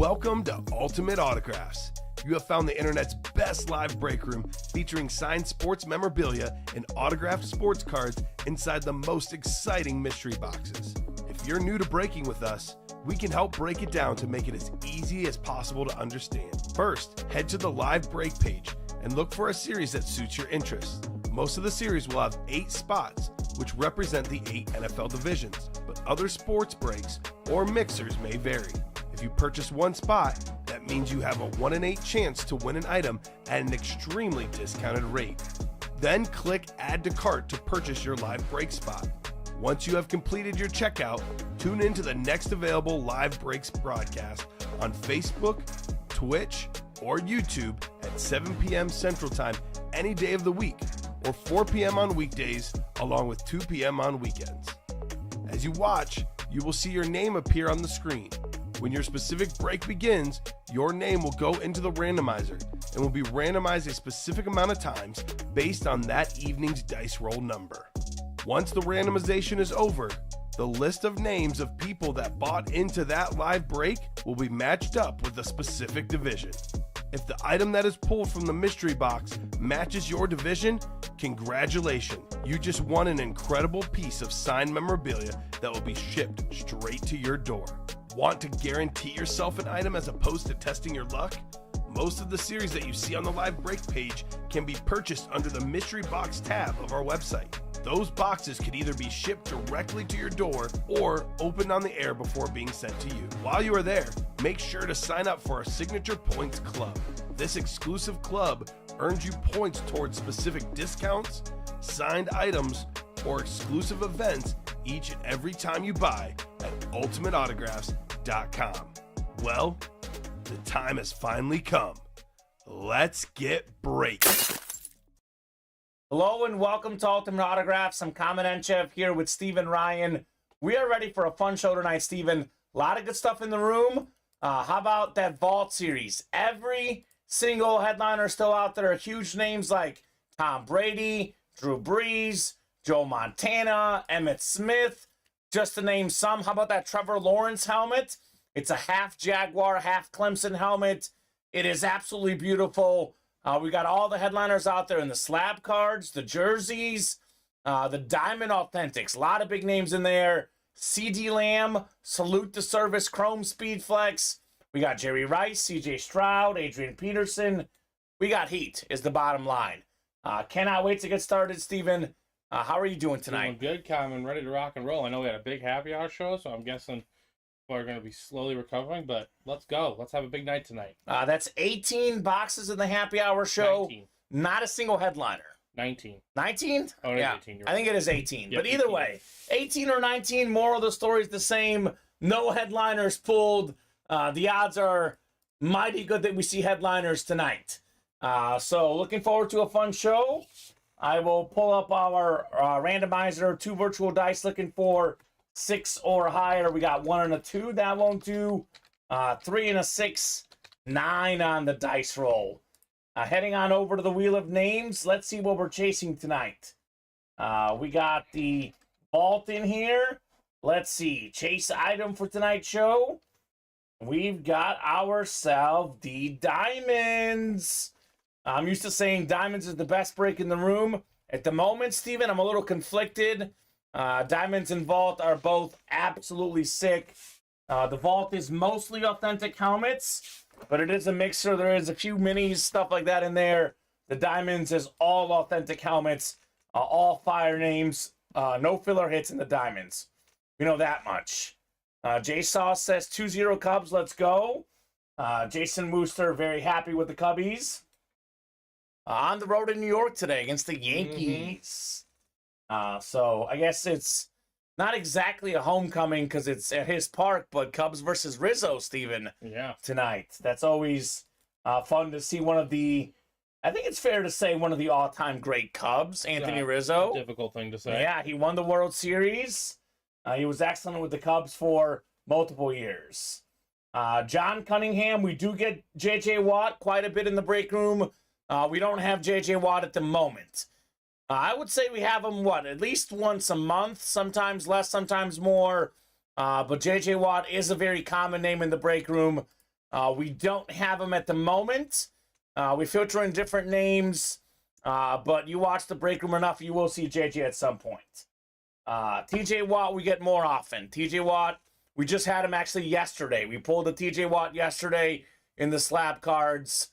Welcome to Ultimate Autographs. You have found the internet's best live break room featuring signed sports memorabilia and autographed sports cards inside the most exciting mystery boxes. If you're new to breaking with us, we can help break it down to make it as easy as possible to understand. First, head to the live break page and look for a series that suits your interests. Most of the series will have 8 spots, which represent the 8 NFL divisions, but other sports breaks or mixers may vary. If you purchase one spot, that means you have a 1 in 8 chance to win an item at an extremely discounted rate. Then click Add to Cart to purchase your live break spot. Once you have completed your checkout, tune into the next available live breaks broadcast on Facebook, Twitch, or YouTube at 7 p.m. Central Time any day of the week, or 4 p.m. on weekdays, along with 2 p.m. on weekends. As you watch, you will see your name appear on the screen. When your specific break begins, your name will go into the randomizer and will be randomized a specific amount of times based on that evening's dice roll number. Once the randomization is over, the list of names of people that bought into that live break will be matched up with a specific division. If the item that is pulled from the mystery box matches your division, congratulations, you just won an incredible piece of signed memorabilia that will be shipped straight to your door. Want to guarantee yourself an item as opposed to testing your luck? Most of the series that you see on the live break page can be purchased under the mystery box tab of our website. Those boxes could either be shipped directly to your door or opened on the air before being sent to you. While you are there, make sure to sign up for our Signature Points Club. This exclusive club earns you points towards specific discounts, signed items, or exclusive events each and every time you buy at ultimateautographs.com. Well, the time has finally come. Let's get breaking. Hello and welcome to Ultimate Autographs. I'm Kamen Entchev here with Steven Ryan. We are ready for a fun show tonight, Steven. A lot of good stuff in the room. How about that Vault series? Every single headliner still out there. Huge names like Tom Brady, Drew Brees, Joe Montana, Emmitt Smith, just to name some. How about that Trevor Lawrence helmet? It's a half Jaguar, half Clemson helmet. It is absolutely beautiful. We got all the headliners out there in the slab cards, the jerseys, the Diamond Authentics. A lot of big names in there. CD Lamb, Salute the Service, Chrome Speed Flex. We got Jerry Rice, CJ Stroud, Adrian Peterson. We got heat is the bottom line. Cannot wait to get started, Steven. How are you doing tonight? Doing good, Kamen. Ready to rock and roll. I know we had a big happy hour show, so I'm guessing we're going to be slowly recovering, but let's go. Let's have a big night tonight. That's 18 boxes in the happy hour show. 19. Not a single headliner. 19. 19? Oh, it is Yeah, 18. I think it is 18. Yep, But either 18. way, 18 or 19, moral of the story is the same. No headliners pulled. The odds are mighty good that we see headliners tonight. So looking forward to a fun show. I will pull up our randomizer, 2 virtual dice looking for 6 or higher. We got 1 and a 2. That won't do. 3 and a 6. 9 on the dice roll. Heading on over to the Wheel of Names. Let's see what we're chasing tonight. We got the Vault in here. Let's see. Chase item for tonight's show. We've got ourselves the Diamonds. I'm used to saying Diamonds is the best break in the room. At the moment, Steven, I'm a little conflicted. Diamonds and Vault are both absolutely sick. The Vault is mostly authentic helmets, but it is a mixer. There is a few minis, stuff like that in there. The Diamonds is all authentic helmets, all fire names, no filler hits in the Diamonds. We know that much. J Sauce says 2-0 Cubs, let's go. Jason Wooster, very happy with the Cubbies. On the road in New York today against the Yankees. So I guess it's not exactly a homecoming because it's at his park, but Cubs versus Rizzo, Steven, tonight. That's always fun to see one of the, I think it's fair to say, one of the all-time great Cubs, Anthony Rizzo. Difficult thing to say. Yeah, he won the World Series. He was excellent with the Cubs for multiple years. John Cunningham, we do get J.J. Watt quite a bit in the break room. We don't have J.J. Watt at the moment. I would say we have him, at least once a month, sometimes less, sometimes more. But J.J. Watt is a very common name in the break room. We don't have him at the moment. We filter in different names, but you watch the break room enough, you will see JJ at some point. TJ Watt, we get more often. TJ Watt, we just had him actually yesterday. We pulled the TJ Watt yesterday in the slab cards.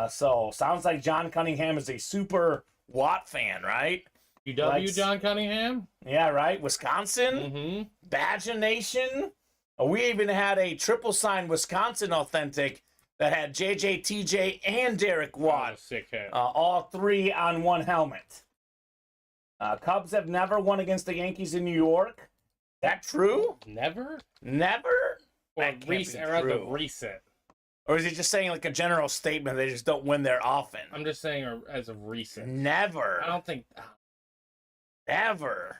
So sounds like John Cunningham is a super Watt fan, right? UW John Cunningham? Yeah, right. Wisconsin, Mm-hmm. Badger Nation. We even had a triple sign Wisconsin authentic that had JJ, TJ, and Derek Watt. Sick hit. All three on one helmet. Cubs have never won against the Yankees in New York. That true? Never? Never? Or That can't recent? be Or true. recent? Or is he just saying like a general statement? They just don't win there often. I'm just saying as of recent. Never. I don't think... Ever.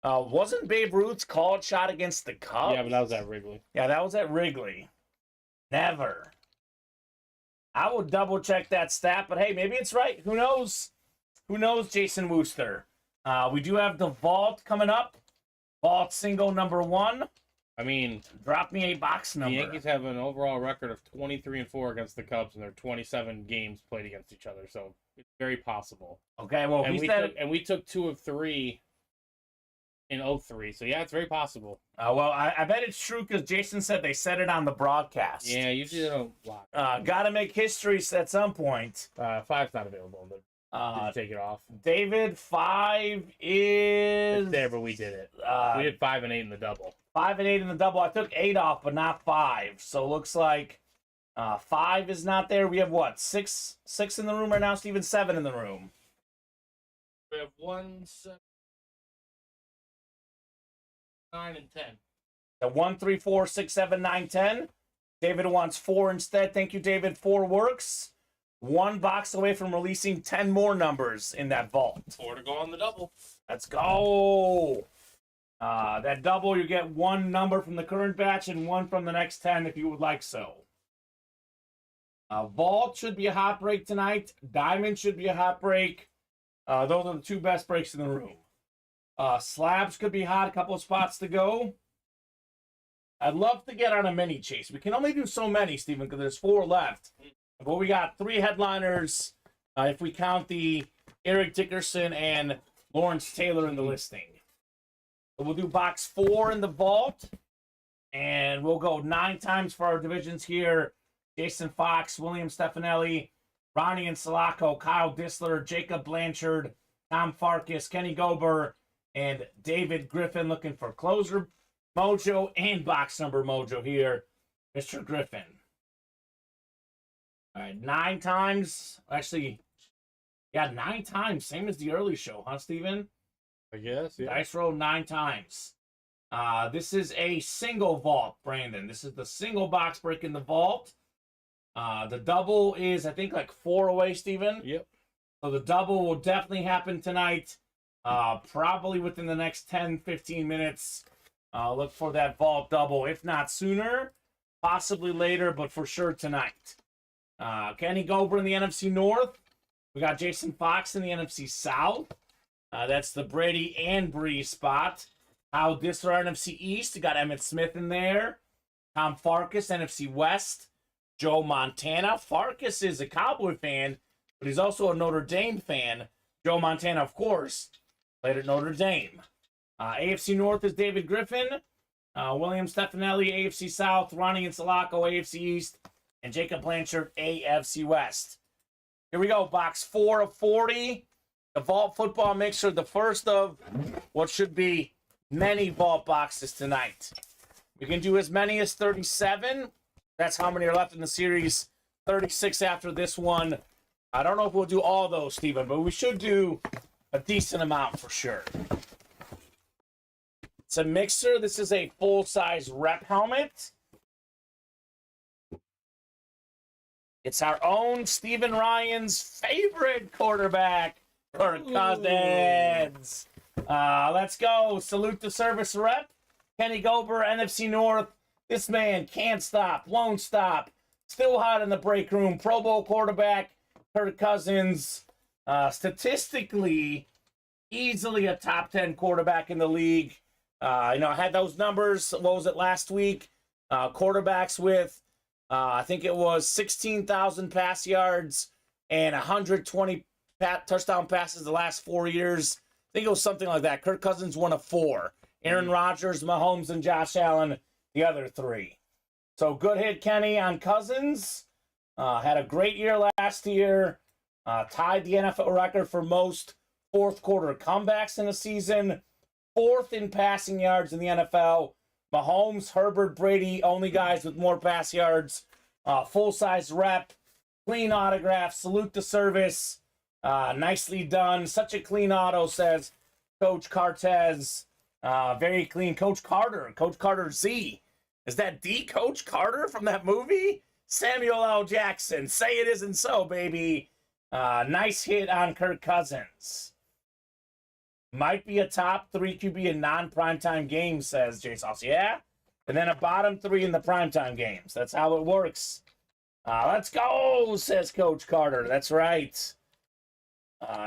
Wasn't Babe Ruth's called shot against the Cubs? Yeah, but that was at Wrigley. Yeah, that was at Wrigley. Never. I will double check that stat, but hey, maybe it's right. Who knows? Who knows, Jason Wooster? We do have the vault coming up. Vault single number 1. I mean, Drop me a box the number. Yankees have an overall record of 23-4 against the Cubs, and they're 27 games played against each other. So it's very possible. Okay, well, And we took 2 of 3 in 03. So yeah, it's very possible. well, I bet it's true because Jason said they said it on the broadcast. Yeah, usually they don't lie. Got to make history at some point. 5's not available. But did you take it off? David, 5 is... It's there, but we did it. We did 5 and 8 in the double. 5 and 8 in the double. I took 8 off, but not 5. So looks like 5 is not there. We have what? 6 in the room right now, Steven? 7 in the room. We have 1, 7, 9, and 10. The 1, 3, 4, 6, 7, 9, 10. David wants 4 instead. Thank you, David. 4 works. 1 box away from releasing 10 more numbers in that vault. 4 to go on the double. Let's go. That double, you get 1 number from the current batch and 1 from the next 10 if you would like so. Vault should be a hot break tonight. Diamond should be a hot break. Those are the 2 best breaks in the room. Slabs could be hot, a couple of spots to go. I'd love to get on a mini chase. We can only do so many, Steven, because there's 4 left. But we got 3 headliners if we count the Eric Dickerson and Lawrence Taylor in the listing. So we'll do box 4 in the vault, and we'll go 9 times for our divisions here. Jason Fox, William Stefanelli, Ronnie and Sulaco, Kyle Disler, Jacob Blanchard, Tom Farkas, Kenny Gober, and David Griffin looking for closer mojo and box number mojo here, Mr. Griffin. All right, 9 times. Actually, yeah, 9 times. Same as the early show, huh, Steven? I guess, yeah. Dice roll 9 times. This is a single vault, Brandon. This is the single box break in the vault. The double is, I think, like 4 away, Steven. Yep. So the double will definitely happen tonight. Probably within the next 10, 15 minutes. Look for that vault double, if not sooner. Possibly later, but for sure tonight. Kenny Gober in the NFC North. We got Jason Fox in the NFC South. That's the Brady and Bree spot. Kyle Disler, NFC East. You got Emmitt Smith in there. Tom Farkas, NFC West. Joe Montana. Farkas is a Cowboy fan, but he's also a Notre Dame fan. Joe Montana, of course, played at Notre Dame. AFC North is David Griffin. William Stefanelli, AFC South. Ronnie and Sulaco, AFC East. And Jacob Blanchard, AFC West. Here we go, box 4 of 40. The Vault Football Mixer, the first of what should be many Vault boxes tonight. We can do as many as 37. That's how many are left in the series. 36 after this one. I don't know if we'll do all those, Steven, but we should do a decent amount for sure. It's a mixer. This is a full-size rep helmet. It's our own Steven Ryan's favorite quarterback, Kirk Cousins. Let's go. Salute the service rep. Kenny Gober, NFC North. This man can't stop, won't stop. Still hot in the break room. Pro Bowl quarterback, Kirk Cousins. Statistically, easily a top 10 quarterback in the league. I had those numbers. What was it last week? Quarterbacks with I think it was 16,000 pass yards and 120 touchdown passes the last 4 years. I think it was something like that. Kirk Cousins one of 4. Aaron Rodgers, Mahomes, and Josh Allen, the other 3. So good hit, Kenny, on Cousins. Had a great year last year. Tied the NFL record for most fourth quarter comebacks in a season. 4th in passing yards in the NFL. Mahomes, Herbert, Brady, only guys with more pass yards. Full-size rep. Clean autograph. Salute the service. Nicely done. Such a clean auto, says Coach Cartez. Very clean. Coach Carter. Coach Carter Z. Is that D Coach Carter from that movie? Samuel L. Jackson. Say it isn't so, baby. Nice hit on Kirk Cousins. Might be a top 3 QB in non-primetime games, says J Sauce. Yeah? And then a bottom 3 in the primetime games. That's how it works. Let's go, says Coach Carter. That's right.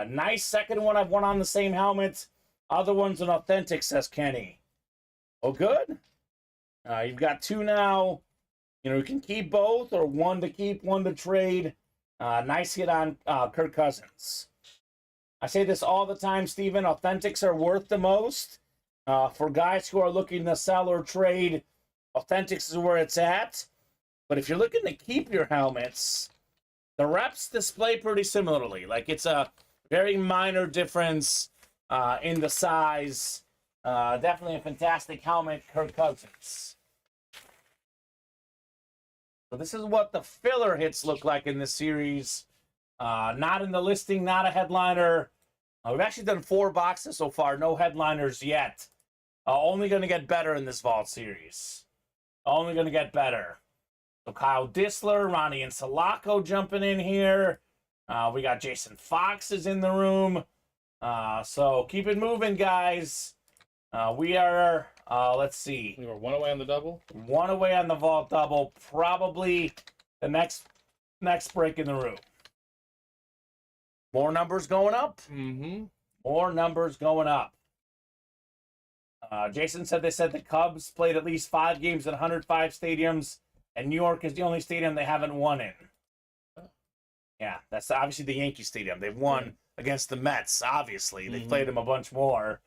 Nice second one. I've one on the same helmet. Other one's an authentic, says Kenny. Oh, good. You've got 2 now. You can keep both, or 1 to keep, 1 to trade. Nice hit on Kirk Cousins. I say this all the time, Steven. Authentics are worth the most. For guys who are looking to sell or trade, authentics is where it's at. But if you're looking to keep your helmets, the reps display pretty similarly. Like, it's a very minor difference in the size. Definitely a fantastic helmet, Kirk Cousins. So this is what the filler hits look like in this series. Not in the listing, not a headliner. We've actually done 4 boxes so far, no headliners yet. Only going to get better in this Vault series. Only going to get better. So Kyle Disler, Ronnie and Salako jumping in here. We got Jason Fox is in the room. So keep it moving, guys. We are, let's see. We were 1 away on the double. 1 away on the Vault double. Probably the next break in the room. More numbers going up. Mm-hmm. More numbers going up. Jason said they said the Cubs played at least 5 games in 105 stadiums, and New York is the only stadium they haven't won in. Yeah, that's obviously the Yankee Stadium. They've won against the Mets, obviously. They've played them a bunch more.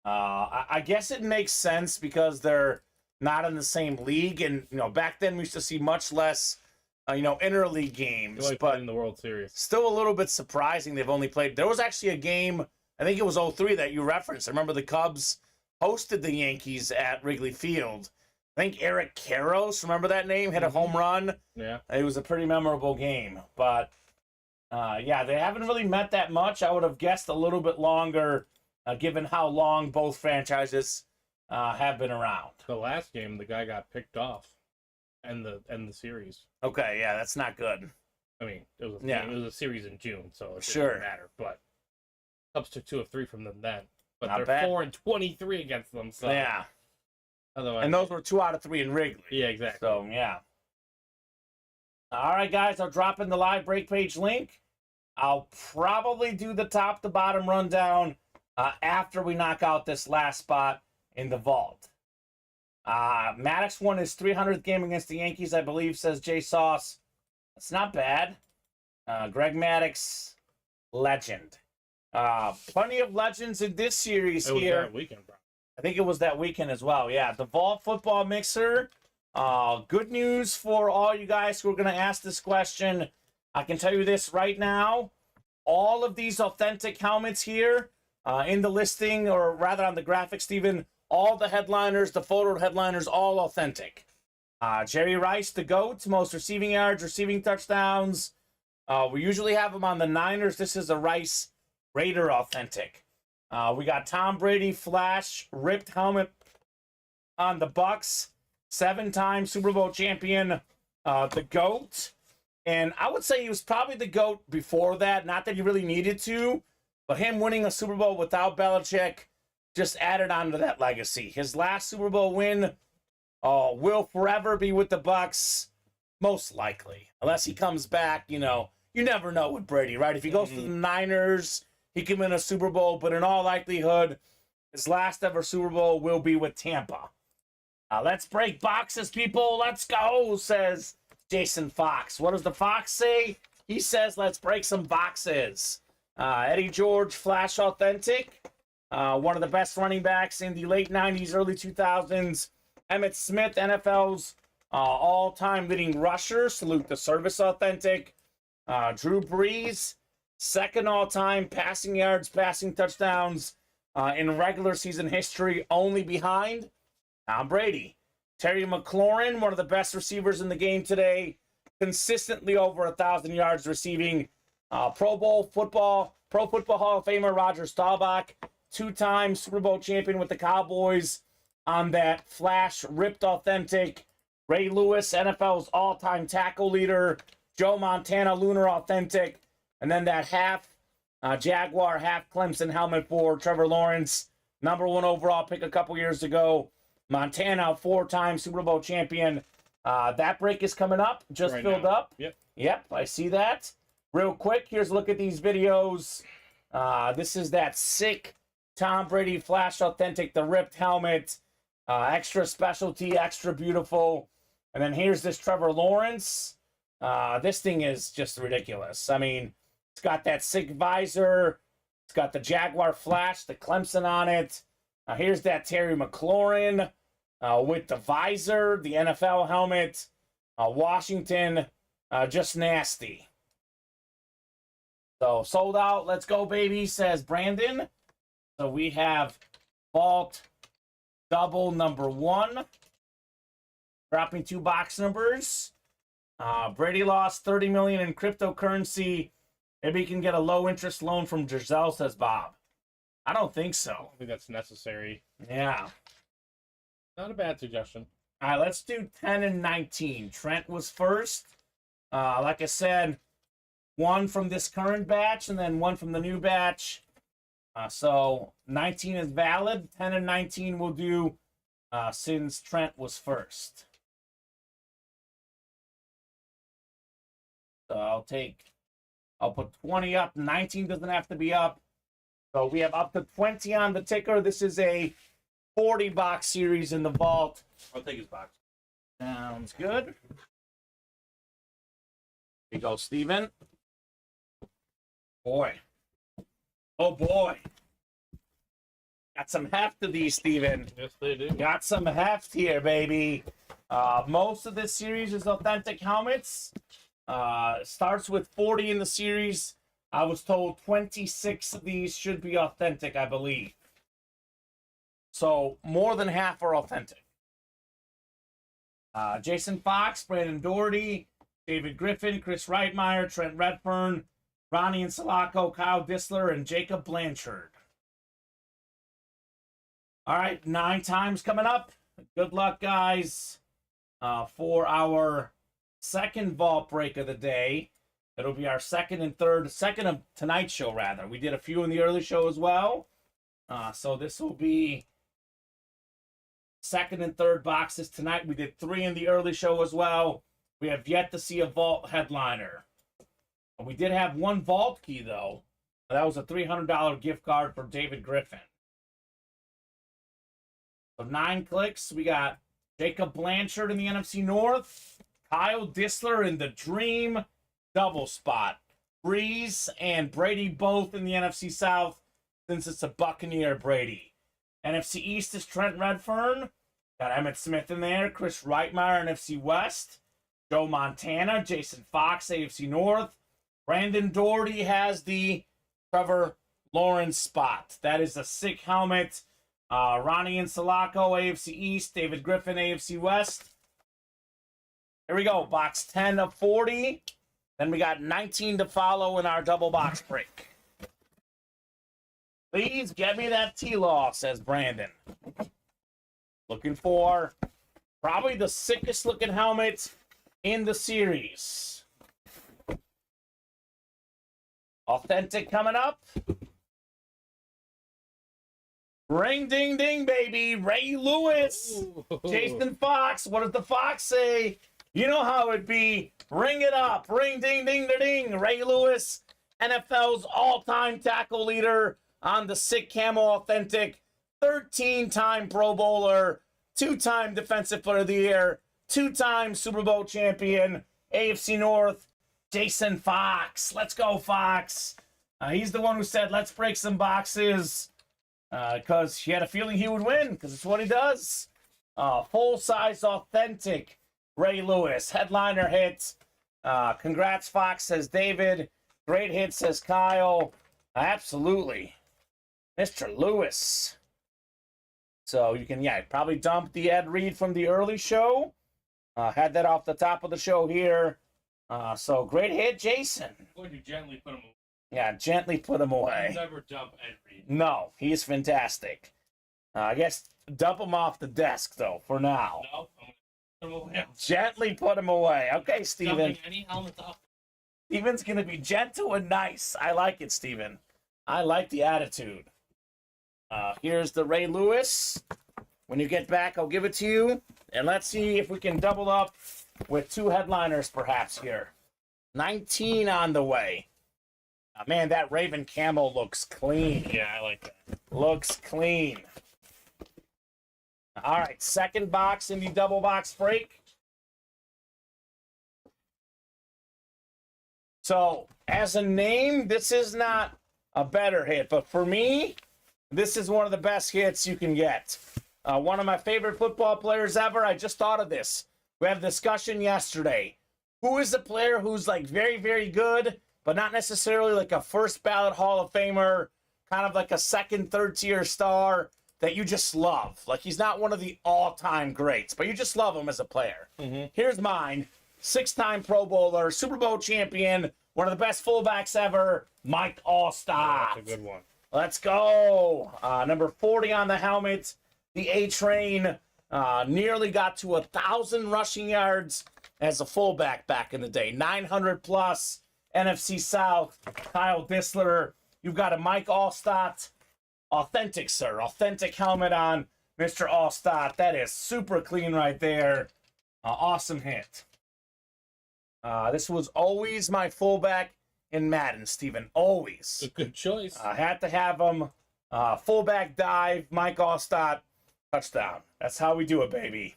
I guess it makes sense because they're not in the same league, and back then we used to see much less interleague games, but in the World Series. Still a little bit surprising they've only played. There was actually a game, I think it was 03 that you referenced. I remember the Cubs hosted the Yankees at Wrigley Field. I think Eric Karros, remember that name, hit a home run. Yeah. It was a pretty memorable game, but yeah, they haven't really met that much. I would have guessed a little bit longer, given how long both franchises have been around. The last game, the guy got picked off. And the series. Okay, yeah, that's not good. I mean, it was a series in June, so it Sure. didn't matter. But Cubs took 2 of 3 from them then. But Not they're bad. 4-23 against them. So Yeah, otherwise, and those were 2 out of 3 in Wrigley. yeah, exactly. So, yeah. All right, guys, I'll drop in the live break page link. I'll probably do the top to bottom rundown after we knock out this last spot in the Vault. Maddox won his 300th game against the Yankees, I believe, says Jay Sauce. That's not bad. Greg Maddox, legend. Plenty of legends in this series It was here. that weekend, bro. I think it was that weekend as well. Yeah, the Vault Football Mixer. Good news for all you guys who are going to ask this question. I can tell you this right now. All of these authentic helmets here in the listing, or rather on the graphic, Steven, all the headliners, the photo headliners, all authentic. Jerry Rice, the GOAT, most receiving yards, receiving touchdowns. We usually have him on the Niners. This is a Rice Raider authentic. We got Tom Brady, Flash, ripped helmet on the Bucks. 7-time Super Bowl champion, the GOAT. And I would say he was probably the GOAT before that. Not that he really needed to, but him winning a Super Bowl without Belichick just added on to that legacy. His last Super Bowl win will forever be with the Bucks, most likely. Unless he comes back, you never know with Brady, right? If he goes to the Niners, he can win a Super Bowl, but in all likelihood, his last ever Super Bowl will be with Tampa. Let's break boxes, people. Let's go, says Jason Fox. What does the Fox say? He says, let's break some boxes. Eddie George, Flash Authentic. One of the best running backs in the late 90s, early 2000s. Emmitt Smith, NFL's all-time leading rusher. Salute the Service Authentic. Drew Brees, second all-time passing yards, passing touchdowns in regular season history, only behind Tom Brady. Terry McLaurin, one of the best receivers in the game today, consistently over 1,000 yards receiving. Pro Football Hall of Famer Roger Staubach, two-time Super Bowl champion with the Cowboys on that Flash ripped Authentic. Ray Lewis, NFL's all-time tackle leader. Joe Montana, Lunar Authentic. And then that half Jaguar, half Clemson helmet for Trevor Lawrence. #1 overall pick a couple years ago. Montana, 4-time Super Bowl champion. That break is coming up. Just right filled now. up. Yep, I see that. Real quick, here's a look at these videos. This is that sick Tom Brady Flash Authentic, the ripped helmet. Extra specialty, extra beautiful. And then here's this Trevor Lawrence. This thing is just ridiculous. I mean, it's got that sick visor. It's got the Jaguar Flash, the Clemson on it. Here's that Terry McLaurin with the visor, the NFL helmet. Washington, just nasty. So, sold out. Let's go, baby, says Brandon. So we have Vault Double #1. Dropping 2 box numbers. Brady lost $30 million in cryptocurrency. Maybe he can get a low-interest loan from Giselle, says Bob. I don't think I so. don't think that's necessary. Yeah. Not a bad suggestion. All right, let's do 10 and 19. Trent was first. Like I said, 1 from this current batch and then 1 from the new batch. So 19 is valid. 10 and 19 we'll do since Trent was first. So I'll put 20 up. 19 doesn't have to be up. So we have up to 20 on the ticker. This is a 40-box series in the vault. I'll take his box. Sounds good. Here you go, Steven. Boy. Oh, boy. Got some heft to these, Steven. Yes, they do. Got some heft here, baby. Most of this series is authentic helmets. Starts with 40 in the series. I was told 26 of these should be authentic, I believe. So more than half are authentic. Jason Fox, Brandon Doherty, David Griffin, Chris Reitmeyer, Trent Redfern, Ronnie and Sulaco, Kyle Dissler, and Jacob Blanchard. All right, 9 times coming up. Good luck, guys, for our second vault break of the day. It'll be our second of tonight's show, rather. We did a few in the early show as well. So this will be second and third boxes tonight. We did 3 in the early show as well. We have yet to see a vault headliner. We did have 1 vault key, though. That was a $300 gift card for David Griffin. So 9 clicks. We got Jacob Blanchard in the NFC North. Kyle Dissler in the Dream double spot. Breeze and Brady both in the NFC South since it's a Buccaneer Brady. NFC East is Trent Redfern. Got Emmitt Smith in there. Chris Reitmeyer, NFC West. Joe Montana. Jason Fox, AFC North. Brandon Doherty has the Trevor Lawrence spot. That is a sick helmet. Ronnie and Sulaco, AFC East. David Griffin, AFC West. Here we go. Box 10 of 40. Then we got 19 to follow in our double box break. Please get me that T-Law, says Brandon. Looking for probably the sickest looking helmet in the series. Authentic coming up. Ring, ding, ding, baby. Ray Lewis. Ooh. Jason Fox. What does the Fox say? You know how it be. Ring it up. Ring, ding, ding, ding, ding. Ray Lewis, NFL's all-time tackle leader on the sick camo authentic. 13-time Pro Bowler. 2-time Defensive Player of the Year. 2-time Super Bowl champion. AFC North, Jason Fox. Let's go, Fox. He's the one who said, let's break some boxes, because he had a feeling he would win, because it's what he does. Full-size, authentic Ray Lewis. Headliner hit. Congrats, Fox, says David. Great hit, says Kyle. Absolutely. Mr. Lewis. So you can, probably dump the Ed Reed from the early show. Had that off the top of the show here. So great hit, Jason. Would you gently put him away? Yeah, gently put him away. Never dump Ed Reed. No, he's fantastic. I guess dump him off the desk, though, for now. No, I'm gonna put him away. Gently put him away. Okay, Steven. Dumping any helmets off. Steven's going to be gentle and nice. I like it, Steven. I like the attitude. Here's the Ray Lewis. When you get back, I'll give it to you. And let's see if we can double up with 2 headliners, perhaps, here. 19 on the way. Man, that Raven camo looks clean. Yeah, I like that. Looks clean. All right, second box in the double box break. So, as a name, this is not a better hit, but for me, this is one of the best hits you can get. One of my favorite football players ever. I just thought of this. We had a discussion yesterday. Who is a player who's like very, very good, but not necessarily like a first ballot Hall of Famer, kind of like a second, third tier star that you just love? Like, he's not one of the all-time greats, but you just love him as a player. Mm-hmm. Here's mine. 6-time Pro Bowler, Super Bowl champion, one of the best fullbacks ever, Mike Allstott. Yeah, that's a good one. Let's go. Number 40 on the helmet. The A-Train nearly got to 1,000 rushing yards as a fullback back in the day. 900 plus. NFC South. Kyle Dissler. You've got a Mike Allstott. Authentic, sir. Authentic helmet on Mr. Allstott. That is super clean right there. Awesome hit. This was always my fullback in Madden, Steven. Always. A good choice. I had to have him. Fullback dive, Mike Allstott, touchdown. That's how we do it, baby.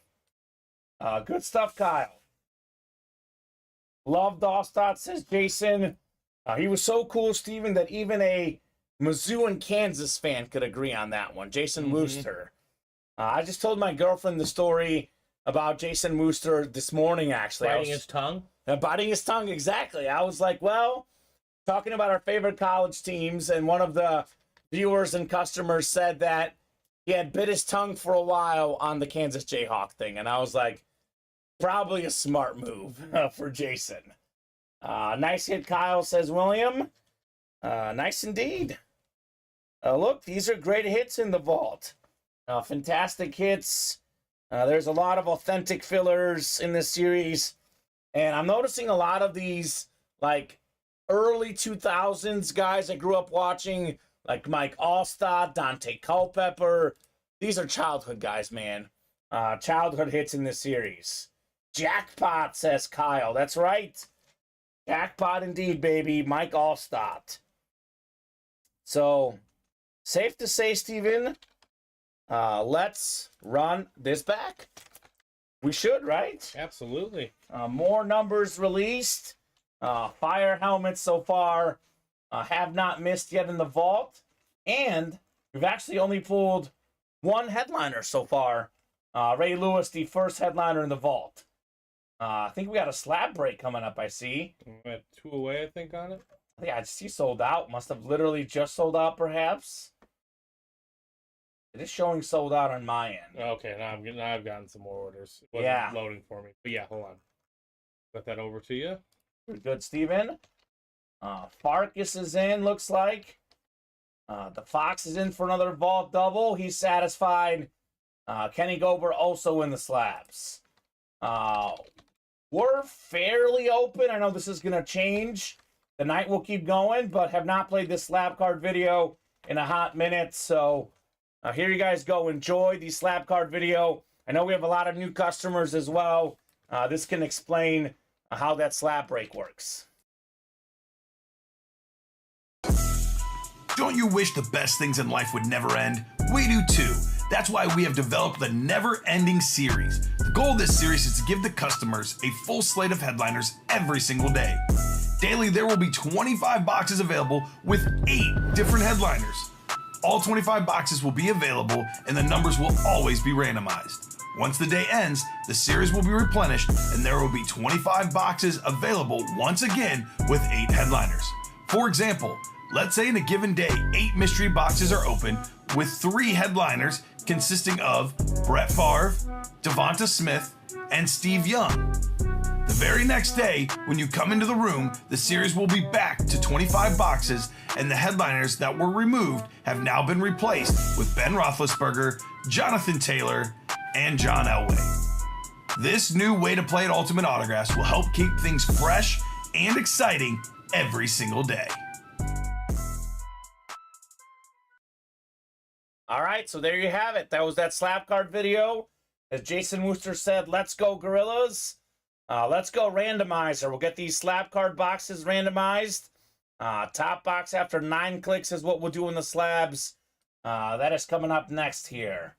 Good stuff, Kyle. Loved Allstott, says Jason. He was so cool, Steven, that even a Mizzou and Kansas fan could agree on that one. Jason Wooster. I just told my girlfriend the story about Jason Wooster this morning, actually. Biting his tongue? Biting his tongue, exactly. I was like, well, talking about our favorite college teams, and one of the viewers and customers said that he had bit his tongue for a while on the Kansas Jayhawk thing. And I was like, probably a smart move for Jason. Nice hit, Kyle, says William. Nice indeed. Look, these are great hits in the vault. Fantastic hits. There's a lot of authentic fillers in this series. And I'm noticing a lot of these, like, early 2000s guys I grew up watching, like Mike Allstott, Dante Culpepper. These are childhood guys, man. Childhood hits in this series. Jackpot, says Kyle. That's right. Jackpot indeed, baby. Mike Allstott. So, safe to say, Steven, let's run this back. We should, right? Absolutely. More numbers released. Fire helmets so far have not missed yet in the vault. And we've actually only pulled one headliner so far. Ray Lewis, the first headliner in the vault. I think we got a slab break coming up, I see. We had 2 away, I think, on it. Yeah, I see sold out. Must have literally just sold out, perhaps. It is showing sold out on my end. Okay, now I've gotten some more orders. It wasn't loading for me. But yeah, hold on. Got that over to you. Pretty good, Steven. Farkas is in, looks like. The Fox is in for another vault double. He's satisfied. Kenny Gober also in the slabs. We're fairly open. I know this is going to change. The night will keep going, but have not played this slab card video in a hot minute. So here you guys go. Enjoy the slab card video. I know we have a lot of new customers as well. This can explain how that slab break works. Don't you wish the best things in life would never end? We do too. That's why we have developed the never-ending series. The goal of this series is to give the customers a full slate of headliners every single day. Daily, there will be 25 boxes available with 8 different headliners. All 25 boxes will be available and the numbers will always be randomized. Once the day ends, the series will be replenished and there will be 25 boxes available once again with 8 headliners. For example, let's say in a given day, 8 mystery boxes are open with 3 headliners consisting of Brett Favre, Devonta Smith, and Steve Young. The very next day, when you come into the room, the series will be back to 25 boxes, and the headliners that were removed have now been replaced with Ben Roethlisberger, Jonathan Taylor, and John Elway. This new way to play at Ultimate Autographs will help keep things fresh and exciting every single day. All right, so there you have it. That was that slap card video. As Jason Wooster said, let's go Gorillas. Let's go randomizer. We'll get these slap card boxes randomized. Top box after 9 clicks is what we'll do in the slabs. That is coming up next here.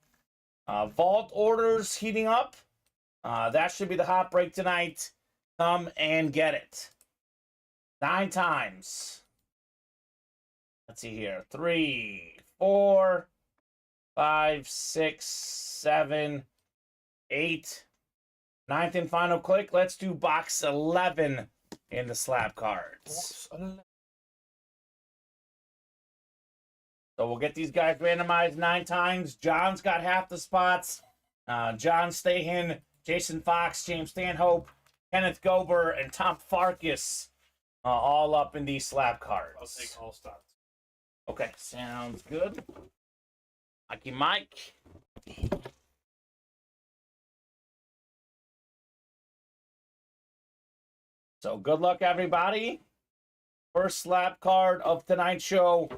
Vault orders heating up. That should be the hot break tonight. Come and get it. 9 times. Let's see here. 3, 4, 5, 6, 7, 8. 9th and final click. Let's do box 11 in the slab cards. So we'll get these guys randomized 9 times. John's got half the spots. John Stahan, Jason Fox, James Stanhope, Kenneth Gober, and Tom Farkas all up in these slab cards. I'll take all stops. Okay, sounds good. Mikey Mike. So good luck, everybody. First slab card of tonight's show.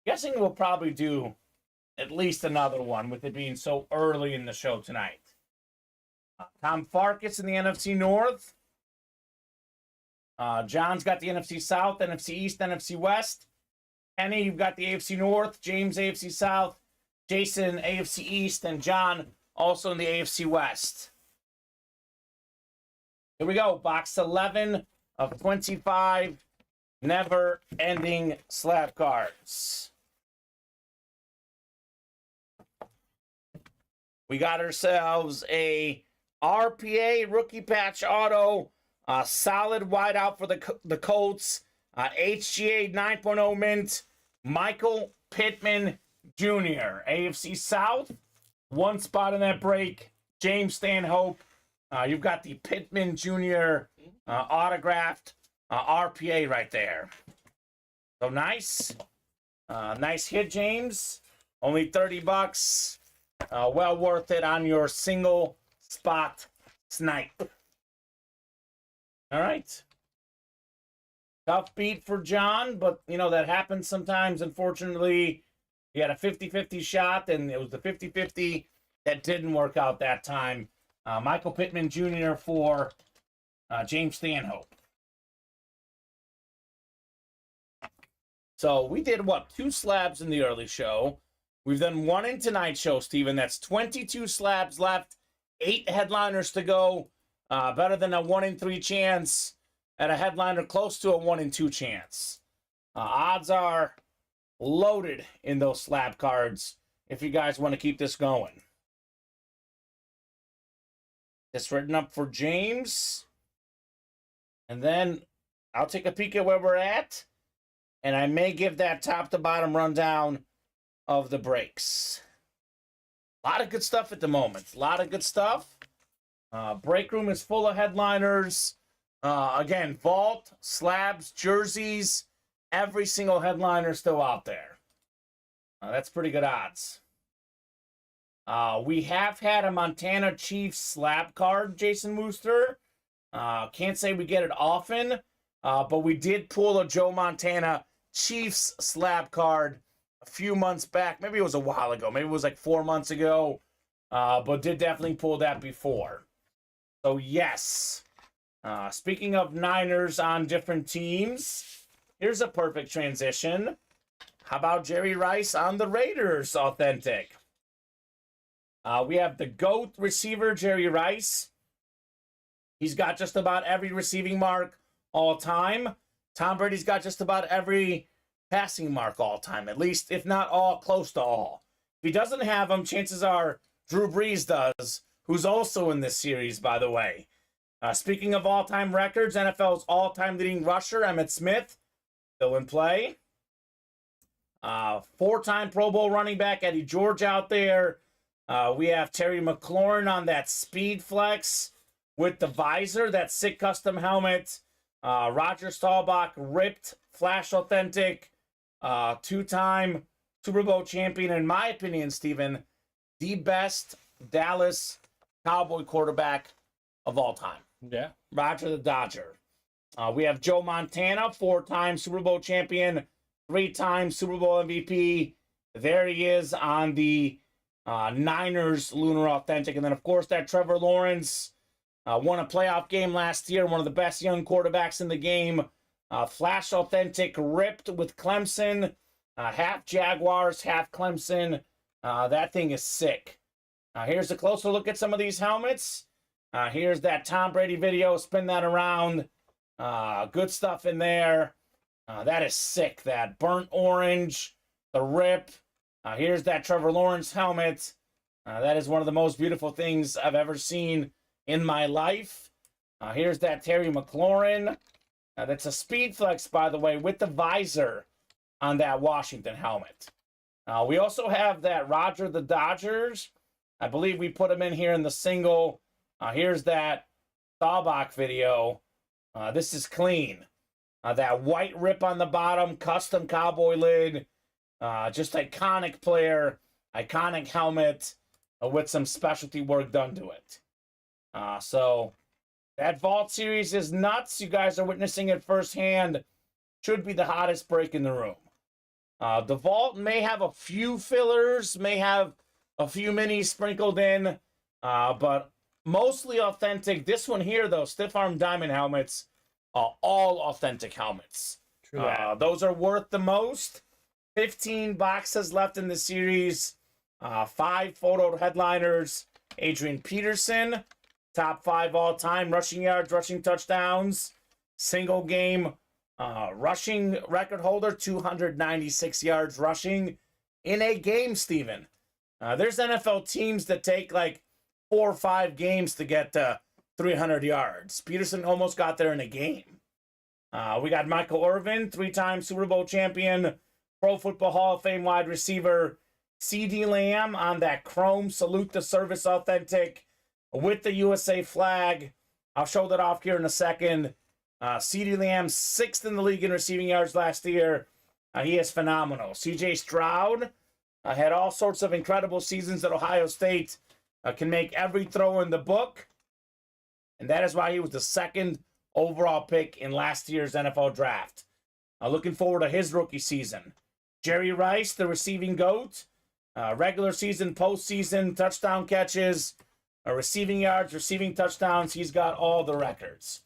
Guessing we'll probably do at least another one with it being so early in the show tonight. Tom Farkas in the NFC North. John's got the NFC South, NFC East, NFC West. Kenny, you've got the AFC North. James, AFC South. Jason, AFC East. And John, also in the AFC West. Here we go. Box 11 of 25 never-ending slab cards. We got ourselves a RPA rookie patch auto, solid wideout for the Colts, HGA 9.0 mint, Michael Pittman Jr. AFC South, 1 spot in that break, James Stanhope. You've got the Pittman Jr. Autographed RPA right there. So nice. Nice hit, James. Only $30. Well worth it on your single spot snipe. All right. Tough beat for John, but, you know, that happens sometimes. Unfortunately, he had a 50-50 shot, and it was the 50-50 that didn't work out that time. Michael Pittman Jr. for James Stanhope. So we did, what, 2 slabs in the early show. We've done 1 in tonight's show, Steven. That's 22 slabs left, 8 headliners to go. Better than a 1 in 3 chance at a headliner, close to a 1 in 2 chance. Odds are loaded in those slab cards if you guys want to keep this going. It's written up for James. And then I'll take a peek at where we're at. And I may give that top to bottom rundown of the breaks. A lot of good stuff at the moment. A lot of good stuff. Break room is full of headliners. Again, vault, slabs, jerseys. Every single headliner still out there. That's pretty good odds. We have had a Montana Chiefs slab card, Jason Wooster. Can't say we get it often, but we did pull a Joe Montana Chiefs slab card a few months back. Maybe it was a while ago. Maybe it was like 4 months ago, but did definitely pull that before. So, yes. Speaking of Niners on different teams, here's a perfect transition. How about Jerry Rice on the Raiders Authentic? We have the GOAT receiver, Jerry Rice. He's got just about every receiving mark all time. Tom Brady's got just about every passing mark all time, at least, if not all, close to all. If he doesn't have them, chances are Drew Brees does, who's also in this series, by the way. Speaking of all-time records, NFL's all-time leading rusher, Emmitt Smith, still in play. Four-time Pro Bowl running back, Eddie George out there. We have Terry McLaurin on that Speed Flex with the visor, that sick custom helmet. Roger Staubach, ripped, flash authentic, two-time Super Bowl champion, in my opinion, Steven, the best Dallas Cowboy quarterback of all time. Yeah. Roger the Dodger. We have Joe Montana, four-time Super Bowl champion, three-time Super Bowl MVP. There he is on the Niners Lunar Authentic. And then, of course, that Trevor Lawrence won a playoff game last year, one of the best young quarterbacks in the game. Flash Authentic, ripped with Clemson. Half Jaguars, half Clemson. That thing is sick. Here's a closer look at some of these helmets. Here's that Tom Brady video. Spin that around. Good stuff in there. That is sick. That burnt orange, the rip. Here's that Trevor Lawrence helmet. That is one of the most beautiful things I've ever seen in my life. Here's that Terry McLaurin. That's a Speed Flex, by the way, with the visor on that Washington helmet. We also have that Roger the Dodgers. I believe we put him in here in the single. Here's that Staubach video. This is clean. That white rip on the bottom, custom cowboy lid. Just iconic player, iconic helmet with some specialty work done to it. So that Vault series is nuts. You guys are witnessing it firsthand. Should be the hottest break in the room. The Vault may have a few fillers, may have a few minis sprinkled in, but mostly authentic. This one here, though, Stiff Arm Diamond helmets, all authentic helmets. True that. Those are worth the most. 15 boxes left in the series. 5 photoed headliners. Adrian Peterson, top 5 all-time rushing yards, rushing touchdowns. Single game rushing record holder, 296 yards rushing in a game, Steven. There's NFL teams that take like 4 or 5 games to get to 300 yards. Peterson almost got there in a game. We got Michael Irvin, 3-time Super Bowl champion, Pro Football Hall of Fame wide receiver. C.D. Lamb on that chrome Salute the Service Authentic with the USA flag. I'll show that off here in a second. C.D. Lamb, 6th in the league in receiving yards last year. He is phenomenal. C.J. Stroud had all sorts of incredible seasons at Ohio State. Can make every throw in the book. And that is why he was the 2nd overall pick in last year's NFL draft. Looking forward to his rookie season. Jerry Rice, the receiving GOAT. Regular season, postseason, touchdown catches, receiving yards, receiving touchdowns. He's got all the records.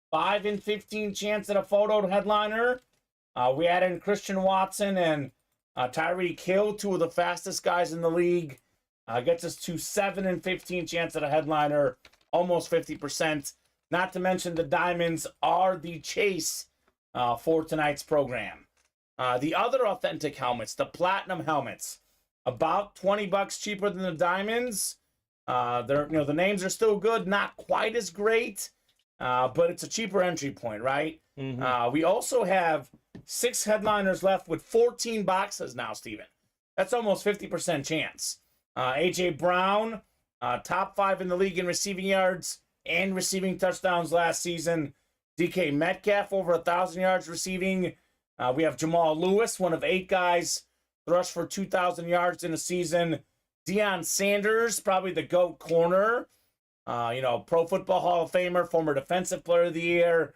5 in 15 chance at a photo headliner. We add in Christian Watson and Tyreek Hill, 2 of the fastest guys in the league. Gets us to 7 in 15 chance at a headliner, almost 50%. Not to mention the diamonds are the chase for tonight's program. The other authentic helmets, the platinum helmets, about $20 cheaper than the diamonds. The names are still good, not quite as great, but it's a cheaper entry point, right? Mm-hmm. We also have 6 headliners left with 14 boxes now, Steven. That's almost 50% chance. A.J. Brown, top 5 in the league in receiving yards and receiving touchdowns last season. DK Metcalf, over 1,000 yards receiving. We have Jamal Lewis, one of 8 guys to rush for 2,000 yards in a season. Deion Sanders, probably the GOAT corner. Pro Football Hall of Famer, former Defensive Player of the Year.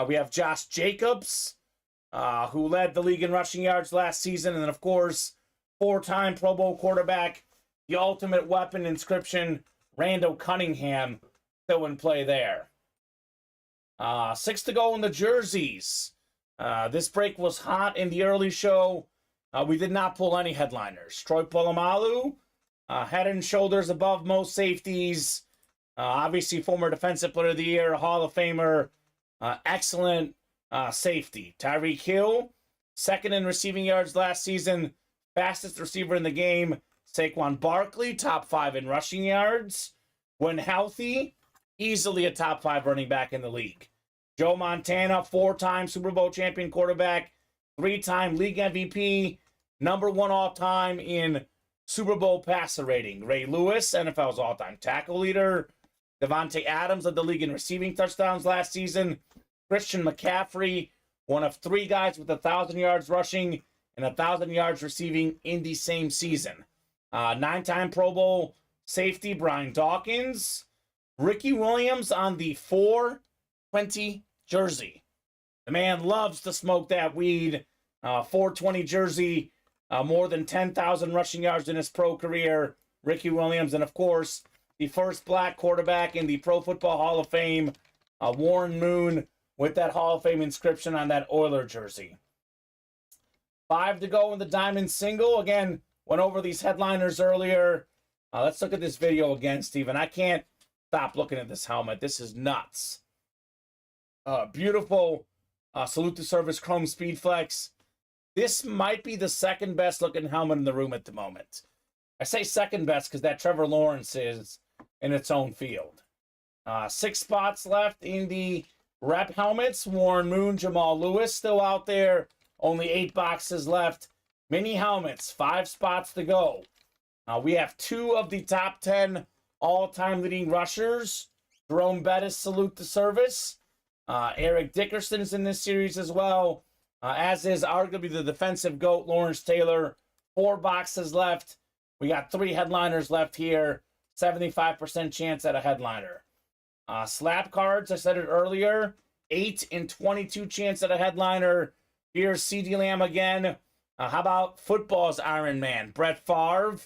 We have Josh Jacobs, who led the league in rushing yards last season. And then, of course, 4-time Pro Bowl quarterback, the ultimate weapon inscription, Randall Cunningham, still in play there. 6 to go in the jerseys. This break was hot in the early show. We did not pull any headliners. Troy Polamalu, head and shoulders above most safeties. Obviously, former Defensive Player of the Year, Hall of Famer, excellent safety. Tyreek Hill, second in receiving yards last season, fastest receiver in the game. Saquon Barkley, top 5 in rushing yards. When healthy, easily a top 5 running back in the league. Joe Montana, 4-time Super Bowl champion quarterback, 3-time league MVP, number 1 all-time in Super Bowl passer rating. Ray Lewis, NFL's all-time tackle leader. Devontae Adams led the league in receiving touchdowns last season. Christian McCaffrey, one of 3 guys with 1,000 yards rushing and 1,000 yards receiving in the same season. 9-time Pro Bowl safety Brian Dawkins. Ricky Williams on the 420 jersey. The man loves to smoke that weed. 420 jersey, more than 10,000 rushing yards in his pro career. Ricky Williams, and of course, the first black quarterback in the Pro Football Hall of Fame, Warren Moon, with that Hall of Fame inscription on that Oiler jersey. 5 to go in the diamond single. Again, went over these headliners earlier. Let's look at this video again, Steven. I can't stop looking at this helmet. This is nuts. Beautiful Salute to Service Chrome Speed Flex. This might be the second best looking helmet in the room at the moment. I say second best because that Trevor Lawrence is in its own field. 6 spots left in the rep helmets. Warren Moon, Jamal Lewis still out there. Only 8 boxes left. Mini helmets, 5 spots to go. We have 2 of the top 10 all-time leading rushers. Jerome Bettis, Salute to Service. Eric Dickerson's in this series as well. As is arguably the defensive GOAT, Lawrence Taylor. 4 boxes left. We got 3 headliners left here. 75% chance at a headliner. Slap cards, I said it earlier. 8 and 22 chance at a headliner. Here's CeeDee Lamb again. How about football's Iron Man? Brett Favre.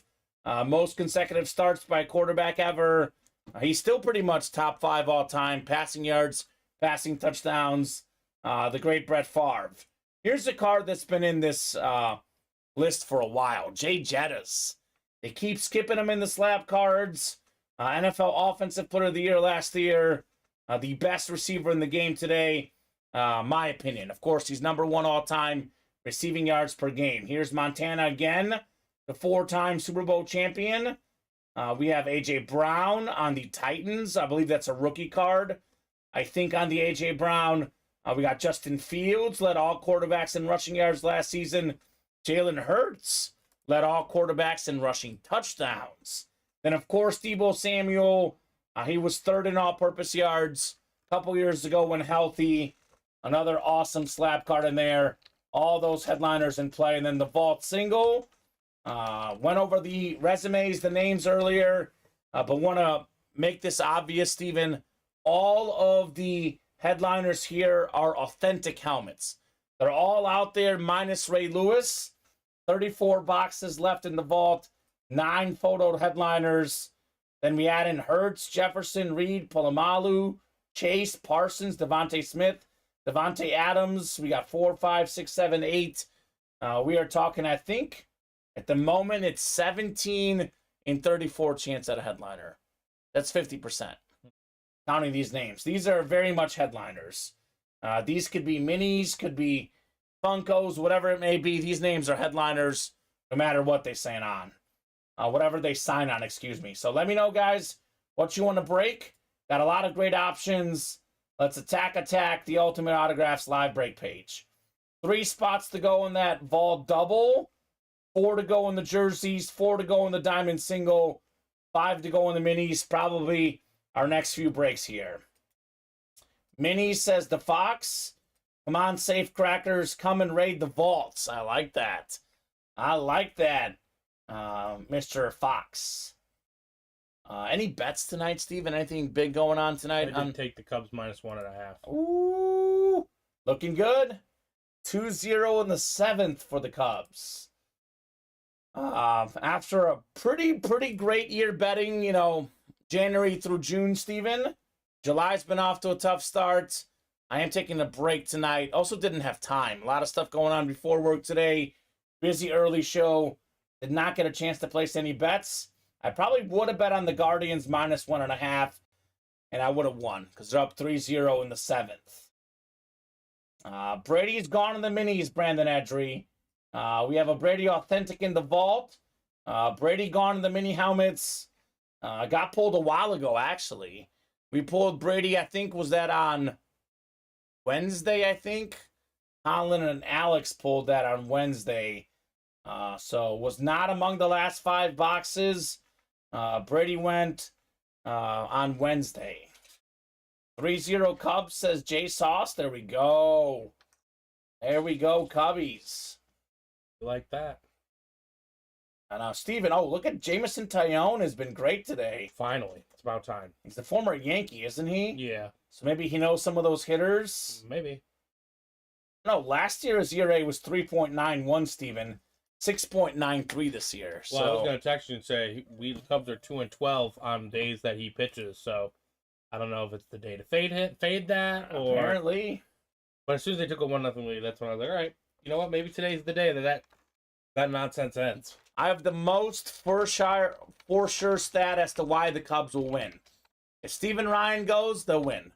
Most consecutive starts by a quarterback ever. He's still pretty much top 5 all time. Passing yards, passing touchdowns. The great Brett Favre. Here's a card that's been in this list for a while. Jay Jettas. They keep skipping him in the slab cards. NFL Offensive Player of the Year last year. The best receiver in the game today. My opinion. Of course, he's number 1 all-time receiving yards per game. Here's Montana again, the 4-time Super Bowl champion. We have A.J. Brown on the Titans. I believe that's a rookie card. I think on the A.J. Brown, we got Justin Fields, led all quarterbacks in rushing yards last season. Jalen Hurts led all quarterbacks in rushing touchdowns. Then, of course, Deebo Samuel. He was 3rd in all-purpose yards a couple years ago when healthy. Another awesome slab card in there. All those headliners in play. And then the vault single. Went over the resumes, the names earlier. But want to make this obvious, Steven. All of the headliners here are authentic helmets. They're all out there minus Ray Lewis. 34 boxes left in the vault. 9 photo headliners. Then we add in Hurts, Jefferson, Reed, Polamalu, Chase, Parsons, Devontae Smith, Devontae Adams. We got 4, 5, 6, 7, 8. We are talking, I think, at the moment, it's 17 in 34 chance at a headliner. That's 50%. Counting these names. These are very much headliners. These could be minis, could be Funkos, whatever it may be. These names are headliners no matter what they sign on. Whatever they sign on, excuse me. So let me know, guys, what you want to break. Got a lot of great options. Let's attack the Ultimate Autographs live break page. 3 spots to go in that vault double. 4 to go in the jerseys. 4 to go in the diamond single. 5 to go in the minis. Probably our next few breaks here. Minis, says the Fox. Come on, safe crackers. Come and raid the vaults. I like that. I like that, Mr. Fox. Any bets tonight, Steven? Anything big going on tonight? I did take the Cubs -1.5. Ooh, looking good. 2-0 in the 7th for the Cubs. After a pretty great year betting, January through June, Steven. July's been off to a tough start. I am taking a break tonight. Also didn't have time. A lot of stuff going on before work today. Busy early show. Did not get a chance to place any bets. I probably would have bet on the Guardians -1.5, and I would have won because they're up 3-0 in the 7th. Brady's gone in the minis, Brandon Edry. We have a Brady Authentic in the vault. Brady gone in the mini helmets. Got pulled a while ago, actually. We pulled Brady, I think, was that on Wednesday, I think? Colin and Alex pulled that on Wednesday. So was not among the last 5 boxes. Brady went on Wednesday. 3-0 Cubs, says Jay Sauce. There we go. There we go, Cubbies. Like that. And Steven, look at Jameson Taillon has been great today. Finally. It's about time. He's the former Yankee, isn't he? Yeah. So maybe he knows some of those hitters. Maybe. No, last year his ERA was 3.91, Steven. 6.93 this year. Well, I was going to text you and say the Cubs are 2-12 on days that he pitches, so I don't know if it's the day to fade that, or apparently. But as soon as they took a 1-0 lead, that's when I was like, all right, you know what? Maybe today's the day that nonsense ends. I have the most for sure stat as to why the Cubs will win. If Steven Ryan goes, they'll win.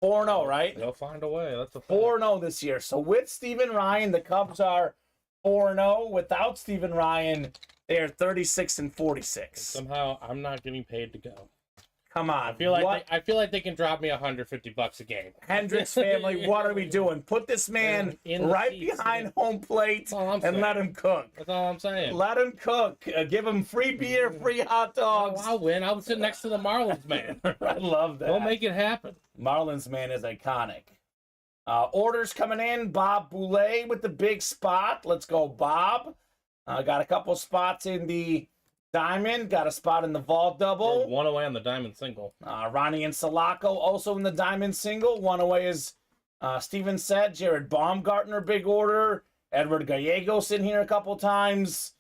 4-0, right? They'll find a way. That's a 4-0 this year. So with Steven Ryan, the Cubs are 4-0. Without Steven Ryan, they are 36-46. Somehow, I'm not getting paid to go. Come on. I feel like they can drop me $150 a game. Hendricks family, what are we doing? Put this man in right seats, behind home plate and let him cook. That's all I'm saying. Let him cook. Give him free beer, free hot dogs. I'll win. I'll sit next to the Marlins man. I love that. We'll make it happen. Marlins man is iconic. Orders coming in. Bob Boulay with the big spot. Let's go, Bob. Got a couple spots in the Diamond, got a spot in the vault double. One away on the Diamond single. Ronnie and Sulaco also in the Diamond single. One away, as Steven said. Jared Baumgartner, big order. Edward Gallegos in here a couple times.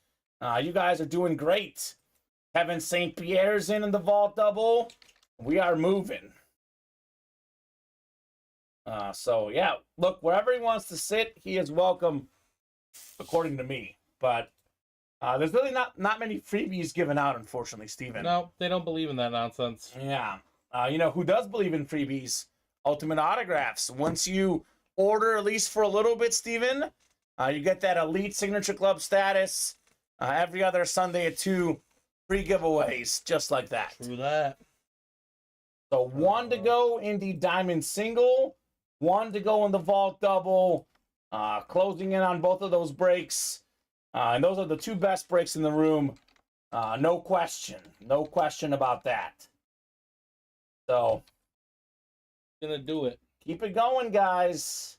You guys are doing great. Kevin St. Pierre's in the vault double. We are moving. So, yeah, look, wherever he wants to sit, he is welcome, according to me. But there's really not many freebies given out, unfortunately, Steven. No, they don't believe in that nonsense. Yeah. You know who does believe in freebies? Ultimate Autographs. Once you order, at least for a little bit, Steven, you get that Elite Signature Club status every other Sunday at 2. Free giveaways, just like that. True that. So 1 to go in the Diamond Single, 1 to go in the Vault Double. Closing in on both of those breaks. And those are the 2 best breaks in the room. No question. No question about that. So, Gonna do it. keep it going, guys.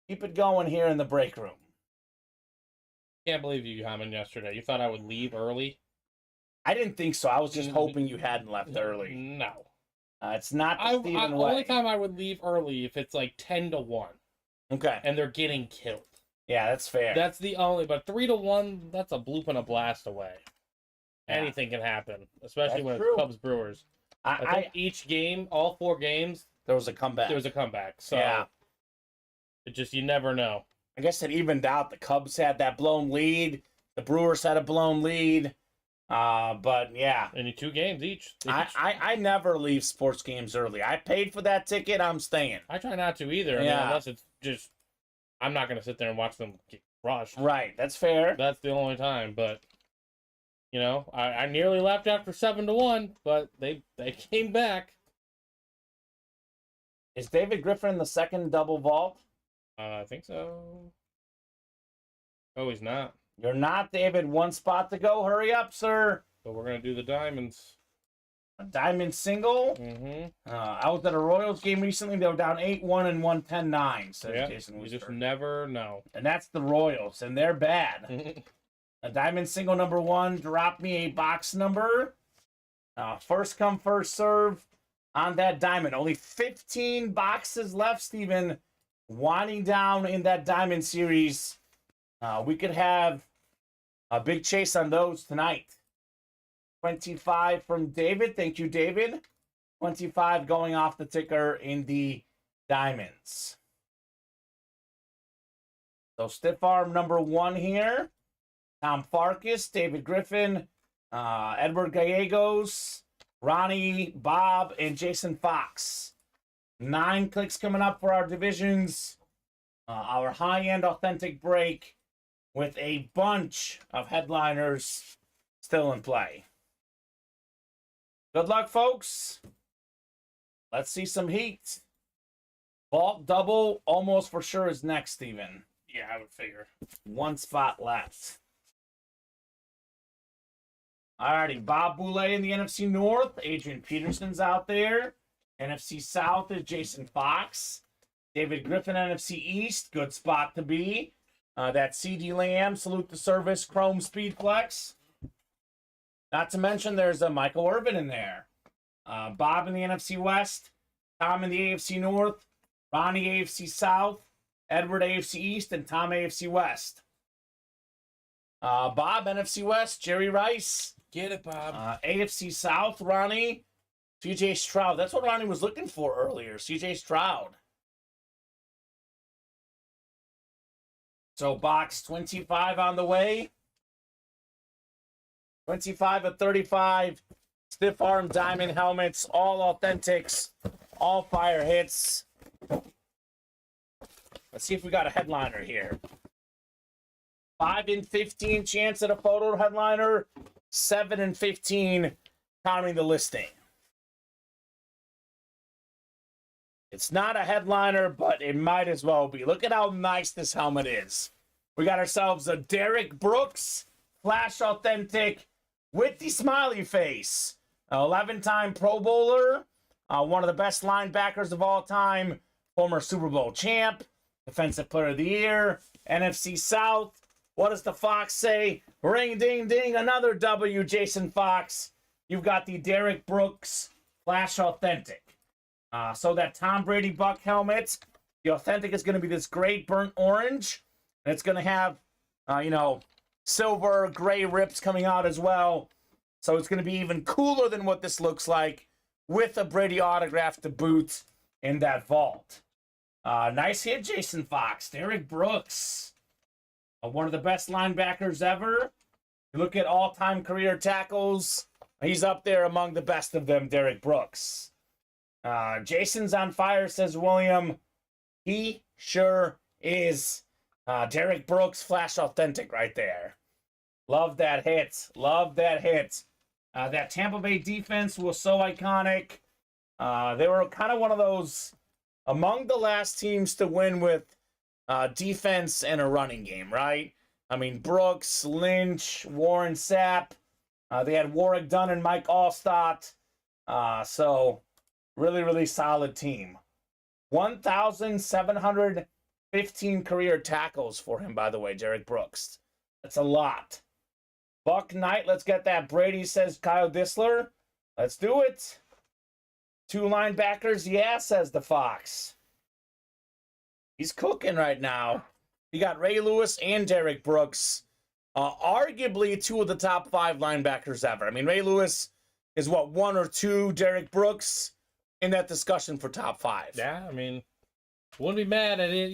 Keep it going here in the break room. Can't believe you, Kamen, yesterday. You thought I would leave early? I didn't think so. I was just hoping you hadn't left early. No. It's not the Steven way. Only time I would leave early if it's like 10-1. Okay. And they're getting killed. Yeah, that's fair. That's the only, but 3-1, that's a bloop and a blast away. Yeah. Anything can happen, especially That's when true. it's Cubs Brewers. I think each game, all 4 games, there was a comeback. there was a comeback. So Yeah. it just, you never know. I guess it evened out. The Cubs had that blown lead. The Brewers had a blown lead. But yeah. And 2 games each. I never leave sports games early. I paid for that ticket. I'm staying. I try not to either. I mean, Yeah. unless it's just, I'm not going to sit there and watch them get crushed. Right. That's fair. That's the only time. But, you know, I nearly left after 7-1, but they came back. Is David Griffin in the second double vault? I think so. Oh, he's not. You're not, David. 1 spot to go. Hurry up, sir. But we're going to do the Diamonds. A Diamond single. Mm-hmm. I was at a Royals game recently. They were down 8-1 and 110-9, says Yeah, Jason you Wooster. just never know. And that's the Royals, and they're bad. A Diamond single number 1. Drop me a box number. First come, first serve on that Diamond. Only 15 boxes left, Steven. Winding down in that Diamond series. We could have a big chase on those tonight. 25 from David. Thank you, David. 25 going off the ticker in the Diamonds. So stiff arm number 1 here. Tom Farkas, David Griffin, Edward Gallegos, Ronnie, Bob, and Jason Fox. 9 clicks coming up for our divisions. Our high-end authentic break with a bunch of headliners still in play. Good luck, folks. Let's see some heat. Vault double almost for sure is next, Steven. Yeah, I would figure. 1 spot left. Alrighty, Bob Boulay in the NFC North. Adrian Peterson's out there. NFC South is Jason Fox. David Griffin, NFC East. Good spot to be. That CD Lamb, Salute the Service, Chrome Speedflex. Not to mention there's a Michael Irvin in there. Bob in the NFC West. Tom in the AFC North. Ronnie AFC South. Edward AFC East. And Tom AFC West. Bob NFC West. Jerry Rice. Get it, Bob. AFC South, Ronnie. CJ Stroud. That's what Ronnie was looking for earlier. CJ Stroud. So box 25 on the way. 25 of 35. Stiff arm diamond helmets. All authentics. All fire hits. Let's see if we got a headliner here. 5 in 15 chance at a photo headliner. 7 in 15 counting the listing. It's not a headliner, but it might as well be. Look at how nice this helmet is. We got ourselves a Derek Brooks Flash Authentic with the smiley face. 11-time Pro Bowler. One of the best linebackers of all time. Former Super Bowl champ. Defensive Player of the Year. NFC South. What does the Fox say? Ring, ding, ding. Another W, Jason Fox. You've got the Derek Brooks Flash Authentic. So that Tom Brady Buck helmet, the authentic is going to be this great burnt orange. And it's going to have, silver, gray rips coming out as well. So it's going to be even cooler than what this looks like with a Brady autograph to boot in that vault. Nice hit, Jason Fox. Derek Brooks, one of the best linebackers ever. You look at all-time career tackles, he's up there among the best of them, Derek Brooks. Jason's on fire, says William. He sure is. Derek Brooks, Flash Authentic right there. Love that hit. Love that hit. That Tampa Bay defense was so iconic. They were kind of one of those among the last teams to win with defense and a running game, right? I mean, Brooks, Lynch, Warren Sapp. They had Warwick Dunn and Mike Allstott. So really, really solid team. 1,715 career tackles for him, by the way, Derek Brooks. That's a lot. Buck Knight, let's get that Brady, says Kyle Disler. Let's do it. 2 linebackers, yeah, says the Fox. He's cooking right now. You got Ray Lewis and Derek Brooks. Arguably 2 of the top 5 linebackers ever. I mean, Ray Lewis is what, 1 or 2? Derek Brooks in that discussion for top 5. Yeah, I mean, wouldn't be mad at it.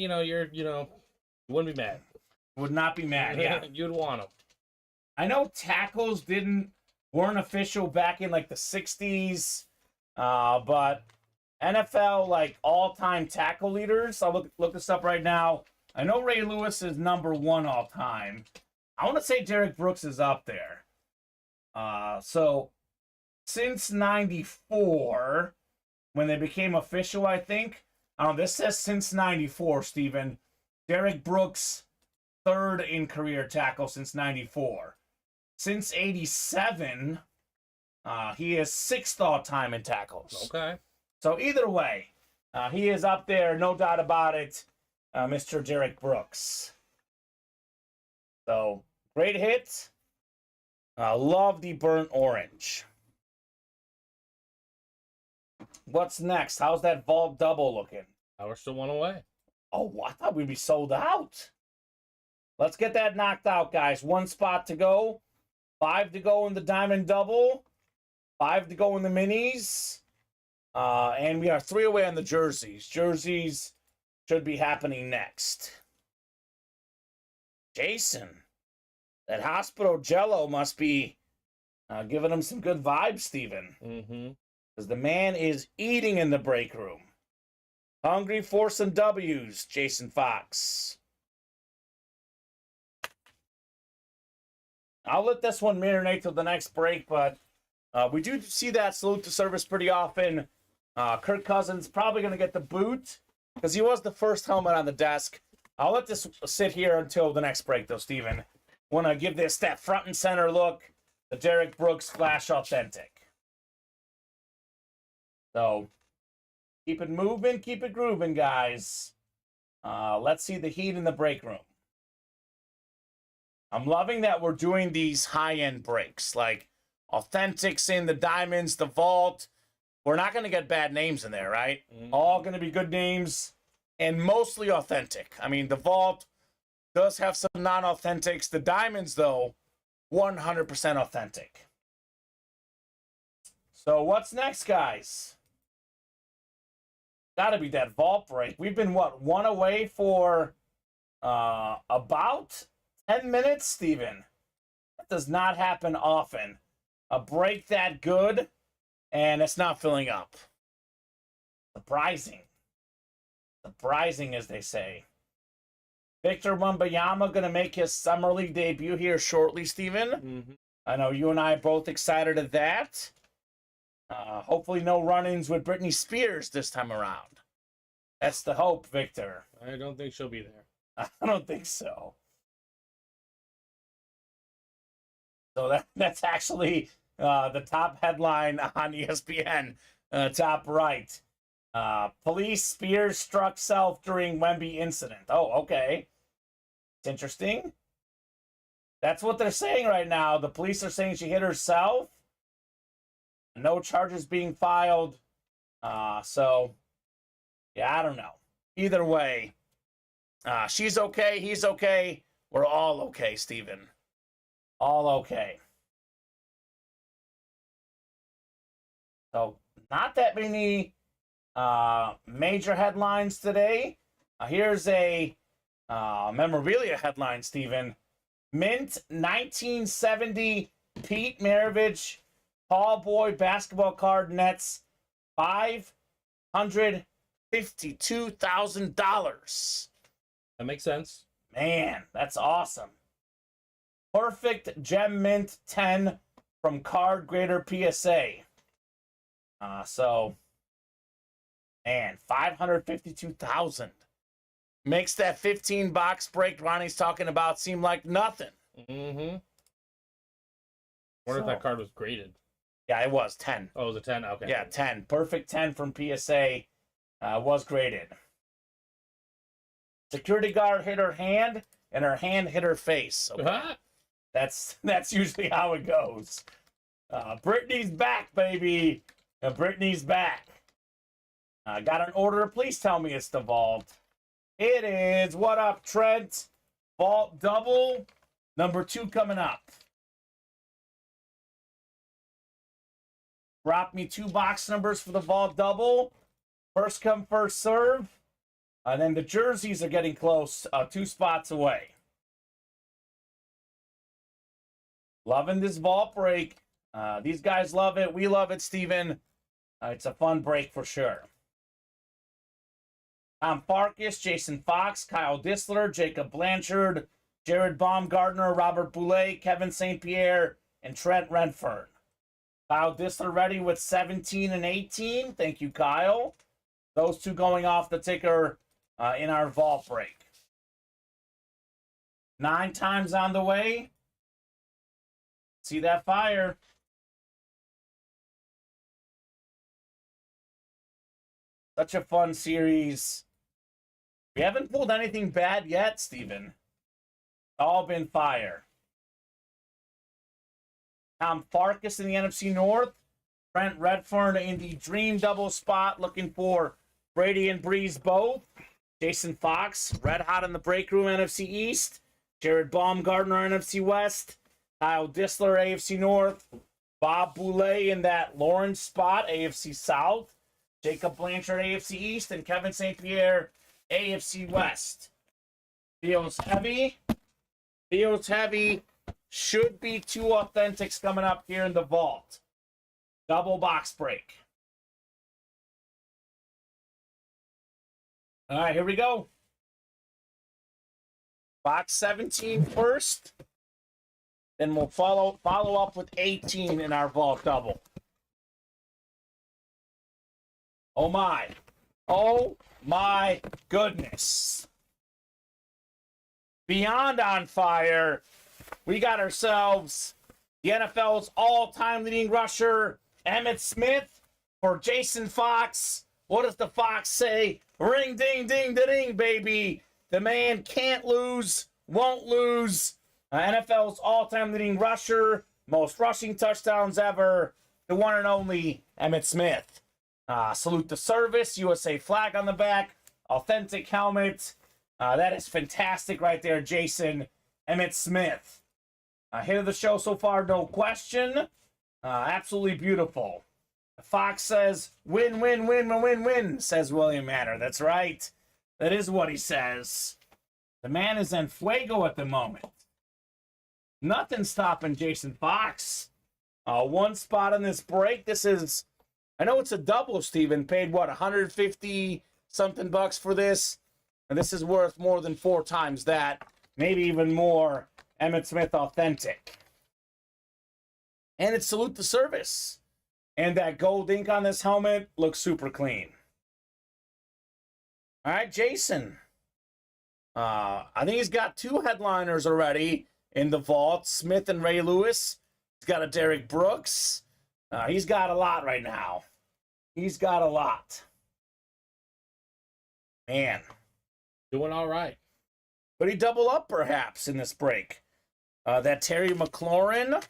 Wouldn't be mad. Would not be mad, yeah. You'd want them. I know tackles weren't official back in like the 60s, but NFL like all-time tackle leaders. I'll look this up right now. I know Ray Lewis is number 1 all time. I want to say Derek Brooks is up there. So since '94, when they became official, I think. This says since '94, Steven. Derek Brooks, 3rd in career tackle since '94. Since '87, he is 6th all time in tackles. Okay. So either way, he is up there, no doubt about it, Mr. Derek Brooks. So, great hit. Love the burnt orange. What's next? How's that vault double looking? We're still 1 away. Oh, I thought we'd be sold out. Let's get that knocked out, guys. 1 spot to go. 5 to go in the diamond double. 5 to go in the minis. And we are 3 away on the jerseys. Jerseys should be happening next. Jason, that hospital jello must be Giving him some good vibes, Steven. Mm-hmm. Because the man is eating in the break room. Hungry for some W's, Jason Fox. I'll let this one marinate till the next break, but we do see that salute to service pretty often. Kirk Cousins probably going to get the boot because he was the first helmet on the desk. I'll let this sit here until the next break, though, Steven. Want to give this that front and center look, the Derek Brooks Flash Authentic. So, keep it moving, keep it grooving, guys. Let's see the heat in the break room. I'm loving that we're doing these high-end breaks, like Authentics in the Diamonds, the Vault. We're not going to get bad names in there, right? Mm-hmm. All going to be good names and mostly authentic. I mean, the Vault does have some non-authentics. The Diamonds, though, 100% authentic. So what's next, guys? Got to be that Vault break. We've been, what, one away for about 10 minutes, Steven? That does not happen often. A break that good, and it's not filling up. Surprising. Surprising, as they say. Victor Wembanyama going to make his Summer League debut here shortly, Steven. Mm-hmm. I know you and I are both excited at that. Hopefully no run-ins with Britney Spears this time around. That's the hope, Victor. I don't think she'll be there. I don't think so. So that's actually the top headline on ESPN, top right. Police Spears struck self during Wemby incident. Oh, okay. It's interesting. That's what they're saying right now. The police are saying she hit herself. No charges being filed. So, yeah, I don't know. Either way, she's okay. He's okay. We're all okay, Steven. All okay. So, not that many major headlines today. Here's a memorabilia headline, Steven. Mint 1970 Pete Maravich Tall Boy basketball card nets $552,000. That makes sense. Man, that's awesome. Perfect Gem Mint 10 from Card Grader PSA. So, man, $552,000 makes that 15 box break Ronnie's talking about seem like nothing. Mm-hmm. Wonder if that card was graded. Yeah, it was 10. Oh, it was a 10? Okay. Yeah, 10. Perfect 10 from PSA was graded. Security guard hit her hand, and her hand hit her face. Okay? That's usually how it goes. Brittany's back, baby. Brittany's back. Got an order. Please tell me it's the Vault. It is. What up, Trent? Vault double. Number 2 coming up. Drop me 2 box numbers for the Vault double. First come, first serve. And then the jerseys are getting close. 2 spots away. Loving this Vault break. These guys love it. We love it, Steven. It's a fun break for sure. Tom Farkas, Jason Fox, Kyle Dissler, Jacob Blanchard, Jared Baumgartner, Robert Boulay, Kevin St. Pierre, and Trent Renfern. Kyle Dissler ready with 17 and 18. Thank you, Kyle. Those 2 going off the ticker in our Vault break. 9 times on the way. See that fire. Such a fun series. We haven't pulled anything bad yet, Steven. All been fire. Tom Farkas in the NFC North. Trent Redfern in the Dream double spot, looking for Brady and Breeze both. Jason Fox, red hot in the break room, NFC East. Jared Baumgartner, NFC West. Kyle Dissler, AFC North. Bob Boulay in that Lawrence spot, AFC South. Jacob Blanchard, AFC East. And Kevin St. Pierre, AFC West. Feels heavy. Feels heavy. should be 2 authentics coming up here in the vault. Double box break. All right, here we go. Box 17 first. Then we'll follow up with 18 in our vault double. Oh my. Oh my goodness. Beyond on fire. We got ourselves the NFL's all-time leading rusher, Emmitt Smith, for Jason Fox. What does the Fox say? Ring, ding, ding, ding, baby. The man can't lose, won't lose. NFL's all-time leading rusher, most rushing touchdowns ever, the one and only Emmitt Smith. Salute the service, USA flag on the back, authentic helmet. That is fantastic right there, Jason. Emmitt Smith. Hit of the show so far, no question. Absolutely beautiful. Fox says, win, win, win, win, win, win, says William Manor. That's right. That is what he says. The man is en fuego at the moment. Nothing stopping Jason Fox. One spot on this break. This is, I know it's a double, Steven. Paid what, 150 something bucks for this? And this is worth more than 4 times that. Maybe even more. Emmitt Smith authentic. And it's salute the service. And that gold ink on this helmet looks super clean. All right, Jason. I think he's got 2 headliners already in the vault. Smith and Ray Lewis. He's got a Derek Brooks. He's got a lot right now. He's got a lot. Man. Doing all right. Could he double up perhaps in this break? That Terry McLaurin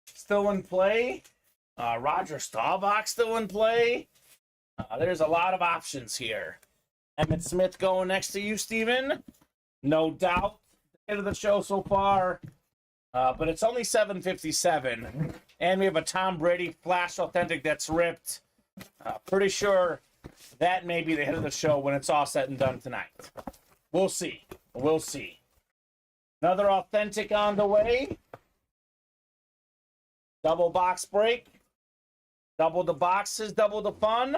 still in play. Roger Staubach still in play. There's a lot of options here. Emmitt Smith going next to you, Steven. No doubt. Hit of the show so far. But it's only 757. And we have a Tom Brady Flash Authentic that's ripped. Pretty sure that may be the hit of the show when it's all said and done tonight. We'll see. We'll see. Another authentic on the way. Double box break. Double the boxes, double the fun.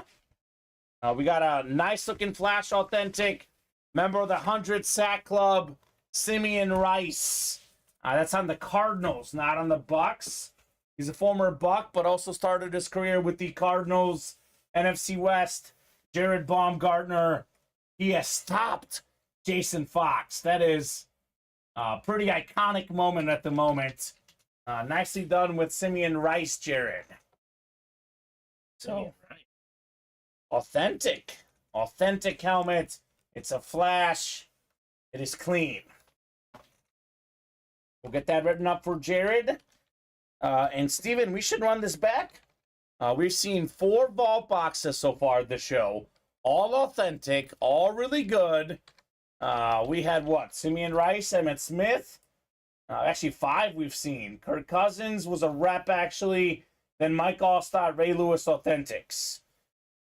We got a nice looking Flash Authentic. Member of the 100 Sack Club, Simeon Rice. That's on the Cardinals, not on the Bucks. He's a former Buck, but also started his career with the Cardinals. NFC West, Jared Baumgartner. He has stopped Jason Fox. That is a pretty iconic moment at the moment. Nicely done with Simeon Rice, Jared. So, authentic. Authentic helmet. It's a Flash. It is clean. We'll get that written up for Jared. And Steven, we should run this back. We've seen 4 vault boxes so far this show. All authentic, all really good. We had what? Simeon Rice, Emmitt Smith. Actually, 5 we've seen. Kirk Cousins was a rep, actually. Then Mike Allstott, Ray Lewis Authentics.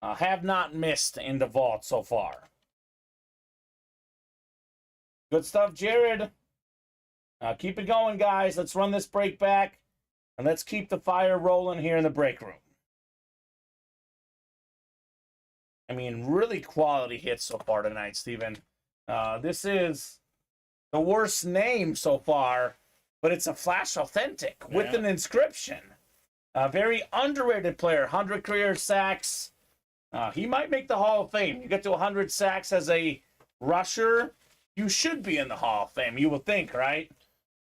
Have not missed in the vault so far. Good stuff, Jared. Keep it going, guys. Let's run this break back. And let's keep the fire rolling here in the break room. I mean, really quality hits so far tonight, Steven. This is the worst name so far, but it's a Flash Authentic with an inscription. A very underrated player, 100 career sacks. He might make the Hall of Fame. You get to 100 sacks as a rusher, you should be in the Hall of Fame, you would think, right?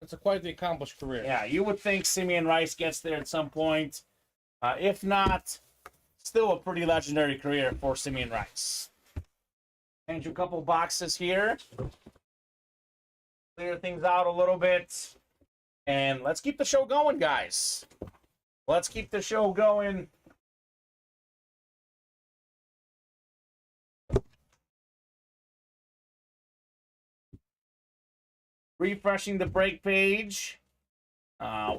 It's quite the accomplished career. Yeah, you would think Simeon Rice gets there at some point. If not, still a pretty legendary career for Simeon Rice. Change a couple boxes here. Clear things out a little bit. And let's keep the show going, guys. Let's keep the show going. Refreshing the break page.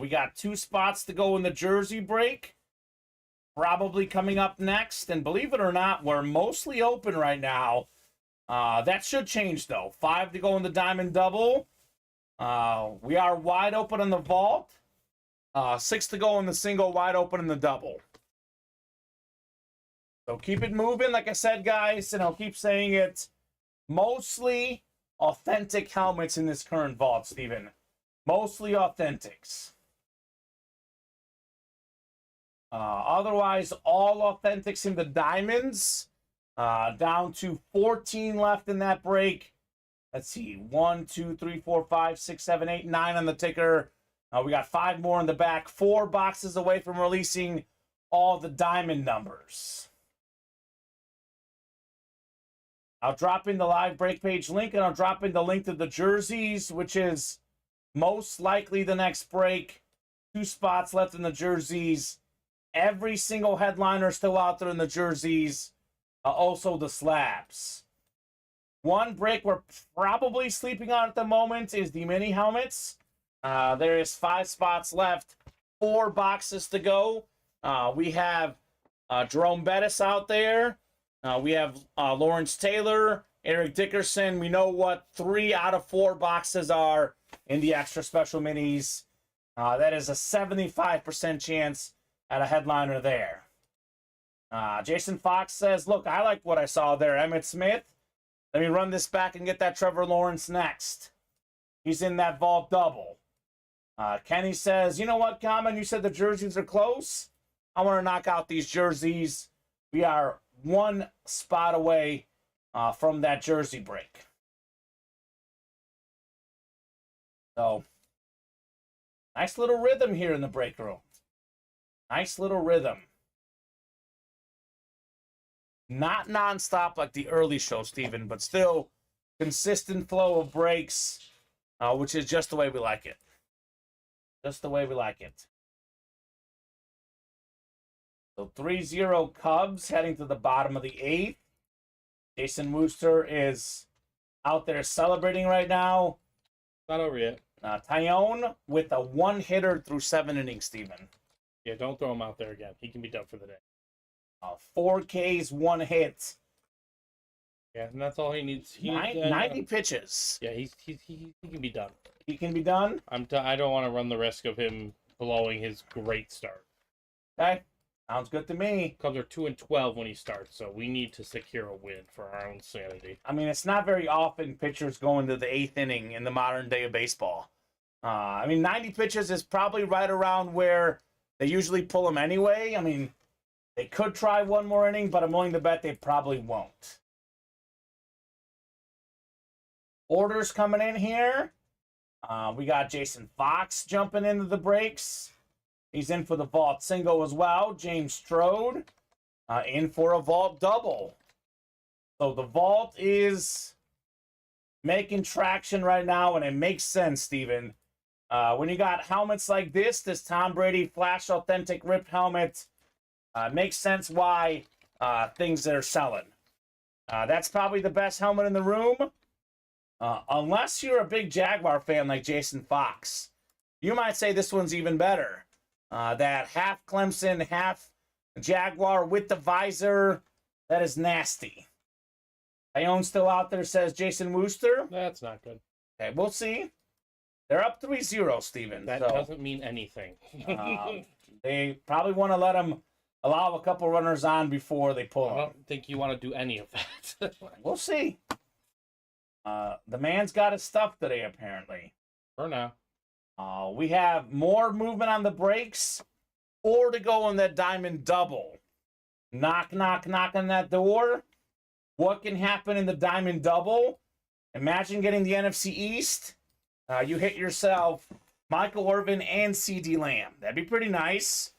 We got 2 spots to go in the jersey break. Probably coming up next. And believe it or not, we're mostly open right now. That should change, though. 5 to go in the diamond double. We are wide open in the vault. 6 to go in the single, wide open in the double. So keep it moving. Like I said, guys, and I'll keep saying it, mostly authentic helmets in this current vault, Steven. Mostly authentics. Otherwise, all authentics in the diamonds. Down to 14 left in that break. Let's see. 1, 2, 3, 4, 5, 6, 7, 8, 9 on the ticker. We got 5 more in the back. 4 boxes away from releasing all the diamond numbers. I'll drop in the live break page link, and I'll drop in the link to the jerseys, which is most likely the next break. 2 spots left in the jerseys. Every single headliner still out there in the jerseys. Also the slabs. One break we're probably sleeping on at the moment is the mini helmets. There is 5 spots left. 4 boxes to go. We have Jerome Bettis out there. We have Lawrence Taylor, Eric Dickerson. We know what 3 out of 4 boxes are in the extra special minis. That is a 75% chance at a headliner there. Jason Fox says, look, I like what I saw there. Emmitt Smith. Let me run this back and get that Trevor Lawrence next. He's in that vault double. Kenny says, you know what, Kamen? You said the jerseys are close. I want to knock out these jerseys. We are 1 spot away from that jersey break. So, nice little rhythm here in the break room. Nice little rhythm. Not nonstop like the early show, Steven, but still consistent flow of breaks, which is just the way we like it. Just the way we like it. So 3-0 Cubs heading to the bottom of the 8th. Jason Wooster is out there celebrating right now. Not over yet. Tyone with a 1-hitter through 7 innings, Steven. Yeah, don't throw him out there again. He can be done for the day. 4 Ks, 1 hit. Yeah, and that's all he needs. 90 pitches. Yeah, he can be done. He can be done? I don't want to run the risk of him blowing his great start. Okay. Sounds good to me. Cubs are 2-12 when he starts, so we need to secure a win for our own sanity. I mean, it's not very often pitchers go into the 8th inning in the modern day of baseball. 90 pitches is probably right around where they usually pull them anyway. I mean, they could try 1 more inning, but I'm willing to bet they probably won't. Orders coming in here. We got Jason Fox jumping into the breaks. He's in for the vault single as well. James Strode in for a vault double. So the vault is making traction right now, and it makes sense, Steven. When you got helmets like this Tom Brady Flash Authentic Rip helmet, makes sense why things are selling. That's probably the best helmet in the room. Unless you're a big Jaguar fan like Jason Fox. You might say this one's even better. That half Clemson, half Jaguar with the visor, that is nasty. Ione still out there, says Jason Wooster. That's not good. Okay, we'll see. They're up 3-0, Steven. That doesn't mean anything. They probably want to let him allow a couple runners on before they pull him. I don't think you want to do any of that. We'll see. The man's got his stuff today, apparently. For now. We have more movement on the brakes. 4 to go in that diamond double. Knock, knock, knock on that door. What can happen in the diamond double? Imagine getting the NFC East. You hit yourself Michael Irvin and C.D. Lamb. That'd be pretty nice.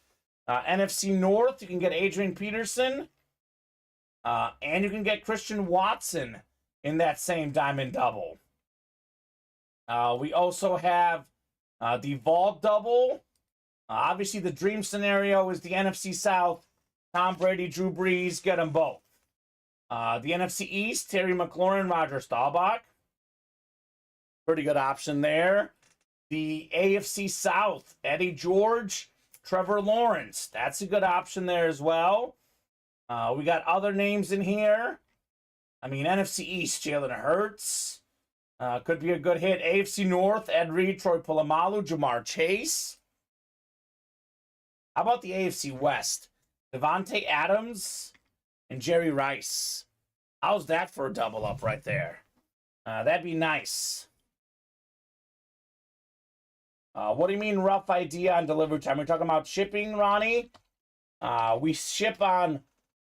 NFC North, you can get Adrian Peterson. And you can get Christian Watson in that same diamond double. We also have the vault double. Obviously, the dream scenario is the NFC South. Tom Brady, Drew Brees, get them both. The NFC East, Terry McLaurin, Roger Staubach. Pretty good option there. The AFC South, Eddie George, Trevor Lawrence. That's a good option there as well. We got other names in here. NFC East, Jalen Hurts. Could be a good hit. AFC North, Ed Reed, Troy Polamalu, Jamar Chase. How about the AFC West? Devontae Adams and Jerry Rice. How's that for a double up right there? That'd be nice. What do you mean rough idea on delivery time? We're talking about shipping, Ronnie? We ship on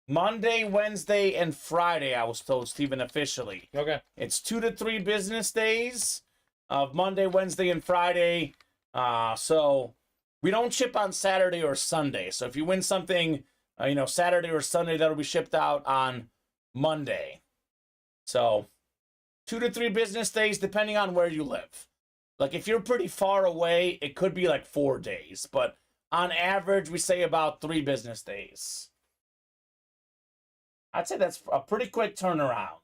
Monday, Wednesday, and Friday, I was told, Stephen, officially. Okay. It's 2 to 3 business days of Monday, Wednesday, and Friday. So we don't ship on Saturday or Sunday. So if you win something, Saturday or Sunday, that'll be shipped out on Monday. So 2 to 3 business days, depending on where you live. Like if you're pretty far away, it could be like 4 days. But on average, we say about 3 business days. I'd say that's a pretty quick turnaround.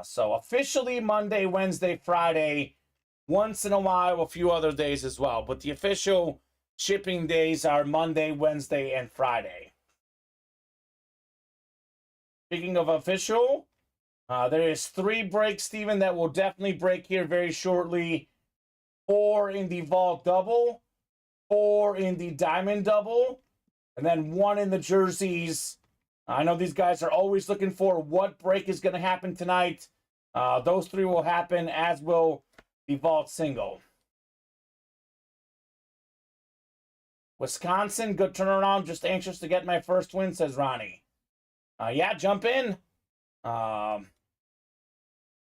So officially Monday, Wednesday, Friday, once in a while, a few other days as well. But the official shipping days are Monday, Wednesday, and Friday. Speaking of official, there is 3 breaks, Steven, that will definitely break here very shortly. 4 in the vault double, 4 in the diamond double, and then 1 in the jerseys. I know these guys are always looking for what break is going to happen tonight. Those 3 will happen, as will the vault single. Wisconsin, good turnaround. Just anxious to get my first win, says Ronnie. Yeah, jump in.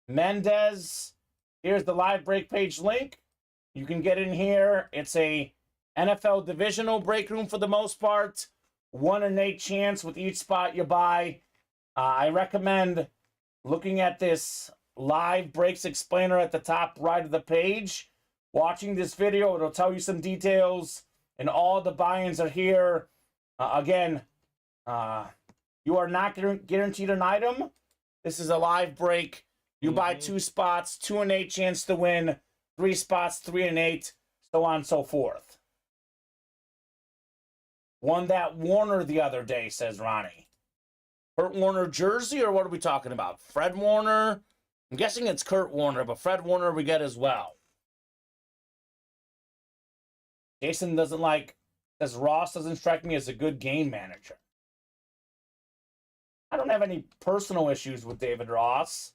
Mendez, here's the live break page link. You can get in here. It's a NFL divisional break room for the most part. 1 in 8 chance with each spot you buy. I recommend looking at this live breaks explainer at the top right of the page. Watching this video, it'll tell you some details, and all the buy-ins are here. Again, you are not guaranteed an item. This is a live break. You buy 2 spots, 2 in 8 chance to win, 3 spots, 3 in 8, so on and so forth. Won that Warner the other day, says Ronnie. Kurt Warner jersey, or what are we talking about? Fred Warner? I'm guessing it's Kurt Warner, but Fred Warner we get as well. Jason doesn't like, says Ross doesn't strike me as a good game manager. I don't have any personal issues with David Ross.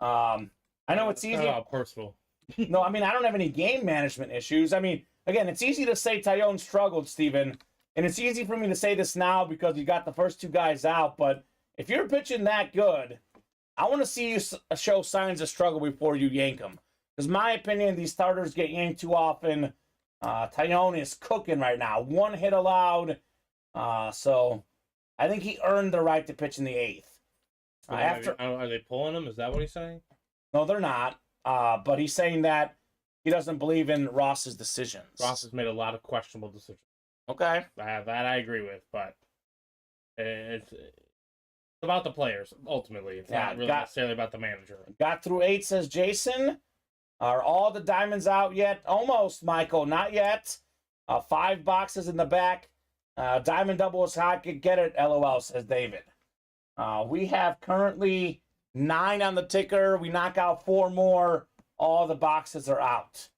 I know it's easy. Personal. No, I mean, I don't have any game management issues. I mean, again, it's easy to say Tyone struggled, Steven. And it's easy for me to say this now because you got the first 2 guys out. But if you're pitching that good, I want to see you show signs of struggle before you yank them. Because my opinion, these starters get yanked too often. Tyone is cooking right now. 1 hit allowed. So I think he earned the right to pitch in the 8th. Are they pulling him? Is that what he's saying? No, they're not. But he's saying that he doesn't believe in Ross's decisions. Ross has made a lot of questionable decisions. Okay. That I agree with, but it's about the players, ultimately. It's not really necessarily about the manager. Got through 8, says Jason. Are all the diamonds out yet? Almost, Michael. Not yet. 5 boxes in the back. Diamond double is hot. Get it, LOL, says David. We have currently 9 on the ticker. We knock out 4 more. All the boxes are out.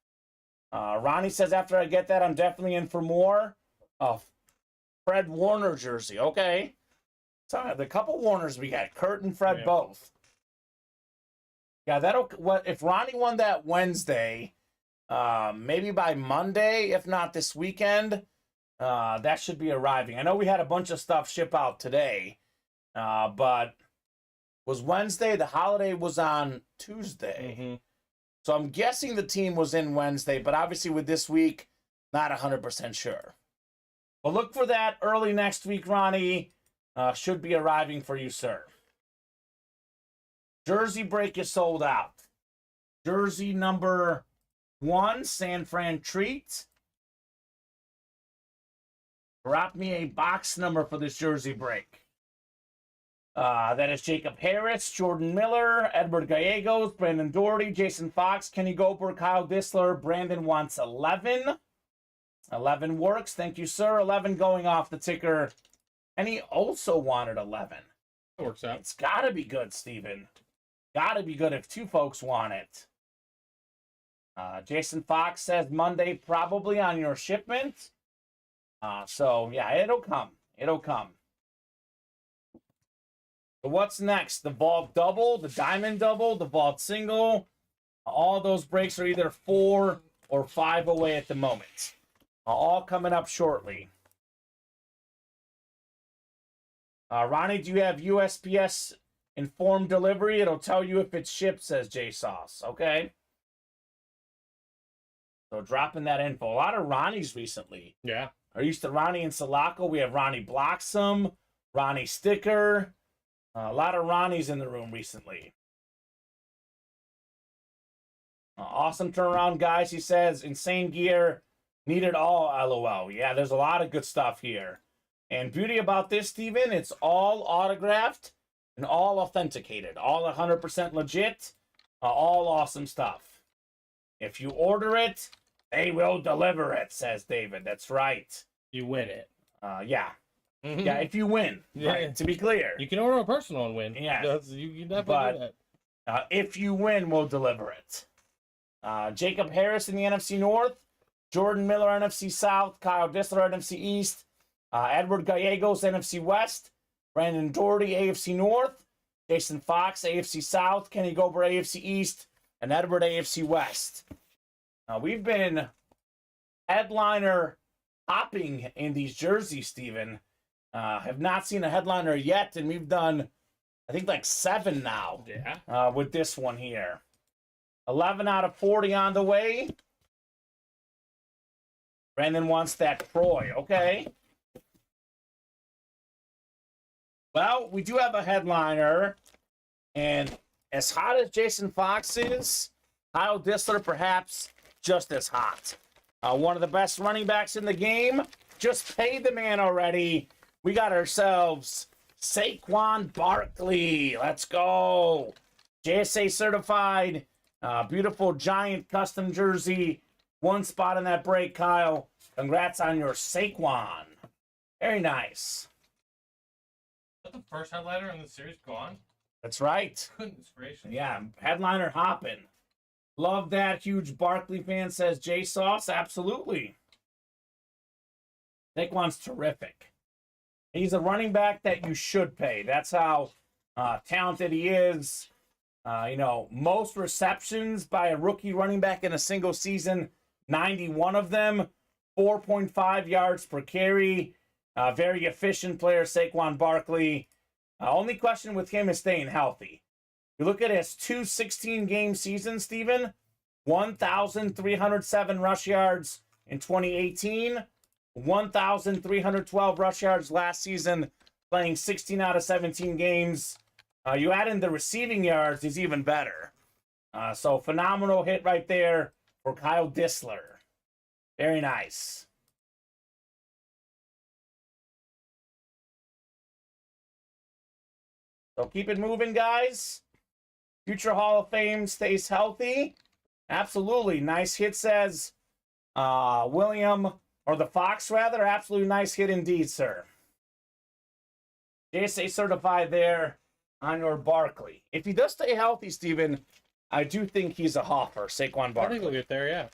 Ronnie says, after I get that, I'm definitely in for more. Fred Warner jersey. Okay. So the couple Warners we got. Kurt and Fred both. Yeah, if Ronnie won that Wednesday, maybe by Monday, if not this weekend, that should be arriving. I know we had a bunch of stuff ship out today, but was Wednesday. The holiday was on Tuesday. Mm-hmm. So I'm guessing the team was in Wednesday, but obviously with this week, not 100% sure. But look for that early next week, Ronnie. Should be arriving for you, sir. Jersey break is sold out. Jersey number 1, San Fran Treat. Drop me a box number for this jersey break. That is Jacob Harris, Jordan Miller, Edward Gallegos, Brandon Doherty, Jason Fox, Kenny Goldberg, Kyle Disler. Brandon wants 11. 11 works. Thank you, sir. 11 going off the ticker. And he also wanted 11. That works out. It's got to be good, Steven. Gotta be good if 2 folks want it. Jason Fox says Monday probably on your shipment. So, yeah, it'll come. It'll come. So what's next? The vault double, the diamond double, the vault single. All those breaks are either 4 or 5 away at the moment. All coming up shortly. Ronnie, do you have USPS informed delivery? It'll tell you if it's shipped, says JSauce. Okay. So dropping that info. A lot of Ronnies recently. Yeah. Are used to Ronnie and Sulaco. We have Ronnie Bloxam, Ronnie Sticker. A lot of Ronnies in the room recently. Awesome turnaround, guys. He says, insane gear. Need it all, LOL. Yeah, there's a lot of good stuff here. And beauty about this, Steven, it's all autographed and all authenticated. All 100% legit. All awesome stuff. If you order it, they will deliver it, says David. That's right. You win it. Yeah. Yeah, if you win. Yeah. Right, to be clear. You can order a personal and win. Yeah. You definitely do that. If you win, we'll deliver it. Jacob Harris in the NFC North. Jordan Miller, NFC South. Kyle Dissler, NFC East. Edward Gallegos, NFC West. Brandon Doherty, AFC North. Jason Fox, AFC South. Kenny Gober, AFC East. And Edward, AFC West. We've been headliner hopping in these jerseys, Steven. Have not seen a headliner yet, and we've done, I think, like 7 now. Yeah. With this one here. 11 out of 40 on the way. Brandon wants that Troy. Okay. Well, we do have a headliner, and as hot as Jason Fox is, Kyle Dissler perhaps just as hot. One of the best running backs in the game. Just paid the man already. We got ourselves Saquon Barkley. Let's go. JSA certified. Beautiful Giant custom jersey. 1 spot in that break, Kyle. Congrats on your Saquon. Very nice. Is that the first headliner in the series gone? That's right. Goodness gracious. Yeah, headliner hopping. Love that. Huge Barkley fan, says J Sauce. Absolutely. Saquon's terrific. He's a running back that you should pay. That's how talented he is. Most receptions by a rookie running back in a single season, 91 of them, 4.5 yards per carry. Very efficient player, Saquon Barkley. Only question with him is staying healthy. You look at his 2 16-game seasons, Steven, 1,307 rush yards in 2018, 1,312 rush yards last season, playing 16 out of 17 games. You add in the receiving yards, he's even better. So phenomenal hit right there for Kyle Dissler. Very nice. So keep it moving, guys. Future Hall of Fame stays healthy. Absolutely. Nice hit, says William, or the Fox, rather. Absolutely nice hit indeed, sir. JSA certified there on your Barkley. If he does stay healthy, Steven, I do think he's a hopper, Saquon Barkley. I think we'll get there, yeah.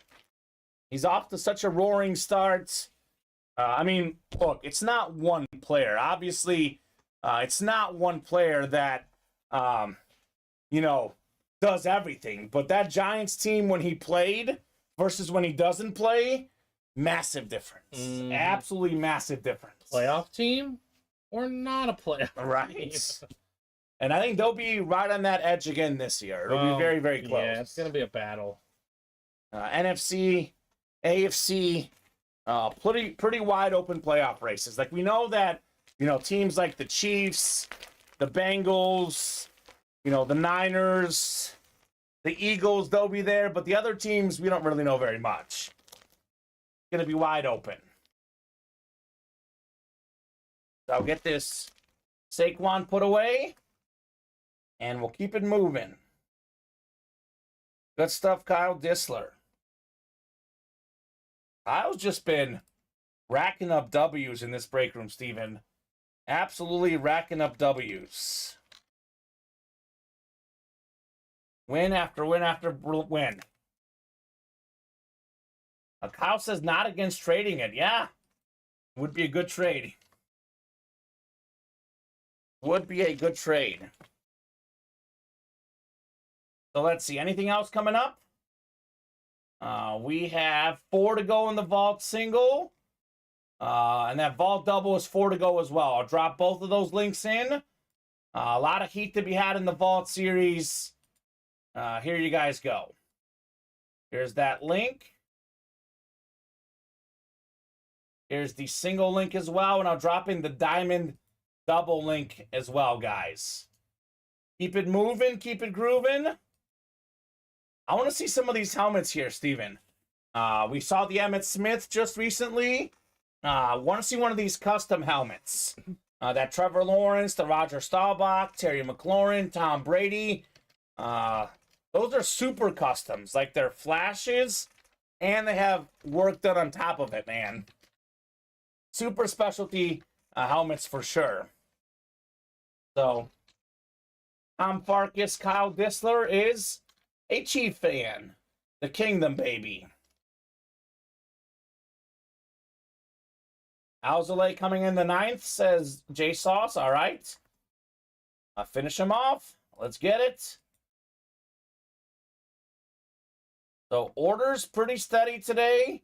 He's off to such a roaring start. Look, it's not one player. Obviously, it's not one player that, does everything. But that Giants team, when he played versus when he doesn't play, massive difference. Absolutely massive difference. Playoff team or not a playoff Right. team? And I think they'll be right on that edge again this year. It'll be very, very close. Yeah, it's going to be a battle. NFC, AFC, pretty wide open playoff races. Like, we know that, teams like the Chiefs, the Bengals, the Niners, the Eagles, they'll be there. But the other teams, we don't really know very much. It's going to be wide open. So I'll get this Saquon put away, and we'll keep it moving. Good stuff, Kyle Dissler. Kyle's just been racking up W's in this break room, Steven. Absolutely racking up W's. Win after win after win. Kyle says not against trading it. Yeah. Would be a good trade. Would be a good trade. So let's see. Anything else coming up? We have 4 to go in the vault single. And that vault double is 4 to go as well. I'll drop both of those links in. A lot of heat to be had in the vault series. Here you guys go. Here's that link. Here's the single link as well. And I'll drop in the diamond double link as well, guys. Keep it moving. Keep it grooving. I want to see some of these helmets here, Steven. We saw the Emmitt Smith just recently. Want to see one of these custom helmets. That Trevor Lawrence, the Roger Staubach, Terry McLaurin, Tom Brady. Those are super customs. Like, they're flashes, and they have work done on top of it, man. Super specialty helmets for sure. So, Tom Farkas, Kyle Dissler is a Chief fan. The Kingdom, baby. Alzolay coming in the 9th, says J Sauce. All right. Finish him off. Let's get it. So orders pretty steady today.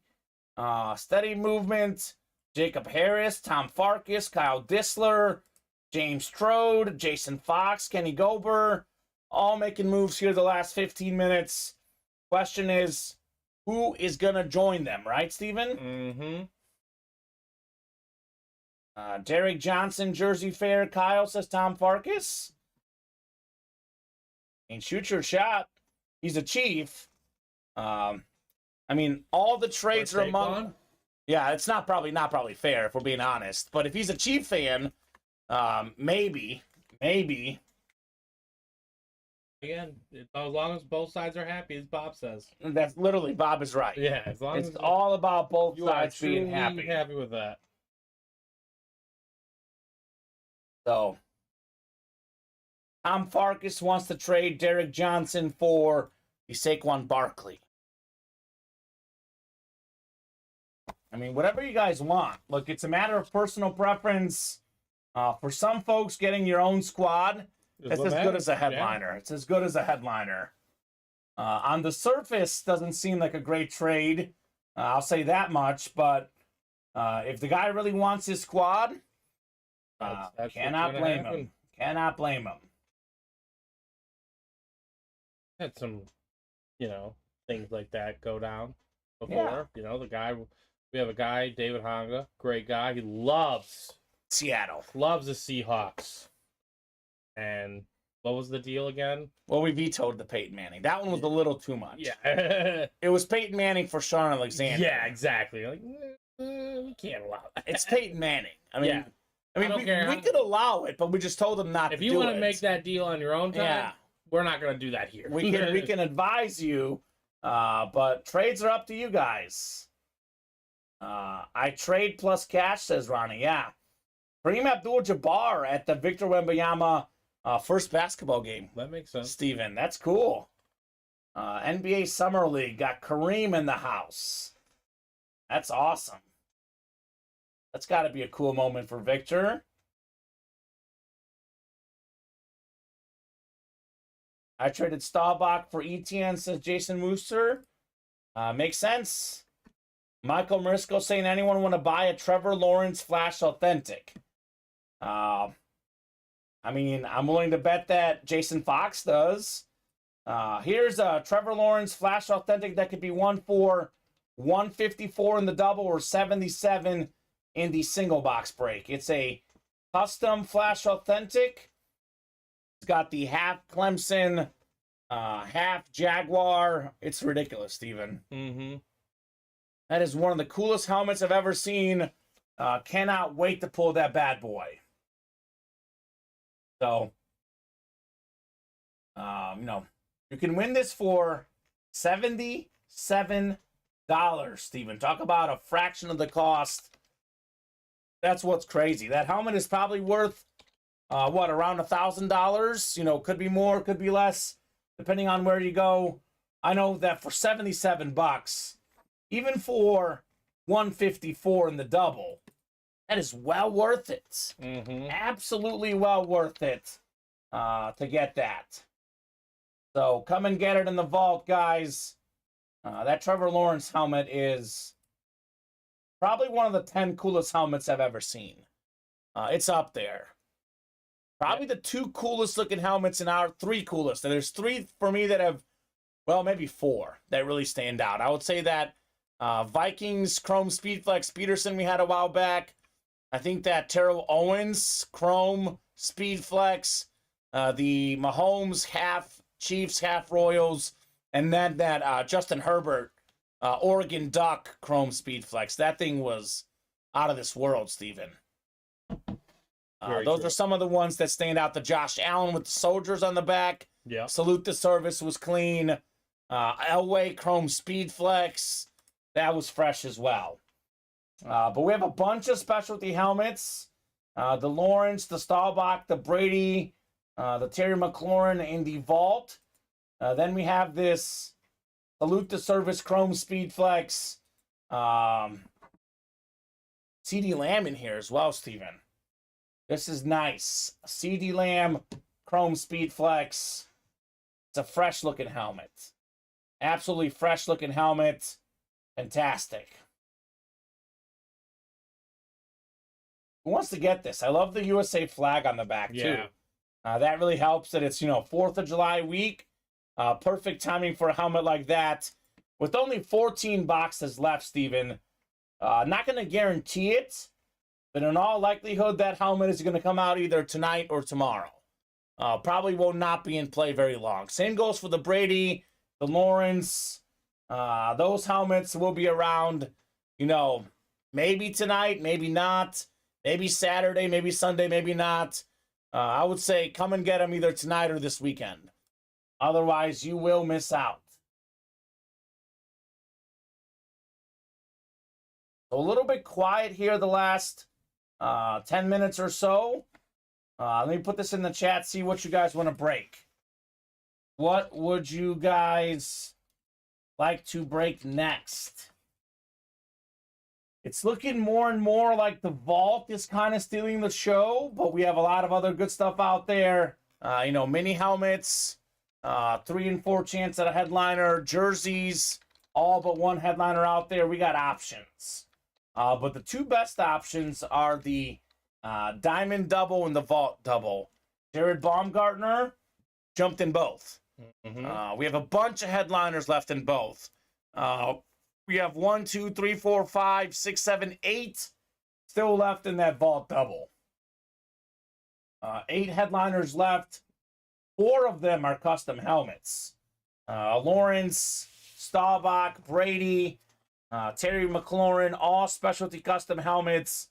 Steady movement. Jacob Harris, Tom Farkas, Kyle Dissler, James Trode, Jason Fox, Kenny Gober, all making moves here the last 15 minutes. Question is, who is going to join them, right, Steven? Derek Johnson, Jersey Fair, Kyle, says Tom Farkas. And shoot your shot. He's a Chief. I mean, all the trades are among... Yeah, it's not probably fair if we're being honest. But if he's a Chief fan, maybe. Again, as long as both sides are happy, as Bob says. That's literally, Bob is right. Yeah, as long as it's all about both sides being happy. Happy with that. So, Tom Farkas wants to trade Derek Johnson for the Saquon Barkley. I mean, whatever you guys want. Look, it's a matter of personal preference. For some folks, getting your own squad, it's as good as a headliner. Yeah. It's as good as a headliner. On the surface, doesn't seem like a great trade. I'll say that much. But if the guy really wants his squad, that's cannot blame him. Cannot blame him. Had some, things like that go down before. Yeah. We have a guy, David Honga, great guy. He loves Seattle. Loves the Seahawks. And what was the deal again? Well, we vetoed the Peyton Manning. That one was a little too much. Yeah. It was Peyton Manning for Sean Alexander. Yeah, exactly. Like, we can't allow that. It's Peyton Manning. I mean, yeah. we could allow it, but we just told them not to do it. If you want to make that deal on your own time, we're not going to do that here. We can advise you, but trades are up to you guys. I trade plus cash, says Ronnie. Yeah. Kareem Abdul-Jabbar at the Victor Wembanyama first basketball game. That makes sense. Steven, that's cool. NBA Summer League got Kareem in the house. That's awesome. That's got to be a cool moment for Victor. I traded Staubach for ETN, says Jason Mooser. Makes sense. Michael Marisco saying, anyone want to buy a Trevor Lawrence Flash Authentic? I mean, I'm willing to bet that Jason Fox does. Here's a Trevor Lawrence Flash Authentic that could be one for $154 in the double or $77 in the single box break. It's a custom Flash Authentic. It's got the half Clemson, half Jaguar. It's ridiculous, Steven. Mm-hmm. That is one of the coolest helmets I've ever seen. Cannot wait to pull that bad boy. So, you can win this for $77, Steven. Talk about a fraction of the cost. That's what's crazy. That helmet is probably worth, around $1,000? Could be more, could be less. depending on where you go. I know that for $77, even for 154 in the double, that is well worth it. Absolutely well worth it to get that. So come and get it in the vault, guys. That Trevor Lawrence helmet is probably one of the 10 coolest helmets I've ever seen. It's up there. Probably the 2 coolest looking helmets in our 3 coolest. And there's 3 for me that have, well, maybe 4 that really stand out. I would say that Vikings Chrome Speedflex Peterson we had a while back. I think that Terrell Owens Chrome Speedflex, the Mahomes half Chiefs, half Royals, and then that Justin Herbert Oregon Duck Chrome Speedflex. That thing was out of this world, Steven. Those are some of the ones that stand out. The Josh Allen with the soldiers on the back. Yeah. Salute the Service was clean. Elway Chrome Speedflex. That was fresh as well. But we have a bunch of specialty helmets. The Lawrence, the Staubach, the Brady, the Terry McLaurin, and the Vault. Then we have this Salute the Service Chrome Speedflex. CD Lamb in here as well, Steven. This is nice. CD Lamb Chrome Speedflex. It's a fresh looking helmet. Absolutely fresh looking helmet. Fantastic. Who wants to get this? I love the USA flag on the back, too. That really helps that it's, 4th of July week. Perfect timing for a helmet like that. With only 14 boxes left, Steven, not going to guarantee it, but in all likelihood, that helmet is going to come out either tonight or tomorrow. Probably will not be in play very long. Same goes for the Brady, the Lawrence. Those helmets will be around, maybe tonight, maybe not. Maybe Saturday, maybe Sunday, maybe not. I would say come and get them either tonight or this weekend. Otherwise, you will miss out. A little bit quiet here the last 10 minutes or so. Let me put this in the chat, see what you guys want to break. What would you guys like to break next? It's looking more and more like the Vault is kind of stealing the show, but we have a lot of other good stuff out there. Mini helmets, 3 and 4 chance at a headliner, jerseys, all but one headliner out there. We got options. But the 2 best options are the Diamond Double and the Vault Double. Jared Baumgartner jumped in both. We have a bunch of headliners left in both. We have 1, 2, 3, 4, 5, 6, 7, 8 still left in that Vault Double. 8 headliners left. 4 of them are custom helmets. Lawrence, Staubach, Brady, Terry McLaurin, all specialty custom helmets.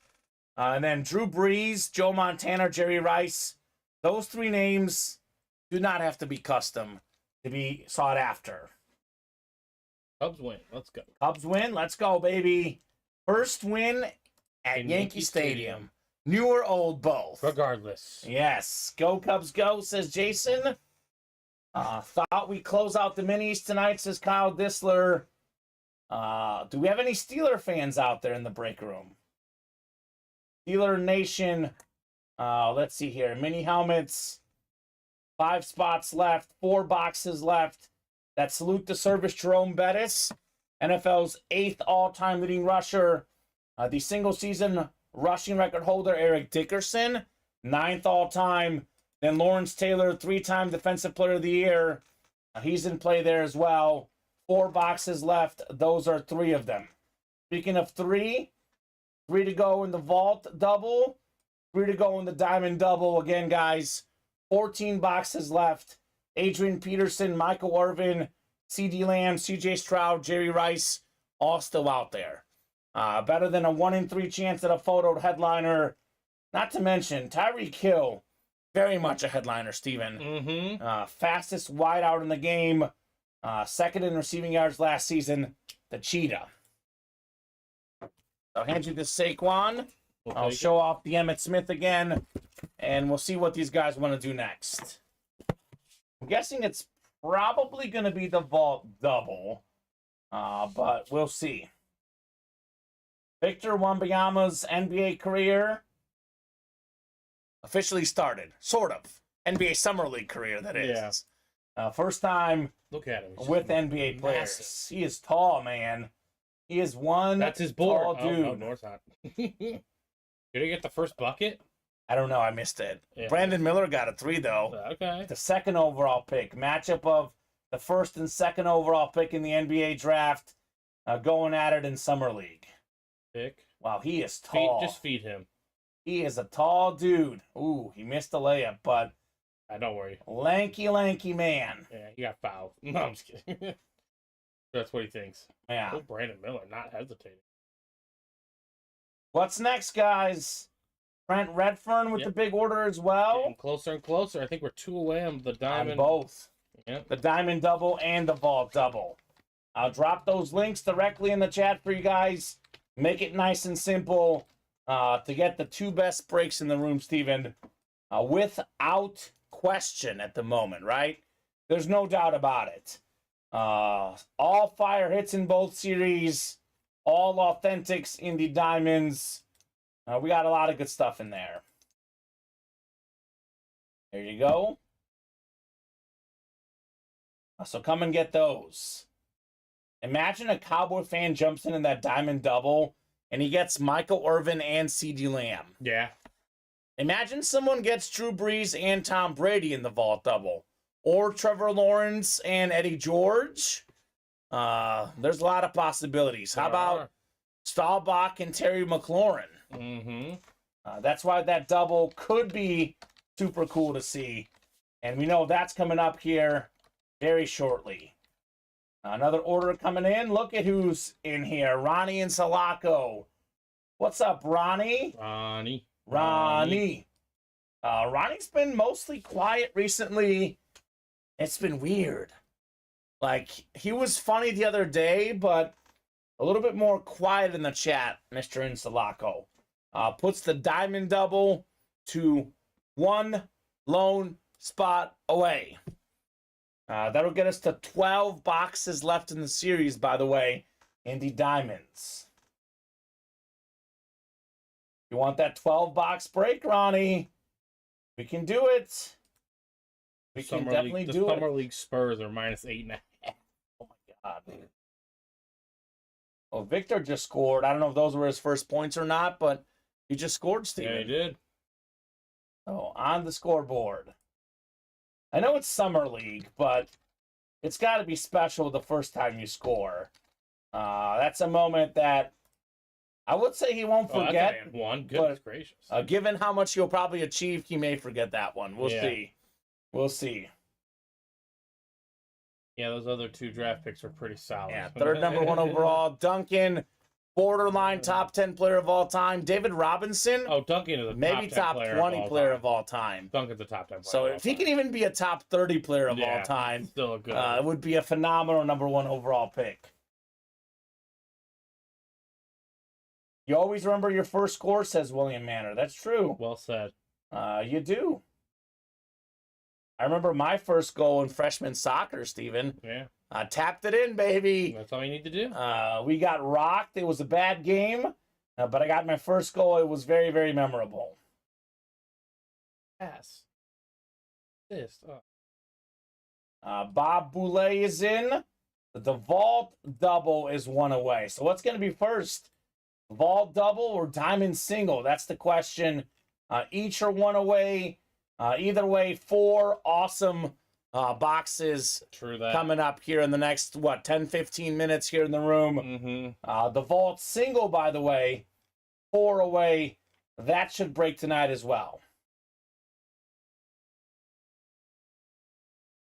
And then Drew Brees, Joe Montana, Jerry Rice. Those 3 names do not have to be custom to be sought after. Cubs win. Let's go. Cubs win. Let's go, baby. First win at Yankee Stadium. New or old, both. Regardless. Yes. Go, Cubs, go, says Jason. Thought we close out the minis tonight, says Kyle Disler. Do we have any Steeler fans out there in the break room? Steeler Nation. Let's see here. Mini helmets. 5 spots left. 4 boxes left. That Salute the Service Jerome Bettis, NFL's 8th all-time leading rusher. The single-season rushing record holder, Eric Dickerson, 9th all-time. Then Lawrence Taylor, 3-time Defensive Player of the Year. He's in play there as well. 4 boxes left. Those are 3 of them. Speaking of 3 to go in the Vault Double, 3 to go in the Diamond Double. Again, guys, 14 boxes left. Adrian Peterson, Michael Irvin, C.D. Lamb, C.J. Stroud, Jerry Rice, all still out there. Better than a 1 in 3 chance at a photoed headliner. Not to mention, Tyreek Hill, very much a headliner, Steven. Fastest wideout in the game. 2nd in receiving yards last season, the Cheetah. I'll hand you this Saquon. I'll show off the Emmitt Smith again, and we'll see what these guys want to do next. I'm guessing it's probably going to be the vault double, but we'll see. Victor Wembanyama's NBA career officially started, sort of. NBA Summer League career, that is. Yeah. First time Look at him. He's with just NBA players. massive. He is tall, man. He is one That's his board. tall dude. Oh, no, it's not. Did he get the first bucket? I don't know. I missed it. Yeah. Brandon Miller got a 3, though. Okay. The second overall pick. Matchup of the first and second overall pick in the NBA draft, going at it in Summer League. Pick. Wow, he is tall. Just feed him. He is a tall dude. Ooh, he missed the layup, but Don't worry. lanky man. Yeah, he got fouled. No, I'm just kidding. That's what he thinks. Yeah. Oh, Brandon Miller, not hesitating. What's next, guys? Trent Redfern with the big order as well. Getting closer and closer. I think we're 2 away on the diamond. On both. Yep. The diamond double and the vault double. I'll drop those links directly in the chat for you guys. Make it nice and simple to get the 2 best breaks in the room, Steven. Without question at the moment, right? There's no doubt about it. All fire hits in both series. All authentics in the diamonds. We got a lot of good stuff in there. There you go. So come and get those. Imagine a Cowboy fan jumps in that diamond double and he gets Michael Irvin and CeeDee Lamb. Yeah. Imagine someone gets Drew Brees and Tom Brady in the vault double. Or Trevor Lawrence and Eddie George. There's a lot of possibilities. How about Staubach and Terry McLaurin? Mm-hmm. That's why that double could be super cool to see. And we know that's coming up here very shortly. Another order coming in. Look at who's in here. Ronnie and Salako. What's up, Ronnie? Ronnie's been mostly quiet recently. It's been weird. Like, he was funny the other day, but a little bit more quiet in the chat, Mr. Insalaco. Puts the diamond double to 1 lone spot away. That'll get us to 12 boxes left in the series, by the way, in the diamonds. You want that 12-box break, Ronnie? We can do it. We can definitely do it. The Summer League Spurs are -8.5. Oh, my God. Well, Victor just scored. I don't know if those were his first points or not, but he just scored, Steven. Yeah, he did. Oh, on the scoreboard. I know it's Summer League, but it's got to be special the first time you score. That's a moment that I would say he won't forget. That's one. Goodness gracious. Given how much he'll probably achieve, he may forget that one. We'll see. We'll see. Yeah, those other 2 draft picks were pretty solid. Yeah, third number 1 overall. Duncan, borderline top 10 player of all time. David Robinson. Oh, Duncan is a maybe top 20 player of all time. Duncan's a top 10 player. So if he can even be a top 30 player of all time, still a good. It would be a phenomenal number 1 overall pick. You always remember your first score, says William Manor. That's true. Well said. You do. I remember my first goal in freshman soccer, Steven. Yeah. I tapped it in, baby. That's all you need to do. We got rocked. It was a bad game, but I got my first goal. It was very, very memorable. Pass. Bob Boulay is in. The vault double is 1 away. So what's going to be first? Vault double or diamond single? That's the question. Each are 1 away. Either way, 4 awesome boxes coming up here in the next, 10, 15 minutes here in the room. Mm-hmm. The vault single, by the way, 4 away. That should break tonight as well.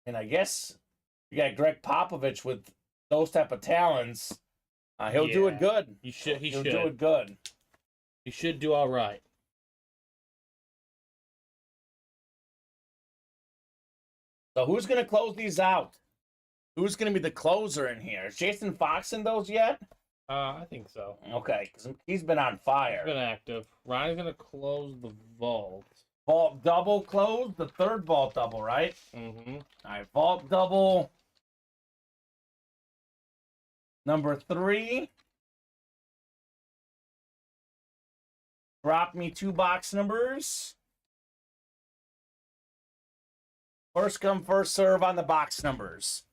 And I guess you got Greg Popovich with those type of talents. He'll do it good. He'll do it good. He should do all right. So who's going to close these out? Who's going to be the closer in here? Is Jason Fox in those yet? I think so. Okay, because he's been on fire. He's been active. Ryan's going to close the vault. Vault double closed. The third vault double, right? Mm-hmm. All right, vault double number 3. Drop me 2 box numbers. First come, first serve on the box numbers.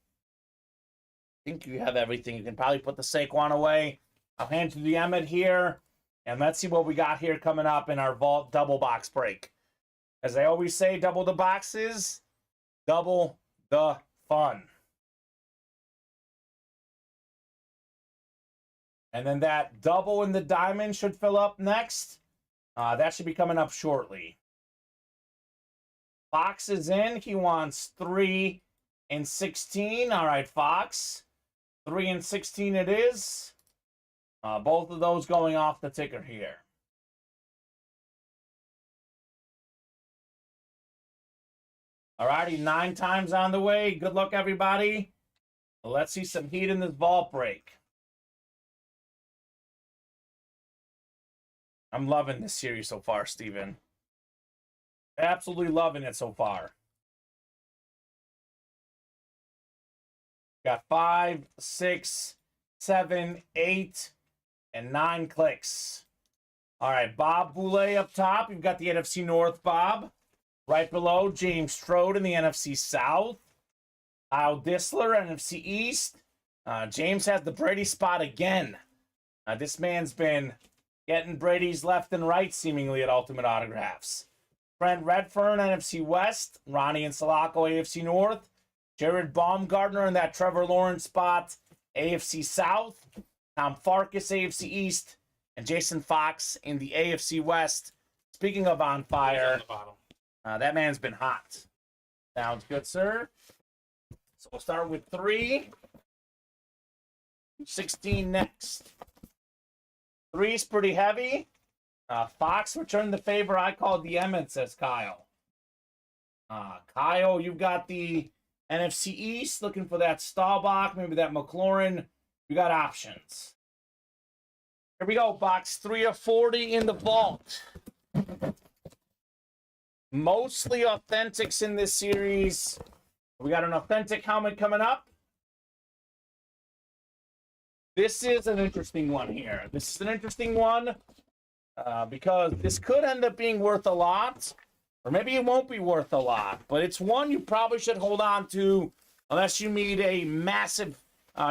I think you have everything. You can probably put the Saquon away. I'll hand you the Emmett here. And let's see what we got here coming up in our vault double box break. As I always say, double the boxes, double the fun. And then that double in the diamond should fill up next. That should be coming up shortly. Fox is in. He wants 3 and 16. All right, Fox. 3 and 16 it is. Both of those going off the ticker here. All righty, 9 times on the way. Good luck, everybody. Let's see some heat in this vault break. I'm loving this series so far, Steven. Absolutely loving it so far. Got 5, 6, 7, 8, and 9 clicks. All right, Bob Boulay up top. You've got the NFC North, Bob. Right below, James Strode in the NFC South. Kyle Disler, NFC East. James has the Brady spot again. This man's been getting Brady's left and right, seemingly, at Ultimate Autographs. Trent Redfern, NFC West. Ronnie and Sulaco, AFC North. Jared Baumgartner in that Trevor Lawrence spot, AFC South. Tom Farkas, AFC East. And Jason Fox in the AFC West. Speaking of on fire, On the bottom. that man's been hot. Sounds good, sir. So we'll start with 3. 16 next. 3's pretty heavy. Fox returned the favor. I called the Emmett, says Kyle. Kyle, you've got the NFC East, looking for that Staubach, maybe that McLaurin. You got options. Here we go, box 3 of 40 in the vault. Mostly authentics in this series. We got an authentic helmet coming up. This is an interesting one here. This is an interesting one because this could end up being worth a lot, or maybe it won't be worth a lot, but it's one you probably should hold on to unless you meet a massive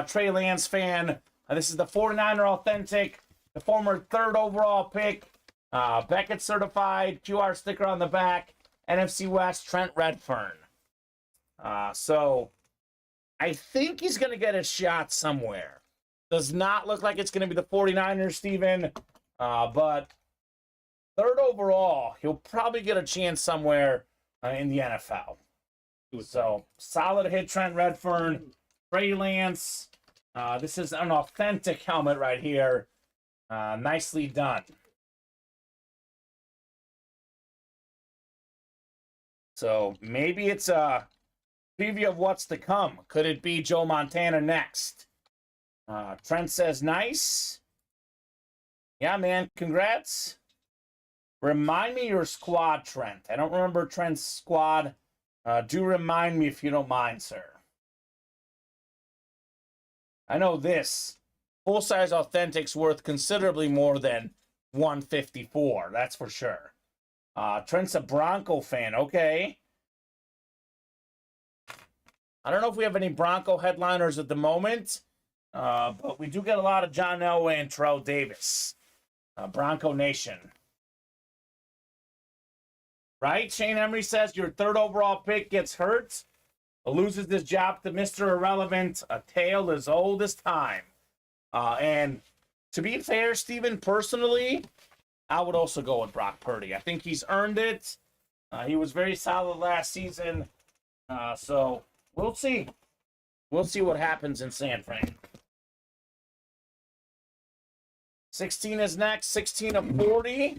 Trey Lance fan. This is the 49er Authentic, the former 3rd overall pick, Beckett certified, QR sticker on the back, NFC West, Trent Redfern. So I think he's going to get a shot somewhere. Does not look like it's going to be the 49ers, Steven, but 3rd overall, he'll probably get a chance somewhere in the NFL. So solid hit, Trent Redfern, Trey Lance. This is an authentic helmet right here. Nicely done. So maybe it's a preview of what's to come. Could it be Joe Montana next? Trent says nice. Yeah, man, congrats. Remind me your squad, Trent. I don't remember Trent's squad. Do remind me if you don't mind, sir. I know this. Full-size Authentic's worth considerably more than 154. That's for sure. Trent's a Bronco fan. Okay. I don't know if we have any Bronco headliners at the moment, but we do get a lot of John Elway and Terrell Davis. Bronco Nation. Right? Shane Emery says your 3rd overall pick gets hurt, loses his job to Mr. Irrelevant, a tale as old as time. And to be fair, Steven, personally, I would also go with Brock Purdy. I think he's earned it. He was very solid last season. So we'll see. We'll see what happens in San Fran. 16 is next. 16 of 40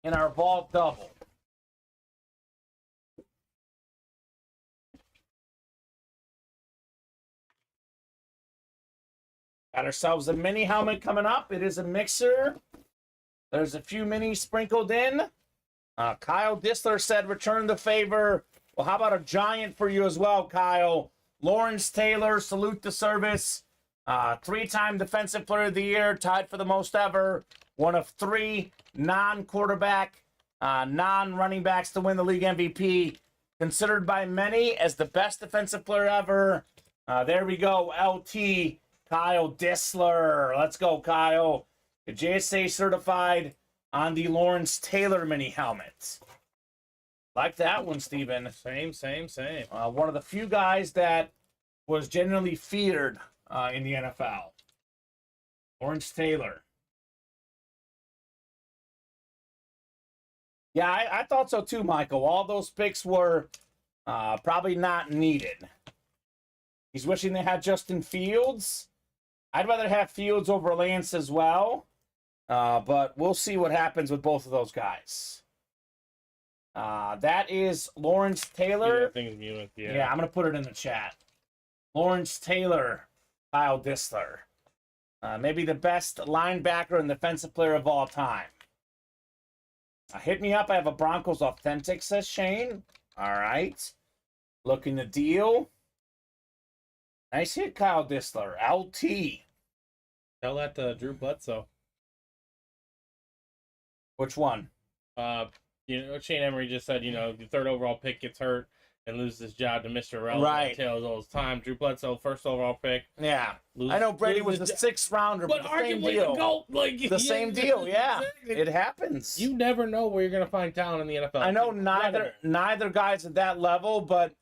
in our vault double. Got ourselves a mini helmet coming up. It is a mixer. There's a few minis sprinkled in. Kyle Disler said, return the favor. Well, how about a giant for you as well, Kyle? Lawrence Taylor, salute the service. Three-time Defensive Player of the Year, tied for the most ever. One of three non-quarterback, non-running backs to win the league MVP. Considered by many as the best defensive player ever. There we go, LT, Kyle Disler. Let's go, Kyle. The JSA certified on the Lawrence Taylor mini helmet. Like that one, Steven. Same. One of the few guys that was genuinely feared in the NFL. Lawrence Taylor. Yeah, I thought so too, Michael. All those picks were probably not needed. He's wishing they had Justin Fields. I'd rather have Fields over Lance as well. But we'll see what happens with both of those guys. That is Lawrence Taylor. Yeah, I think it's muted. Yeah, I'm going to put it in the chat. Lawrence Taylor, Kyle Disler. Maybe the best linebacker and defensive player of all time. Hit me up. I have a Broncos Authentic, says Shane. All right. Looking the deal. Nice hit, Kyle Disler. LT. Tell that to Drew Bledsoe. Which one? Shane Emery just said, the third overall pick gets hurt and loses his job to Mr. Relevant. Right. Tails all his time. Drew Bledsoe, first overall pick. Yeah. I know Brady was the sixth rounder, but the same deal. The GOAT, the same deal, yeah. Exactly. It happens. You never know where you're going to find talent in the NFL. I know neither guy's at that level, but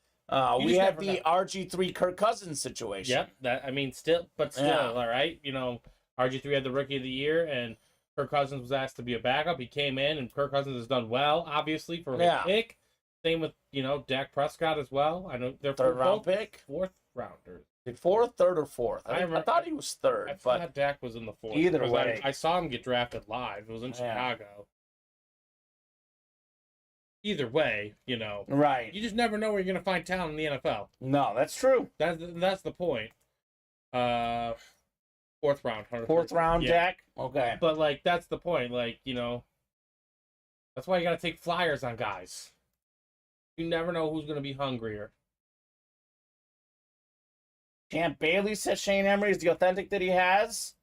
we had the RG3 Kirk Cousins situation. Yep. Still, all right. RG3 had the Rookie of the Year, and Kirk Cousins was asked to be a backup. He came in, and Kirk Cousins has done well, obviously, for a pick. Same with, Dak Prescott as well. I know they're third round pick. Fourth rounders. Fourth, third, or fourth? I thought he was third. I thought Dak was in the fourth. Either way. I saw him get drafted live. It was in Chicago. Either way, Right. You just never know where you're going to find talent in the NFL. No, that's true. That's the point. Fourth round. Fourth round, Dak? Okay. But, that's the point. That's why you got to take flyers on guys. You never know who's going to be hungrier. Champ Bailey says Shane Emery is the authentic that he has.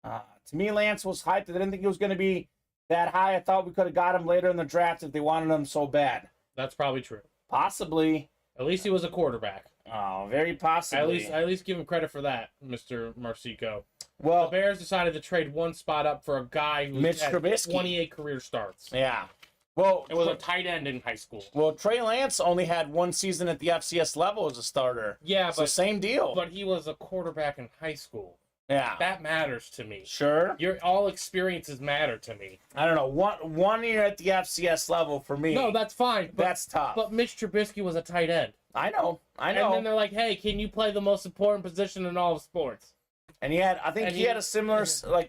To me, Lance was hyped. I didn't think he was going to be that high. I thought we could have got him later in the draft if they wanted him so bad. That's probably true. Possibly. At least he was a quarterback. Oh, very possibly. At least give him credit for that, Mr. Marcico. Well, the Bears decided to trade one spot up for a guy who had Trubisky. 28 career starts. Yeah. Well, it was a tight end in high school. Well, Trey Lance only had one season at the FCS level as a starter. Yeah, but same deal. But he was a quarterback in high school. Yeah. That matters to me. Sure. All experiences matter to me. I don't know. One year at the FCS level for me. No, that's fine. That's tough. But Mitch Trubisky was a tight end. I know. And then they're like, hey, can you play the most important position in all of sports? And he had a similar,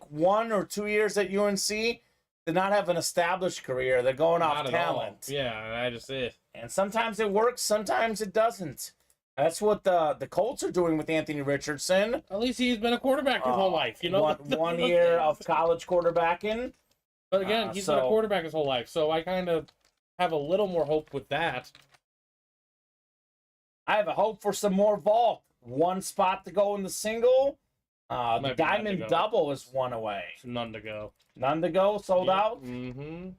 1 or 2 years at UNC. Did not have an established career. They're going off talent. Yeah, I just it. And sometimes it works, sometimes it doesn't. That's what the Colts are doing with Anthony Richardson. At least he's been a quarterback his whole life, One year of college quarterbacking. But again, he's been a quarterback his whole life, so I kind of have a little more hope with that. I have a hope for some more vault. One spot to go in the single. The Diamond Double is one away. None to go. None to go, sold out? Mm-hmm.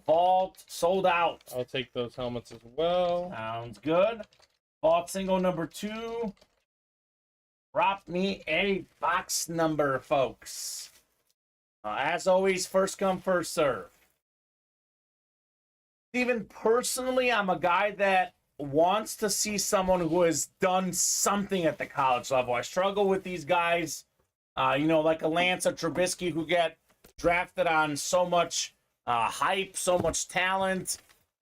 Vault, sold out. I'll take those helmets as well. Sounds good. Vault single number 2. Drop me a box number, folks. As always, first come, first serve. Steven, personally, I'm a guy that wants to see someone who has done something at the college level. I struggle with these guys, like a Lance or Trubisky who get drafted on so much hype, so much talent,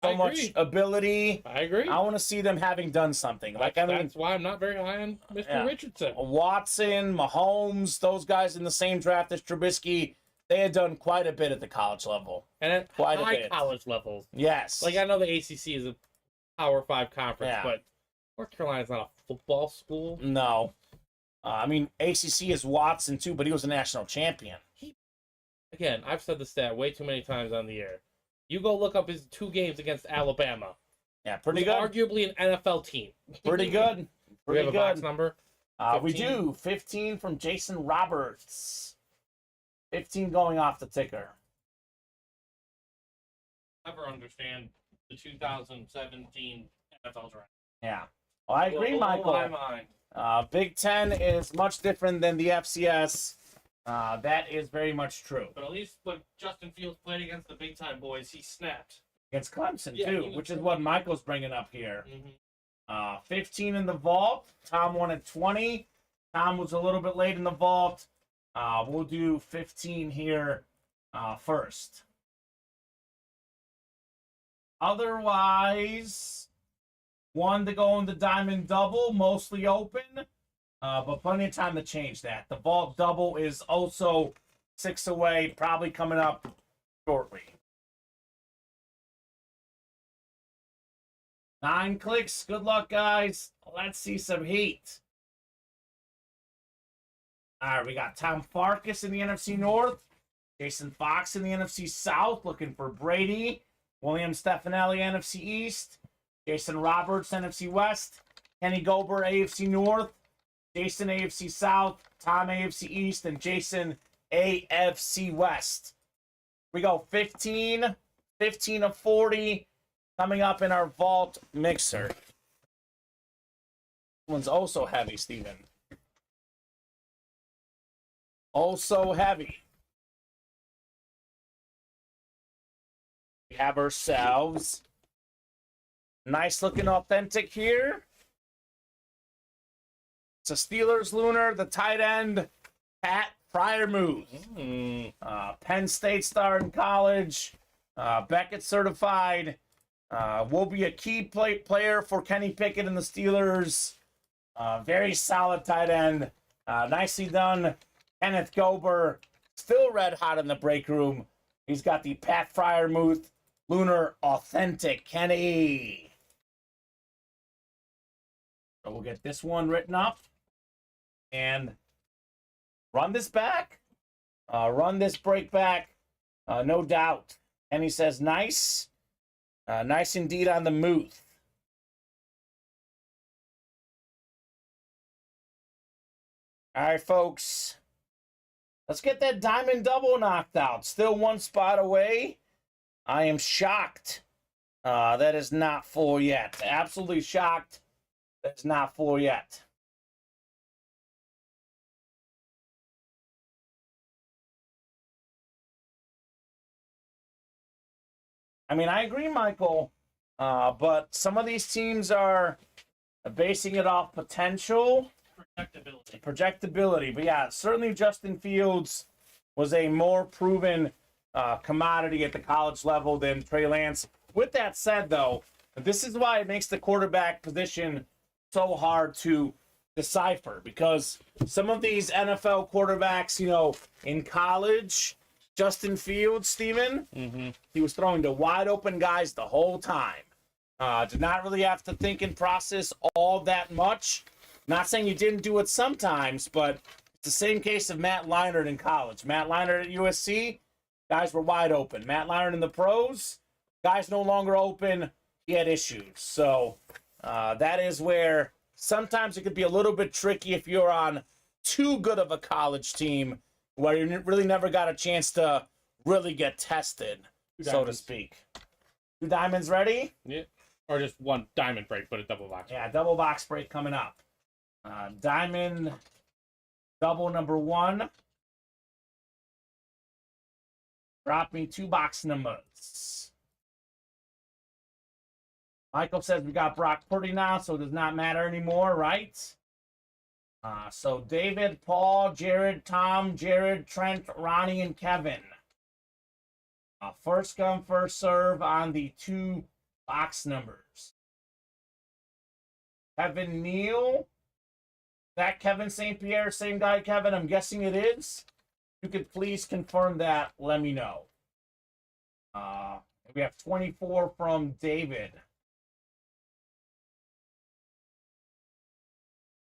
so much ability. I agree. I want to see them having done something. That's why I'm not very high on Mr. Richardson. Watson, Mahomes, those guys in the same draft as Trubisky, they had done quite a bit at the college level. And at high college levels. Yes. I know the ACC is a Power 5 conference, but North Carolina's not a football school. No. ACC is Watson, too, but he was a national champion. Again, I've said the stat way too many times on the air. You go look up his 2 games against Alabama. Yeah, pretty good. Arguably an NFL team. Pretty good. We have a box number? We do. 15 from Jason Roberts. 15 going off the ticker. Never understand the 2017 NFL draft. Yeah. Well, I agree, Michael. My mind. Big Ten is much different than the FCS. That is very much true. But at least when Justin Fields played against the big time boys, he snapped. Against Clemson, too, which is what Michael's bringing up here. Mm-hmm. 15 in the vault. Tom won at 20. Tom was a little bit late in the vault. We'll do 15 here first. Otherwise, 1 to go in the diamond double, mostly open, but plenty of time to change that. The vault double is also 6 away, probably coming up shortly. 9 clicks. Good luck, guys. Let's see some heat. All right, we got Tom Farkas in the NFC North. Jason Fox in the NFC South, looking for Brady. William Stefanelli, NFC East. Jason Roberts, NFC West. Kenny Gober, AFC North. Jason, AFC South. Tom, AFC East. And Jason, AFC West. We go 15 of 40 coming up in our vault mixer. This one's also heavy, Steven. Also heavy. We have ourselves nice looking authentic here. It's a Steelers lunar, the tight end, Pat Fryermuth. Penn State star in college, Beckett certified. Will be a key player for Kenny Pickett and the Steelers. Very solid tight end. Nicely done. Kenneth Gober, still red hot in the break room. He's got the Pat Fryermuth Lunar Authentic. Kenny. So we'll get this one written up and run this back. Run this break back. No doubt. Kenny says nice. Nice indeed on the Muth. All right, folks. Let's get that diamond double knocked out. Still 1 spot away. I am shocked. That is not full yet. Absolutely shocked. That's not full yet. I mean, I agree, Michael. But some of these teams are basing it off potential. Projectability. But yeah, certainly Justin Fields was a more proven commodity at the college level than Trey Lance. With that said, though, this is why it makes the quarterback position so hard to decipher, because some of these NFL quarterbacks, you know, in college, Justin Fields, Steven, he was throwing to wide open guys the whole time. Did not really have to think and process all that much. Not saying you didn't do it sometimes, but it's the same case of Matt Leinart in college. Matt Leinart at USC, guys were wide open. Matt Leinart in the pros, guys no longer open. He had issues. So that is where sometimes it could be a little bit tricky if you're on too good of a college team where you really never got a chance to really get tested, so to speak. 2 diamonds ready? Yeah. Or just 1 diamond break, but a double box. Yeah, double box break coming up. Diamond double number 1. Drop me 2 box numbers. Michael says we got Brock Purdy now, so it does not matter anymore, right? So David, Paul, Jared, Tom, Jared, Trent, Ronnie, and Kevin. First come, first serve on the 2 box numbers. Kevin Neal. Is that Kevin St. Pierre? Same guy, Kevin? I'm guessing it is. If you could please confirm that, let me know. We have 24 from David.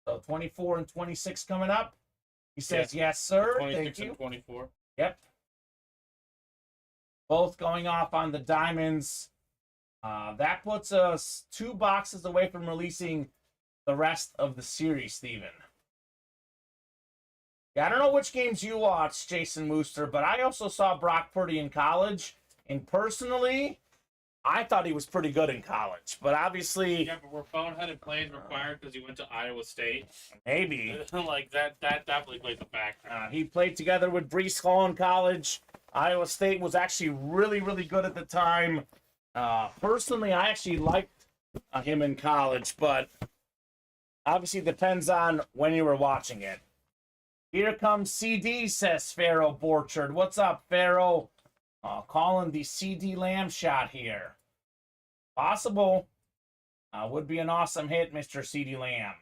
So 24 and 26 coming up. He says, yes, sir. 26 Thank you. and 24. Yep. both going off on the diamonds. That puts us 2 boxes away from releasing the rest of the series, Steven. Yeah, I don't know which games you watched, Jason Mooster, but I also saw Brock Purdy in college. And personally, I thought he was pretty good in college. But obviously... Yeah, but were phone-headed plays required because he went to Iowa State? Maybe. Like, that definitely plays a factor. He played together with Breece Hall in college. Iowa State was actually really, really good at the time. Personally, I actually liked him in college, but obviously depends on when you were watching it. Here comes CD, says Pharaoh Borchard. What's up, Pharaoh? Calling the CD Lamb shot here. Possible. Would be an awesome hit, Mr. CD Lamb.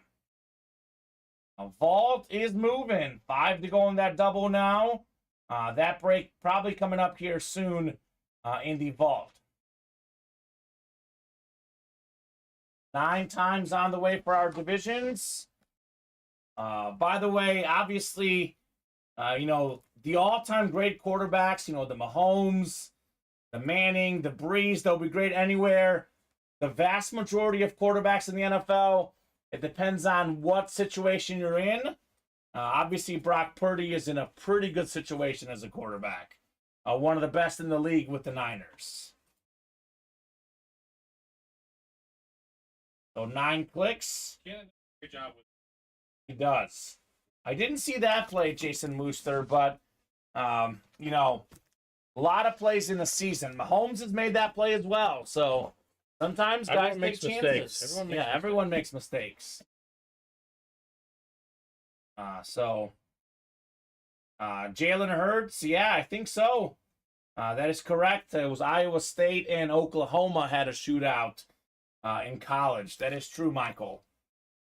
Vault is moving. 5 to go in that double now. That break probably coming up here soon in the vault. 9 times on the way for our divisions. By the way, obviously, the all-time great quarterbacks, the Mahomes, the Manning, the Breeze, they'll be great anywhere. The vast majority of quarterbacks in the NFL, it depends on what situation you're in. Obviously, Brock Purdy is in a pretty good situation as a quarterback. One of the best in the league with the Niners. So 9 clicks. Yeah, good job with. He does. I didn't see that play, Jason Mooster, but, a lot of plays in the season. Mahomes has made that play as well. So sometimes guys make chances. Everyone makes mistakes. Jalen Hurts, yeah, I think so. That is correct. It was Iowa State and Oklahoma had a shootout in college. That is true, Michael.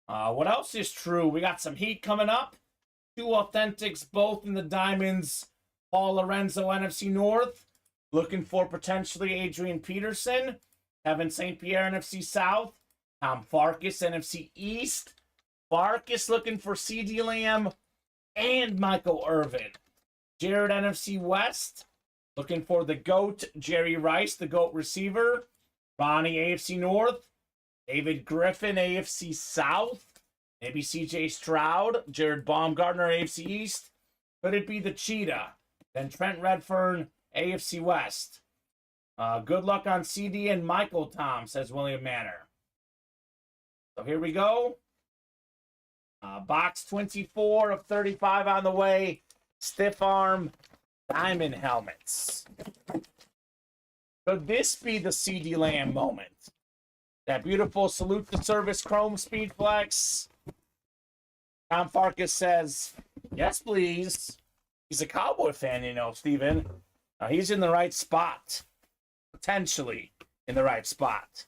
What else is true? We got some heat coming up. 2 authentics, both in the diamonds. Paul Lorenzo, NFC North. Looking for potentially Adrian Peterson. Kevin St. Pierre, NFC South. Tom Farkas, NFC East. Farkas looking for CD Lamb and Michael Irvin. Jared, NFC West. Looking for the GOAT, Jerry Rice, the GOAT receiver. Ronnie, AFC North. David Griffin, AFC South. Maybe CJ Stroud. Jared Baumgartner, AFC East. Could it be the Cheetah? Then Trent Redfern, AFC West. Good luck on CD and Michael Tom, says William Manor. So here we go. Box 24 of 35 on the way. Stiff arm diamond helmets. Could this be the CD Lamb moment? That beautiful salute to service chrome speed flex. Tom Farkas says, yes, please. He's a Cowboy fan, Steven. He's in the right spot. Potentially in the right spot.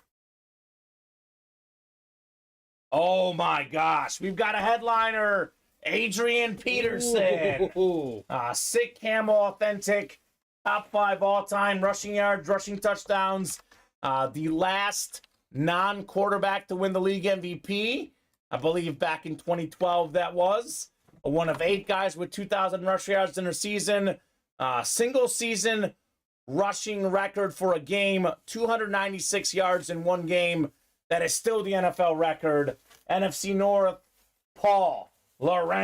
Oh, my gosh. We've got a headliner. Adrian Peterson. Sick camo authentic. Top 5 all-time rushing yards, rushing touchdowns. The last non-quarterback to win the league MVP. I believe back in 2012 that was. One of 8 guys with 2,000 rush yards in a season. Single season rushing record for a game. 296 yards in one game. That is still the NFL record. NFC North, Paul Lorenzo.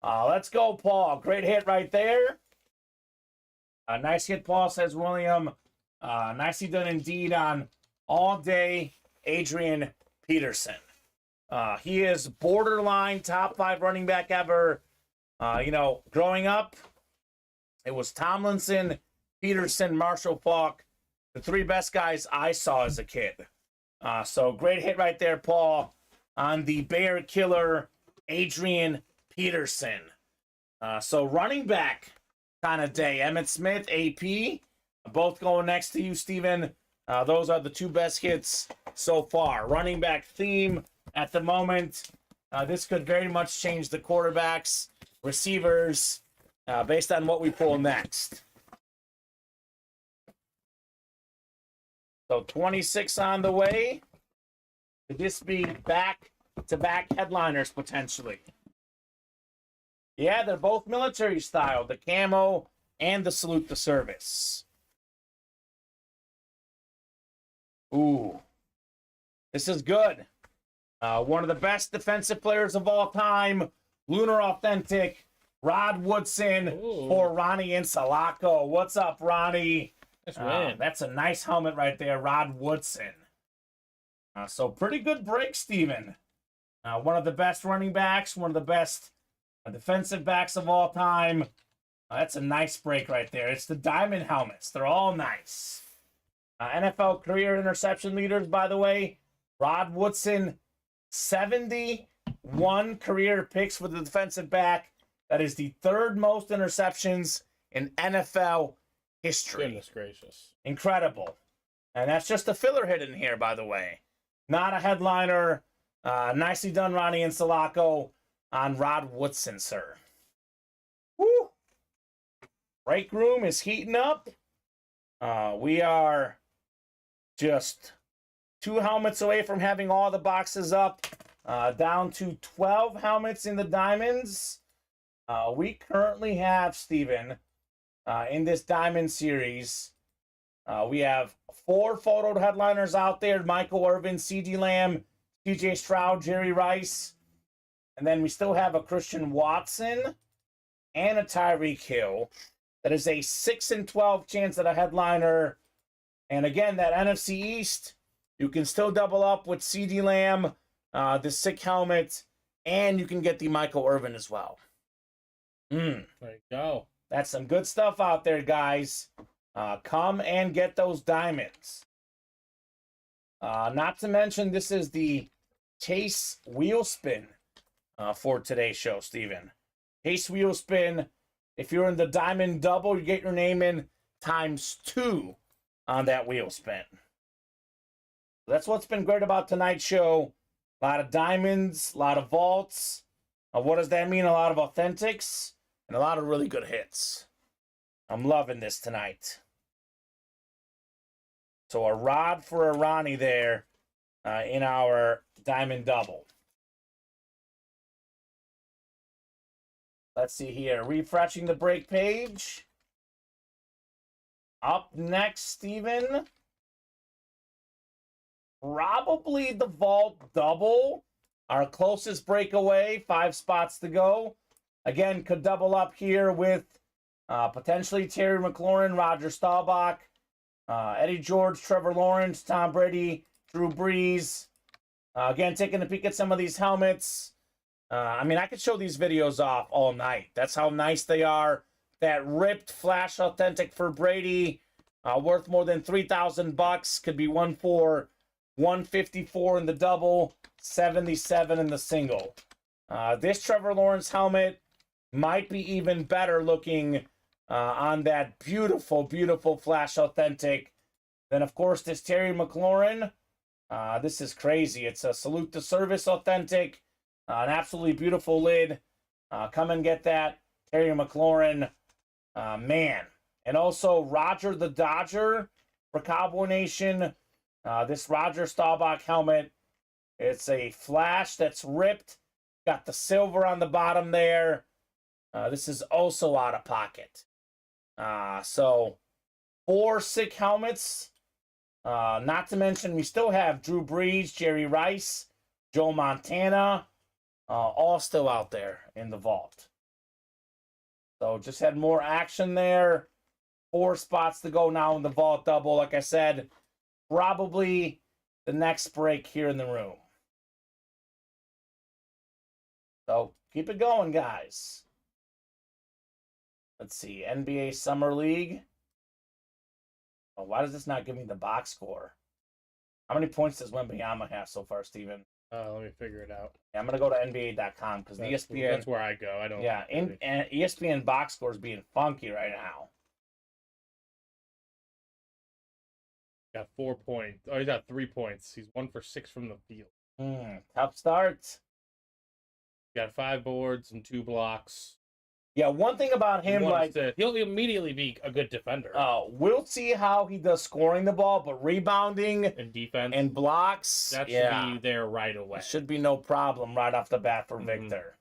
Let's go, Paul. Great hit right there. Nice hit, Paul, says William. Nicely done indeed on all day Adrian Peterson. He is borderline top 5 running back ever. Growing up, it was Tomlinson, Peterson, Marshall Faulk, the 3 best guys I saw as a kid. So great hit right there, Paul, on the Bear Killer, Adrian Peterson. So running back kind of day. Emmitt Smith, AP, both going next to you, Steven. Those are the 2 best hits so far. Running back theme at the moment. This could very much change the quarterbacks, receivers, based on what we pull next. So 26 on the way. Could this be back-to-back headliners potentially? Yeah, they're both military style. The camo and the salute the service. Ooh, this is good. One of the best defensive players of all time, Lunar Authentic, Rod Woodson for Ronnie Insalaco. What's up, Ronnie? That's a nice helmet right there, Rod Woodson. So pretty good break, Steven. One of the best running backs, one of the best defensive backs of all time. That's a nice break right there. It's the diamond helmets. They're all nice. NFL career interception leaders, by the way. Rod Woodson, 71 career picks for the defensive back. That is the third most interceptions in NFL history. Goodness gracious. Incredible. And that's just a filler hit in here, by the way. Not a headliner. Nicely done, Ronnie Insalaco, on Rod Woodson, sir. Woo! Break room is heating up. We are just 2 helmets away from having all the boxes up. Down to 12 helmets in the diamonds. We currently have, Steven, in this diamond series, we have 4 photoed headliners out there. Michael Irvin, C.D. Lamb, C.J. Stroud, Jerry Rice. And then we still have a Christian Watson and a Tyreek Hill. That is a 6 in 12 chance at a headliner. And again, that NFC East, you can still double up with C.D. Lamb, the sick helmet, and you can get the Michael Irvin as well. There you go. That's some good stuff out there, guys. Come and get those diamonds. Not to mention, this is the Chase wheel spin for today's show, Steven. Chase wheel spin. If you're in the diamond double, you get your name in ×2 on that wheel spin. That's what's been great about tonight's show. A lot of diamonds, a lot of vaults. What does that mean? A lot of authentics and a lot of really good hits. I'm loving this tonight. So a Rod for a Ronnie there in our diamond double. Let's see here. Refreshing the break page. Up next, Steven. Probably the vault double. Our closest breakaway. 5 spots to go. Again, could double up here with potentially Terry McLaurin, Roger Staubach, Eddie George, Trevor Lawrence, Tom Brady, Drew Brees. Again, taking a peek at some of these helmets. I mean, I could show these videos off all night. That's how nice they are. That ripped Flash Authentic for Brady, worth more than $3,000. Could be one for $154 in the double, $77 in the single. This Trevor Lawrence helmet might be even better looking on that beautiful, beautiful Flash Authentic. Then, of course, this Terry McLaurin. This is crazy. It's a Salute the Service Authentic. An absolutely beautiful lid. Come and get that. Terry McLaurin. Man. And also Roger the Dodger for Cowboy Nation. This Roger Staubach helmet. It's a Flash that's ripped. Got the silver on the bottom there. This is also out of pocket. So 4 sick helmets. Not to mention, we still have Drew Brees, Jerry Rice, Joe Montana, all still out there in the vault. So just had more action there. 4 spots to go now in the vault double. Like I said, probably the next break here in the room. So keep it going, guys. Let's see, NBA Summer League. Oh, why does this not give me the box score? How many points does Wembanyama have so far, Steven? Let me figure it out. Yeah, I'm going to go to NBA.com because the ESPN... That's where I go. I don't... Yeah, ESPN box score is being funky right now. Got 4 points. Oh, he's got 3 points. He's 1 for 6 from the field. Tough start. Got 5 boards and 2 blocks. Yeah, one thing about him, he'll immediately be a good defender. We'll see how he does scoring the ball, but rebounding and defense and blocks, that should be there right away. Should be no problem right off the bat for Victor.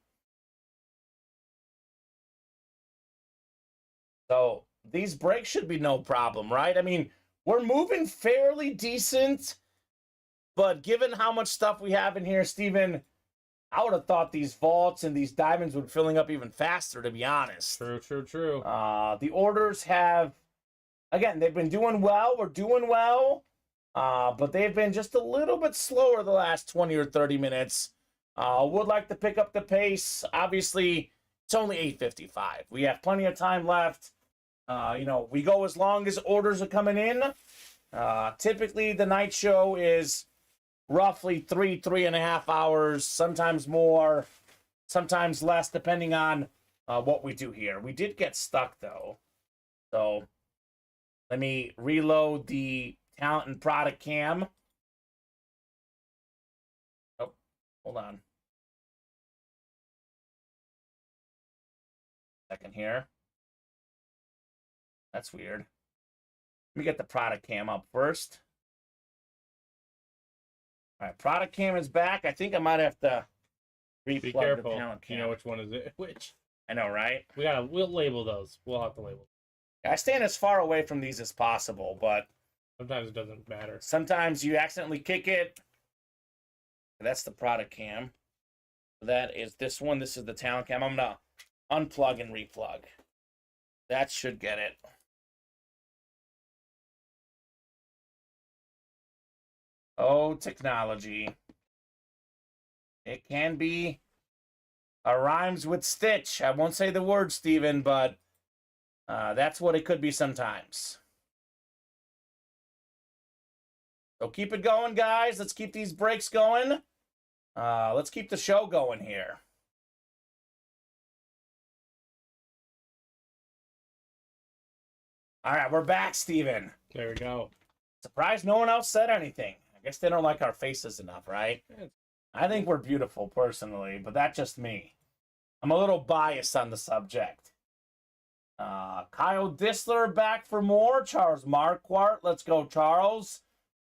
So these breaks should be no problem, right? I mean, we're moving fairly decent, but given how much stuff we have in here, Steven, I would have thought these vaults and these diamonds would filling up even faster, to be honest. True. The orders have, again, they've been doing well. We're doing well, but they've been just a little bit slower the last 20 or 30 minutes. Would like to pick up the pace. Obviously, it's only 8:55. We have plenty of time left. We go as long as orders are coming in. Typically, the night show is roughly 3.5 hours, sometimes more, sometimes less, depending on what we do here. We did get stuck, though. So let me reload the talent and product cam. Oh, hold on. Second here. That's weird. Let me get the product cam up first. All right, product cam is back. I think I might have to replug Be careful. the talent cam. You know which one is it? Which? I know, right? We'll label those. We'll have to label. I stand as far away from these as possible, but sometimes it doesn't matter. Sometimes you accidentally kick it. That's the product cam. That is this one. This is the talent cam. I'm gonna unplug and replug. That should get it. Oh, technology. It can be a rhymes with stitch. I won't say the word, Steven, but that's what it could be sometimes. So keep it going, guys. Let's keep these breaks going. Let's keep the show going here. All right, we're back, Steven. There we go. Surprised no one else said anything. I guess they don't like our faces enough, right? I think we're beautiful, personally, but that's just me. I'm a little biased on the subject. Kyle Dissler back for more. Charles Marquardt. Let's go, Charles.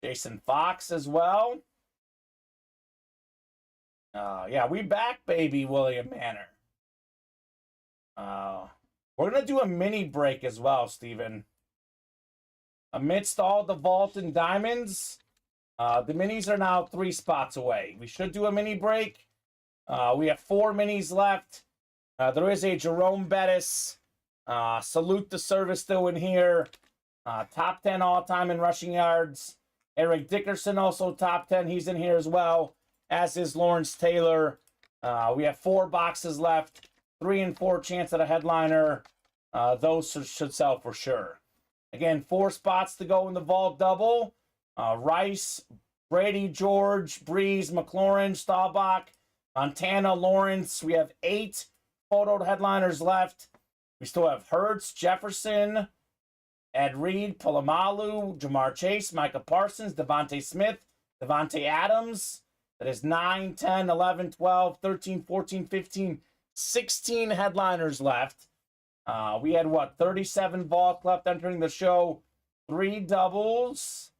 Jason Fox as well. Yeah, we back, baby, William Manor. We're going to do a mini break as well, Steven. Amidst all the vault and diamonds, the minis are now 3 spots away. We should do a mini break. We have 4 minis left. There is a Jerome Bettis. Salute the service still in here. Top 10 all-time in rushing yards. Eric Dickerson also top 10. He's in here as well, as is Lawrence Taylor. We have 4 boxes left. 3 and 4 chance at a headliner. Those should sell for sure. Again, 4 spots to go in the vault double. Rice, Brady, George, Breeze, McLaurin, Staubach, Montana, Lawrence. We have 8 photoed headliners left. We still have Hurts, Jefferson, Ed Reed, Polamalu, Jamar Chase, Micah Parsons, Devontae Smith, Devontae Adams. That is 9, 10, 11, 12, 13, 14, 15, 16 headliners left. We had, 37 vaults left entering the show. 3 doubles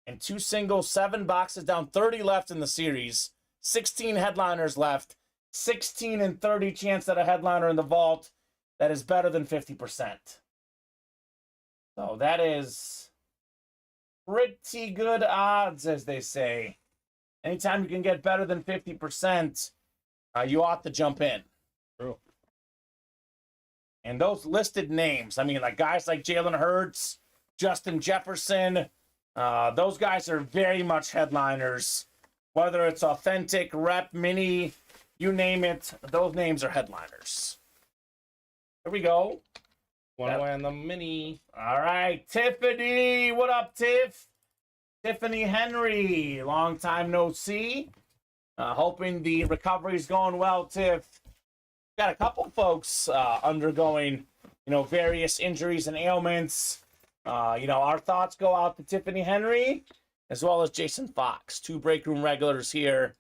and 2 singles, 7 boxes down, 30 left in the series. 16 headliners left. 16 and 30 chance at a headliner in the vault. That is better than 50%. So that is pretty good odds, as they say. Anytime you can get better than 50%, you ought to jump in. True. And those listed names, I mean, like guys like Jalen Hurts, Justin Jefferson, those guys are very much headliners. Whether it's authentic, rep, mini, you name it, those names are headliners. Here we go. One away on the mini. All right, Tiffany. What up, Tiff? Tiffany Henry. Long time no see. Hoping the recovery's going well, Tiff. Got a couple folks undergoing, various injuries and ailments. Our thoughts go out to Tiffany Henry as well as Jason Fox, 2 break room regulars here.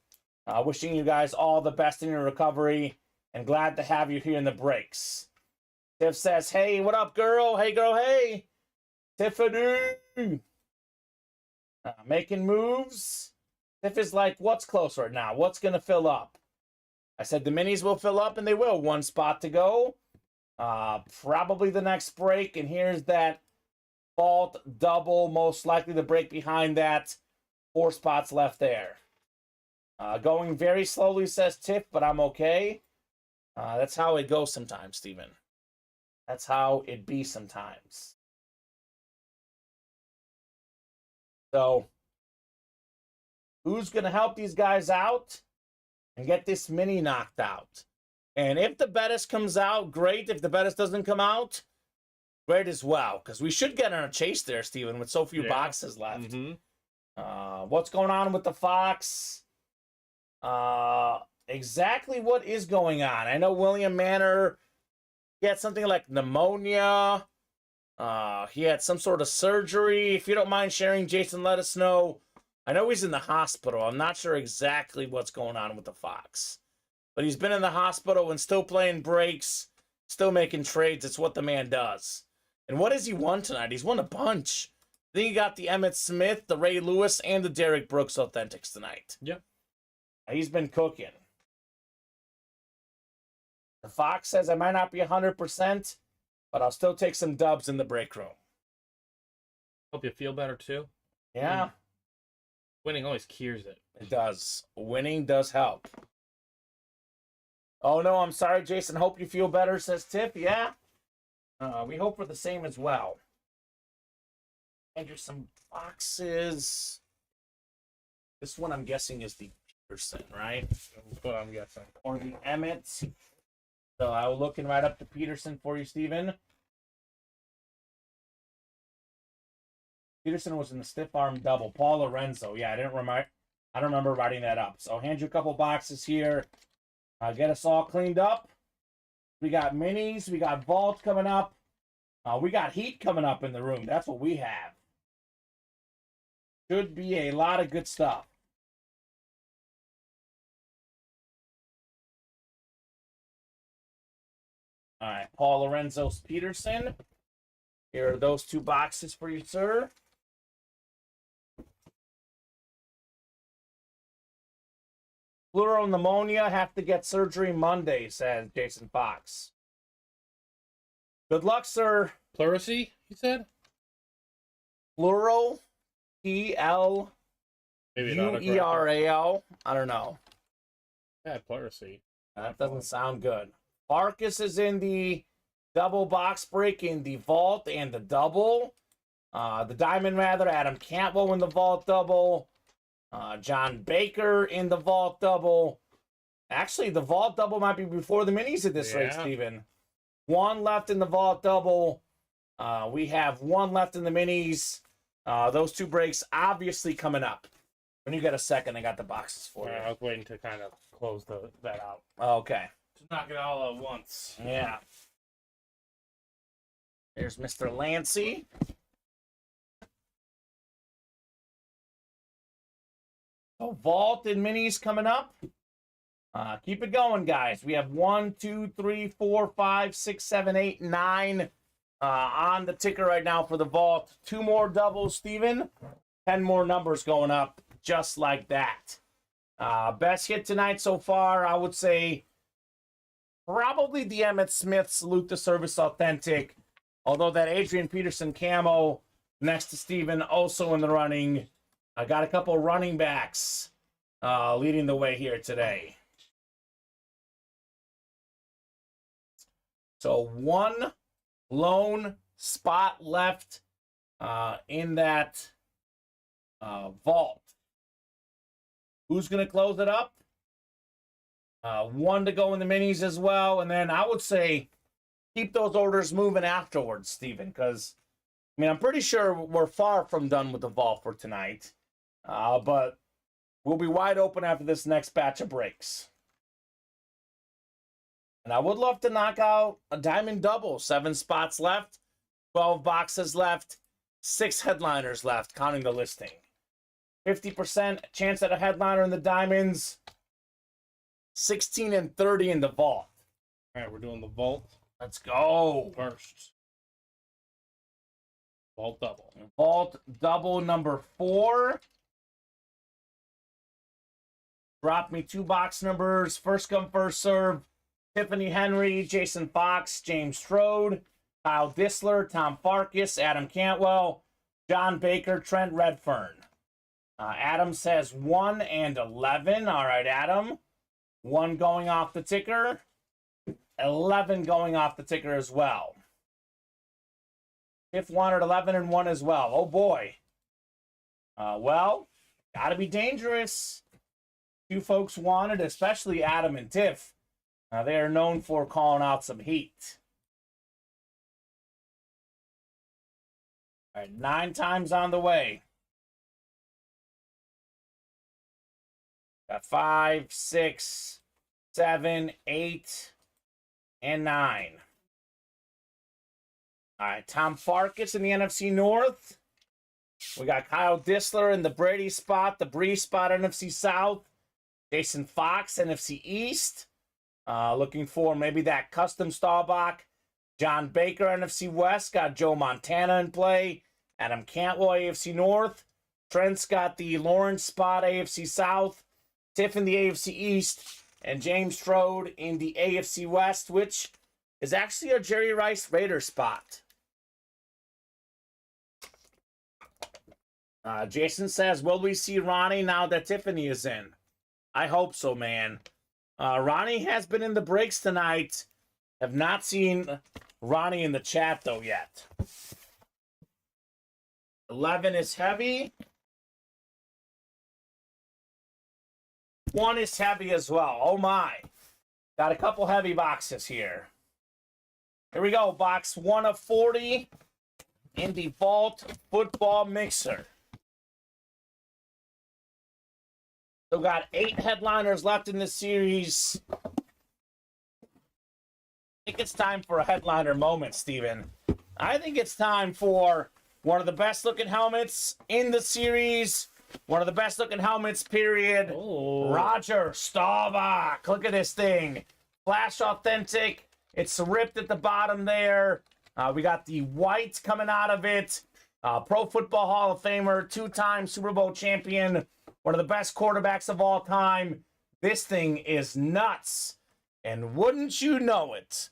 Wishing you guys all the best in your recovery and glad to have you here in the breaks. Tiff says, hey, what up, girl? Hey, girl, hey. Tiffany. Making moves. Tiff is like, what's close right now? What's going to fill up? I said the minis will fill up, and they will. 1 spot to go. Probably the next break, and here's that vault double, most likely the break behind that. 4 spots left there. Going very slowly, says Tiff, but I'm okay. That's how it goes sometimes, Steven. That's how it be sometimes. So, who's going to help these guys out and get this mini knocked out? And if the Bettis comes out, great. If the Bettis doesn't come out, great as well. Because we should get on a chase there, Steven, with so few boxes left. What's going on with the Fox? Exactly what is going on. I know William Manor, he had something like pneumonia. He had some sort of surgery. If you don't mind sharing, Jason, let us know. I know he's in the hospital. I'm not sure exactly what's going on with the Fox. But he's been in the hospital and still playing breaks, still making trades. It's what the man does. And what has he won tonight? He's won a bunch. I think he got the Emmitt Smith, the Ray Lewis, and the Derek Brooks Authentics tonight. Yep. He's been cooking. The Fox says I might not be 100%, but I'll still take some dubs in the break room. Hope you feel better, too. Yeah. Winning always cures it. It does. Winning does help. Oh, no, I'm sorry, Jason. Hope you feel better, says Tiff. Yeah. We hope for the same as well. And here's some boxes. This one, I'm guessing, is the Peterson, right? That's what I'm guessing. Or the Emmitt. So I'm looking right up to Peterson for you, Steven. Peterson was in the stiff arm double. Paul Lorenzo. Yeah, I don't remember writing that up. So I'll hand you a couple boxes here. Get us all cleaned up. We got minis. We got vault coming up. We got heat coming up in the room. That's what we have. Should be a lot of good stuff. All right, Paul Lorenzo's Peterson. Here are those 2 boxes for you, sir. Pleural pneumonia, have to get surgery Monday, says Jason Fox. Good luck, sir. Pleurisy, he said? Pleural, P-L-U-E-R-A-L. I don't know. Yeah, pleurisy. That doesn't sound good. Farkas is in the double box break in the vault and the double. The diamond, rather. Adam Cantwell in the vault double. John Baker in the vault double. Actually, the vault double might be before the minis at this rate, Steven. 1 left in the vault double. We have 1 left in the minis. Those 2 breaks obviously coming up. When you get a second, I got the boxes for you. I was waiting to kind of close that out. Okay. Just knock it all at once. Yeah. There's Mr. Lancy. So vault and minis coming up. Keep it going, guys. We have 1, 2, 3, 4, 5, 6, 7, 8, 9 on the ticker right now for the vault. 2 more doubles, Steven. 10 more numbers going up just like that. Best hit tonight so far, I would say probably the Emmitt Smith Salute the Service Authentic. Although that Adrian Peterson camo next to Steven also in the running. I got a couple running backs leading the way here today. So 1 lone spot left in that vault. Who's going to close it up? 1 to go in the minis as well. And then I would say keep those orders moving afterwards, Steven, because, I mean, I'm pretty sure we're far from done with the vault for tonight. But we'll be wide open after this next batch of breaks. And I would love to knock out a diamond double. 7 spots left, 12 boxes left, 6 headliners left, counting the listing. 50% chance at a headliner in the diamonds. 16 and 30 in the vault. All right, we're doing the vault. Let's go. First. Vault double. Vault double number 4. Drop me 2 box numbers. First come, first serve. Tiffany Henry, Jason Fox, James Strode, Kyle Dissler, Tom Farkas, Adam Cantwell, John Baker, Trent Redfern. Adam says 1 and 11. All right, Adam. 1 going off the ticker. 11 going off the ticker as well. Tiff wanted 11 and 1 as well. Oh, boy. Well, got to be dangerous. 2 folks wanted, especially Adam and Tiff. They are known for calling out some heat. All right, 9 times on the way. Got 5, 6, 7, 8, and 9. All right, Tom Farkas in the NFC North. We got Kyle Dissler in the Brady spot, the Bree spot, NFC South. Jason Fox, NFC East. Looking for maybe that custom Staubach. John Baker, NFC West. Got Joe Montana in play. Adam Cantwell, AFC North. Trent's got the Lawrence spot, AFC South. Tiff in the AFC East. And James Strode in the AFC West, which is actually a Jerry Rice Raider spot. Jason says, will we see Ronnie now that Tiffany is in? I hope so, man. Ronnie has been in the breaks tonight. Have not seen Ronnie in the chat, though, yet. 11 is heavy. 1 is heavy as well. Oh, my. Got a couple heavy boxes here. Here we go. Box 1 of 40 in the Vault Football Mixer. Still got 8 headliners left in this series. I think it's time for a headliner moment, Steven. I think it's time for one of the best looking helmets in the series. One of the best looking helmets, period. Oh. Roger Staubach. Look at this thing. Flash authentic. It's ripped at the bottom there. We got the white coming out of it. Pro Football Hall of Famer, 2-time Super Bowl champion. One of the best quarterbacks of all time. This thing is nuts. And wouldn't you know it,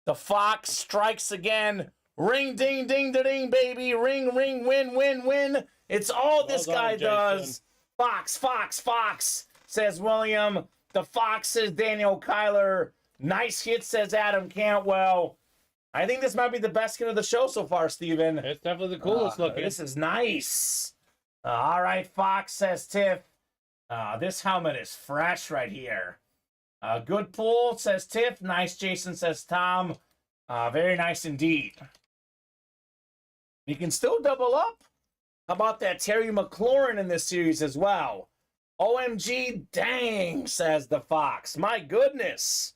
the Fox strikes again. Ring, ding, ding, da, ding, baby. Ring, ring, win, win, win. It's all this guy does. Fox, Fox, Fox, says William. The Fox says Daniel Kyler. Nice hit, says Adam Cantwell. I think this might be the best skin of the show so far, Steven. It's definitely the coolest looking. This is nice. All right, Fox, says Tiff. This helmet is fresh right here. Good pull, says Tiff. Nice, Jason, says Tom. Very nice indeed. You can still double up. How about that Terry McLaurin in this series as well? OMG, dang, says the Fox. My goodness.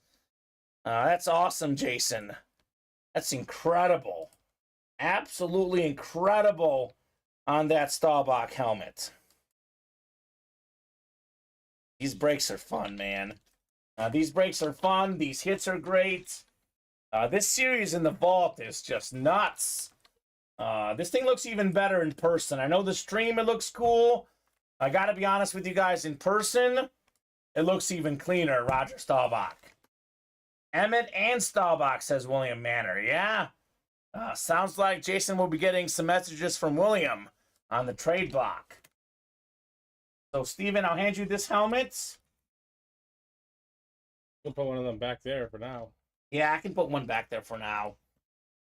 That's awesome, Jason. That's incredible. Absolutely incredible on that Staubach helmet. These breaks are fun, man. These breaks are fun. These hits are great. This series in the vault is just nuts. This thing looks even better in person. I know the stream, it looks cool. I got to be honest with you guys, in person, it looks even cleaner, Roger Staubach. Emmett and Staubach, says William Manor. Yeah. Sounds like Jason will be getting some messages from William on the trade block. So, Steven, I'll hand you this helmet. We'll put one of them back there for now. Yeah, I can put one back there for now.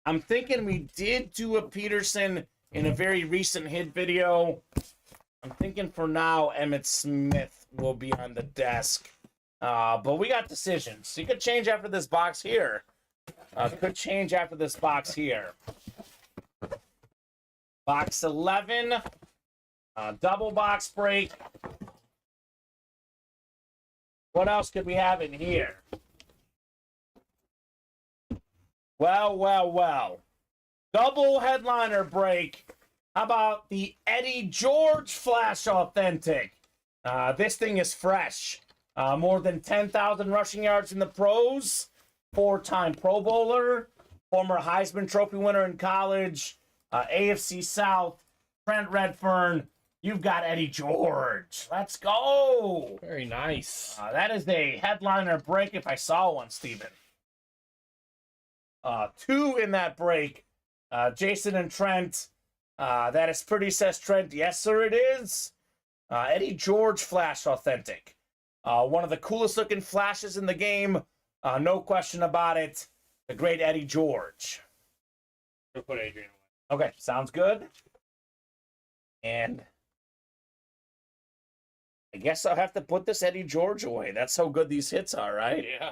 I'm thinking we did do a Peterson in a very recent hit video. I'm thinking for now, Emmitt Smith will be on the desk. But we got decisions. You could change after this box here. Could change after this box here. Box 11. Double box break. What else could we have in here? Well. Double headliner break. How about the Eddie George Flash Authentic? This thing is fresh. More than 10,000 rushing yards in the pros. 4-time Pro Bowler. Former Heisman Trophy winner in college. AFC South. Trent Redfern. you've got Eddie George. Let's go. Very nice. That is a headliner break if I saw one, Steven. 2 in that break. Jason and Trent. That is pretty, says Trent. Yes, sir, it is. Eddie George Flash Authentic. One of the coolest looking flashes in the game. No question about it. The great Eddie George. We'll put Adrian away. Okay, sounds good. And I guess I'll have to put this Eddie George away. That's how good these hits are, right? Yeah.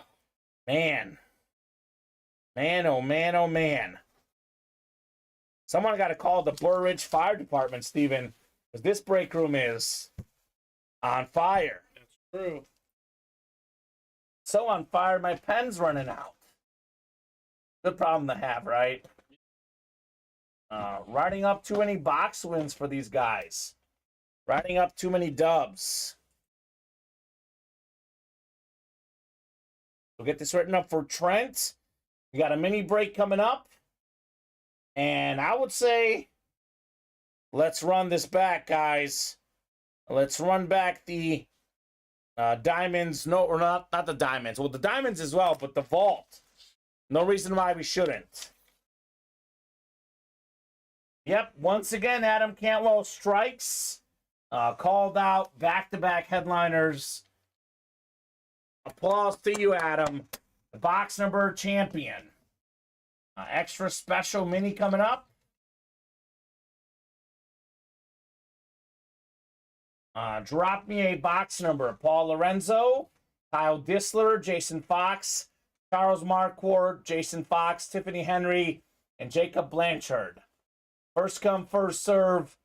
Man. Man, oh man, oh man. Someone got to call the Burridge Fire Department, Steven, because this break room is on fire. That's true. So on fire, my pen's running out. Good problem to have, right? Riding up too many box wins for these guys. Riding up too many dubs. We'll get this written up for Trent. We got a mini break coming up. And I would say, let's run this back, guys. Let's run back the diamonds. No, or not the diamonds. Well, the diamonds as well, but the vault. No reason why we shouldn't. Yep, once again, Adam Cantwell strikes. Called out, back-to-back headliners. Applause to you, Adam. The box number champion. Extra special mini coming up. Drop me a box number. Paul Lorenzo, Kyle Disler, Jason Fox, Charles Marquardt, Jason Fox, Tiffany Henry, and Jacob Blanchard. First come, first serve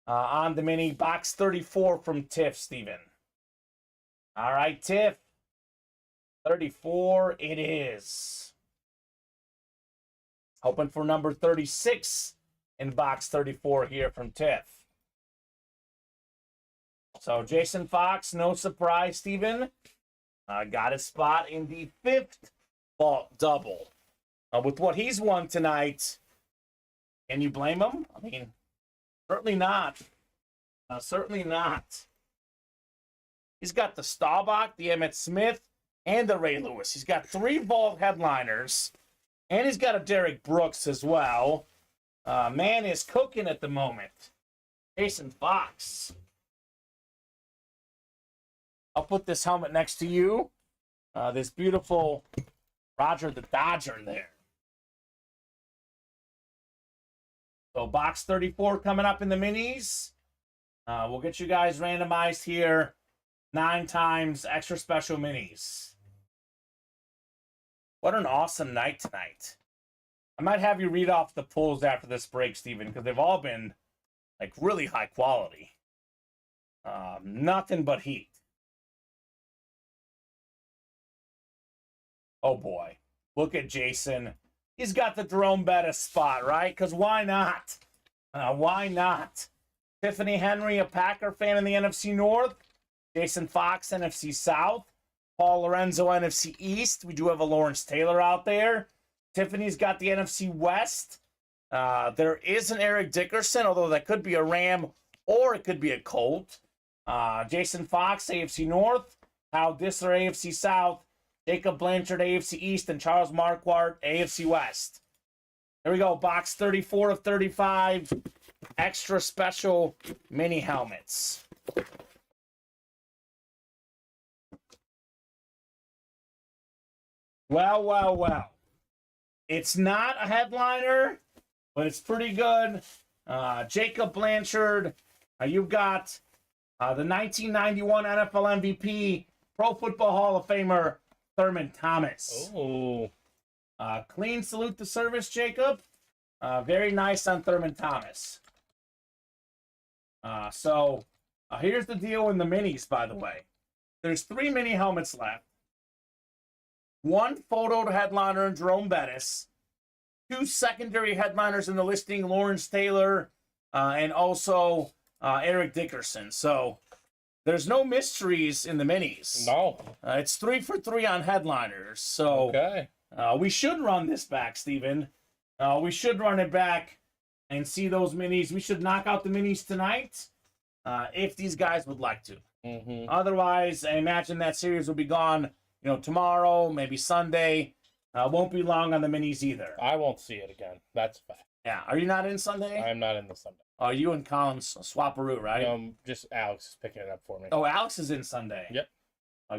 on the mini. Box 34 from Tiff, Steven. All right, Tiff. 34 it is. Hoping for number 36 in box 34 here from Tiff. So Jason Fox, no surprise, Steven. Got his spot in the 5th vault double. With what he's won tonight, can you blame him? I mean, certainly not. Certainly not. He's got the Staubach, the Emmitt Smith, and the Ray Lewis. He's got 3 vault headliners. And he's got a Derek Brooks as well. Man is cooking at the moment. Jason Fox. I'll put this helmet next to you. This beautiful Roger the Dodger there. So box 34 coming up in the minis. We'll get you guys randomized here 9 times extra special minis. What an awesome night tonight. I might have you read off the pulls after this break, Steven, because they've all been like really high quality. Nothing but heat. Oh boy. Look at Jason. He's got the Jerome Bettis spot, right? Because why not? Why not? Tiffany Henry, a Packer fan in the NFC North. Jason Fox, NFC South. Paul Lorenzo, NFC East. We do have a Lawrence Taylor out there. Tiffany's got the NFC West. There is an Eric Dickerson, although that could be a Ram or it could be a Colt. Jason Fox, AFC North. Kyle Disler, AFC South. Jacob Blanchard, AFC East. And Charles Marquardt, AFC West. There we go. Box 34 of 35. Extra special mini helmets. Well, well, well. It's not a headliner, but it's pretty good. Jacob Blanchard, you've got the 1991 NFL MVP, Pro Football Hall of Famer, Thurman Thomas. Oh. Clean salute to service, Jacob. Very nice on Thurman Thomas. So here's the deal in the minis, by the way. There's 3 mini helmets left. 1 photoed headliner in Jerome Bettis. 2 secondary headliners in the listing, Lawrence Taylor and also Eric Dickerson. So there's no mysteries in the minis. No. It's 3 for 3 on headliners. So okay. We should run this back, Steven. We should run it back and see those minis. We should knock out the minis tonight. if these guys would like to. Mm-hmm. Otherwise, I imagine that series will be gone, tomorrow, maybe Sunday. Won't be long on the minis either. I won't see it again. That's a fact. Yeah. Are you not in Sunday? I'm not in the Sunday. Oh, you and Colin swaparoo, right? Just Alex is picking it up for me. Oh, Alex is in Sunday. Yep.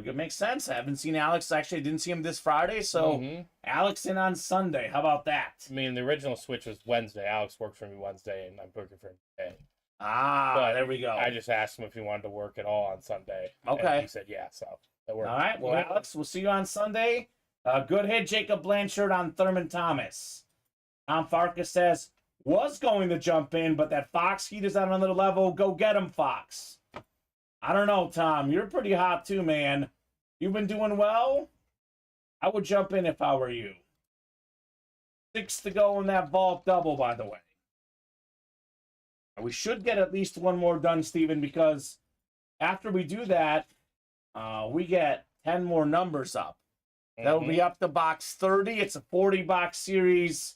It makes sense. I haven't seen Alex. Actually, I didn't see him this Friday, so Alex in on Sunday. How about that? I mean, the original switch was Wednesday. Alex works for me Wednesday, and I'm working for him today. But there we go. I just asked him if he wanted to work at all on Sunday. Okay. And he said yeah, so that worked. All right. Well, Alex, we'll see you on Sunday. Good hit, Jacob Blanchard on Thurman Thomas. Tom Farkas says, was going to jump in, but that Fox heat is on another level. Go get him, Fox. I don't know, Tom. You're pretty hot too, man. You've been doing well. I would jump in if I were you. 6 to go in that vault double, by the way. We should get at least one more done, Steven, because after we do that, we get 10 more numbers up. That'll be up to box 30. It's a 40-box series.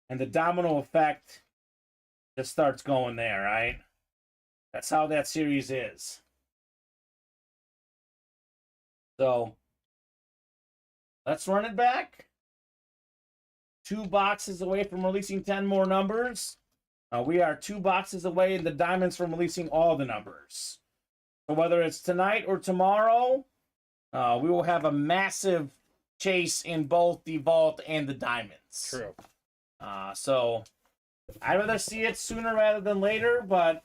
And the domino effect just starts going there, right? That's how that series is. So, let's run it back. 2 boxes away from releasing 10 more numbers. We are 2 boxes away in the diamonds from releasing all the numbers. So whether it's tonight or tomorrow, we will have a massive chase in both the vault and the diamonds. True. So I'd rather see it sooner rather than later, but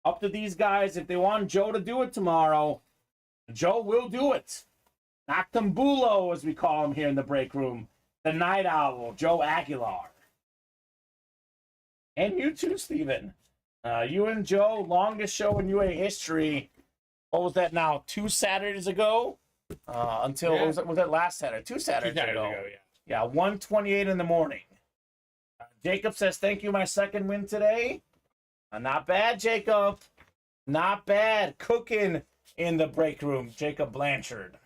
up to these guys. If they want Joe to do it tomorrow, Joe will do it. Noctambulo, as we call him here in the break room. The Night Owl, Joe Aguilar. And you too, Steven. You and Joe, longest show in UA history. What was that now? 2 Saturdays ago? Was that last Saturday? 2 Saturdays ago. Yeah, 1:28 in the morning. Jacob says, thank you, my second win today. Not bad, Jacob. Not bad. Cooking in the break room, Jacob Blanchard.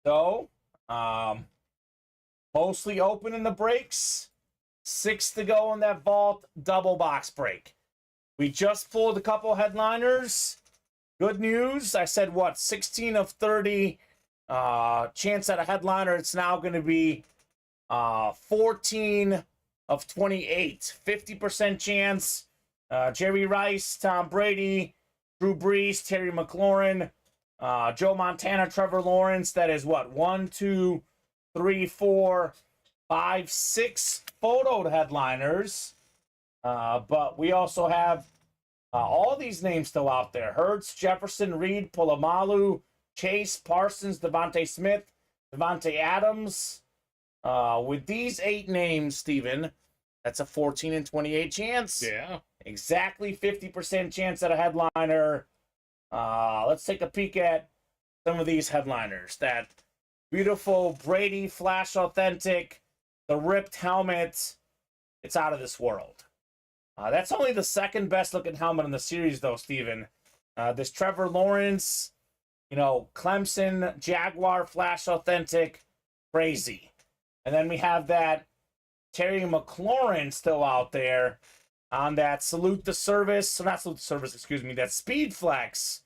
So, mostly open in the breaks. 6 to go in that vault double box break. We just pulled a couple headliners. Good news. I said, 16 of 30 chance at a headliner. It's now going to be 14 of 28. 50% chance. Jerry Rice, Tom Brady, Drew Brees, Terry McLaurin, Joe Montana, Trevor Lawrence. That is 1, 2, 3, 4, 5, 6 photoed headliners. But we also have all these names still out there. Hurts, Jefferson, Reed, Polamalu, Chase, Parsons, Devontae Smith, Devontae Adams. With these 8 names, Steven, that's a 14 and 28 chance. Yeah. Exactly 50% chance at a headliner. Let's take a peek at some of these headliners. That beautiful Brady Flash Authentic, the ripped helmet. It's out of this world. That's only the second best looking helmet in the series, though, Steven. This Trevor Lawrence, Clemson Jaguar Flash Authentic, crazy. And then we have that Terry McLaurin still out there on that that Speed Flex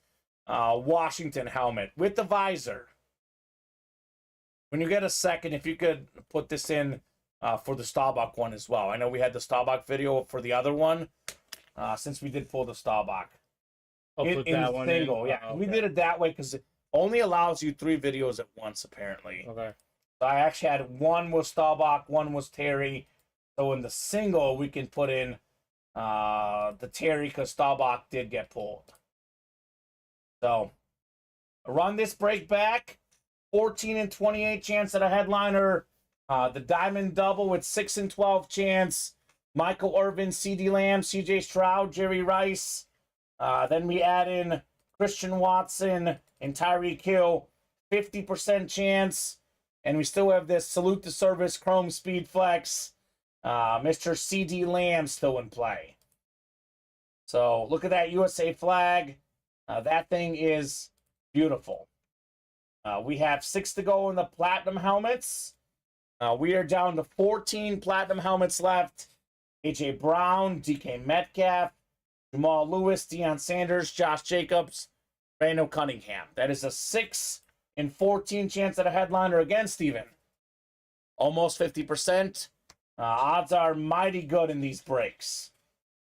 Washington helmet with the visor. When you get a second, if you could put this in for the Staubach one as well. I know we had the Staubach video for the other one, since we did pull the Staubach. Put that one single, in. yeah. Okay. We did it that way because it only allows you 3 videos at once, apparently. Okay. So I actually had one was Staubach, one was Terry. So in the single, we can put in the Terry because Staubach did get pulled. So run this break back. 14 and 28 chance at a headliner. The Diamond Double with 6 and 12 chance. Michael Irvin, CeeDee Lamb, CJ Stroud, Jerry Rice. Then we add in Christian Watson and Tyreek Hill. 50% chance. And we still have this Salute to Service Chrome Speed Flex. Mr. CeeDee Lamb still in play. So look at that USA flag. That thing is beautiful. We have 6 to go in the Platinum helmets. We are down to 14 Platinum helmets left. A.J. Brown, DK Metcalf, Jamal Lewis, Deion Sanders, Josh Jacobs, Randall Cunningham. That is a 6 in 14 chance at a headliner again, Steven. Almost 50%. Odds are mighty good in these breaks.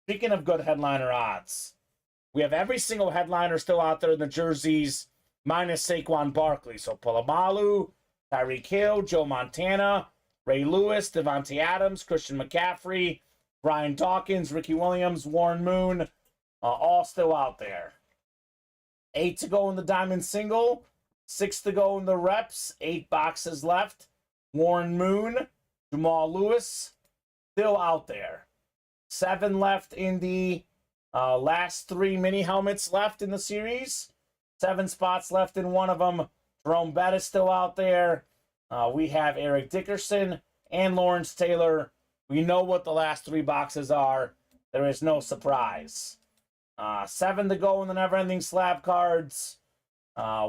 Speaking of good headliner odds, we have every single headliner still out there in the jerseys, minus Saquon Barkley. So Polamalu, Tyreek Hill, Joe Montana, Ray Lewis, Devontae Adams, Christian McCaffrey, Brian Dawkins, Ricky Williams, Warren Moon, all still out there. 8 to go in the diamond single, 6 to go in the reps, 8 boxes left. Warren Moon, Jamal Lewis, still out there. 7 left in the last 3 mini helmets left in the series. 7 spots left in one of them. Jerome Bettis still out there. We have Eric Dickerson and Lawrence Taylor. We know what the last 3 boxes are. There is no surprise. 7 to go in the never-ending slab cards.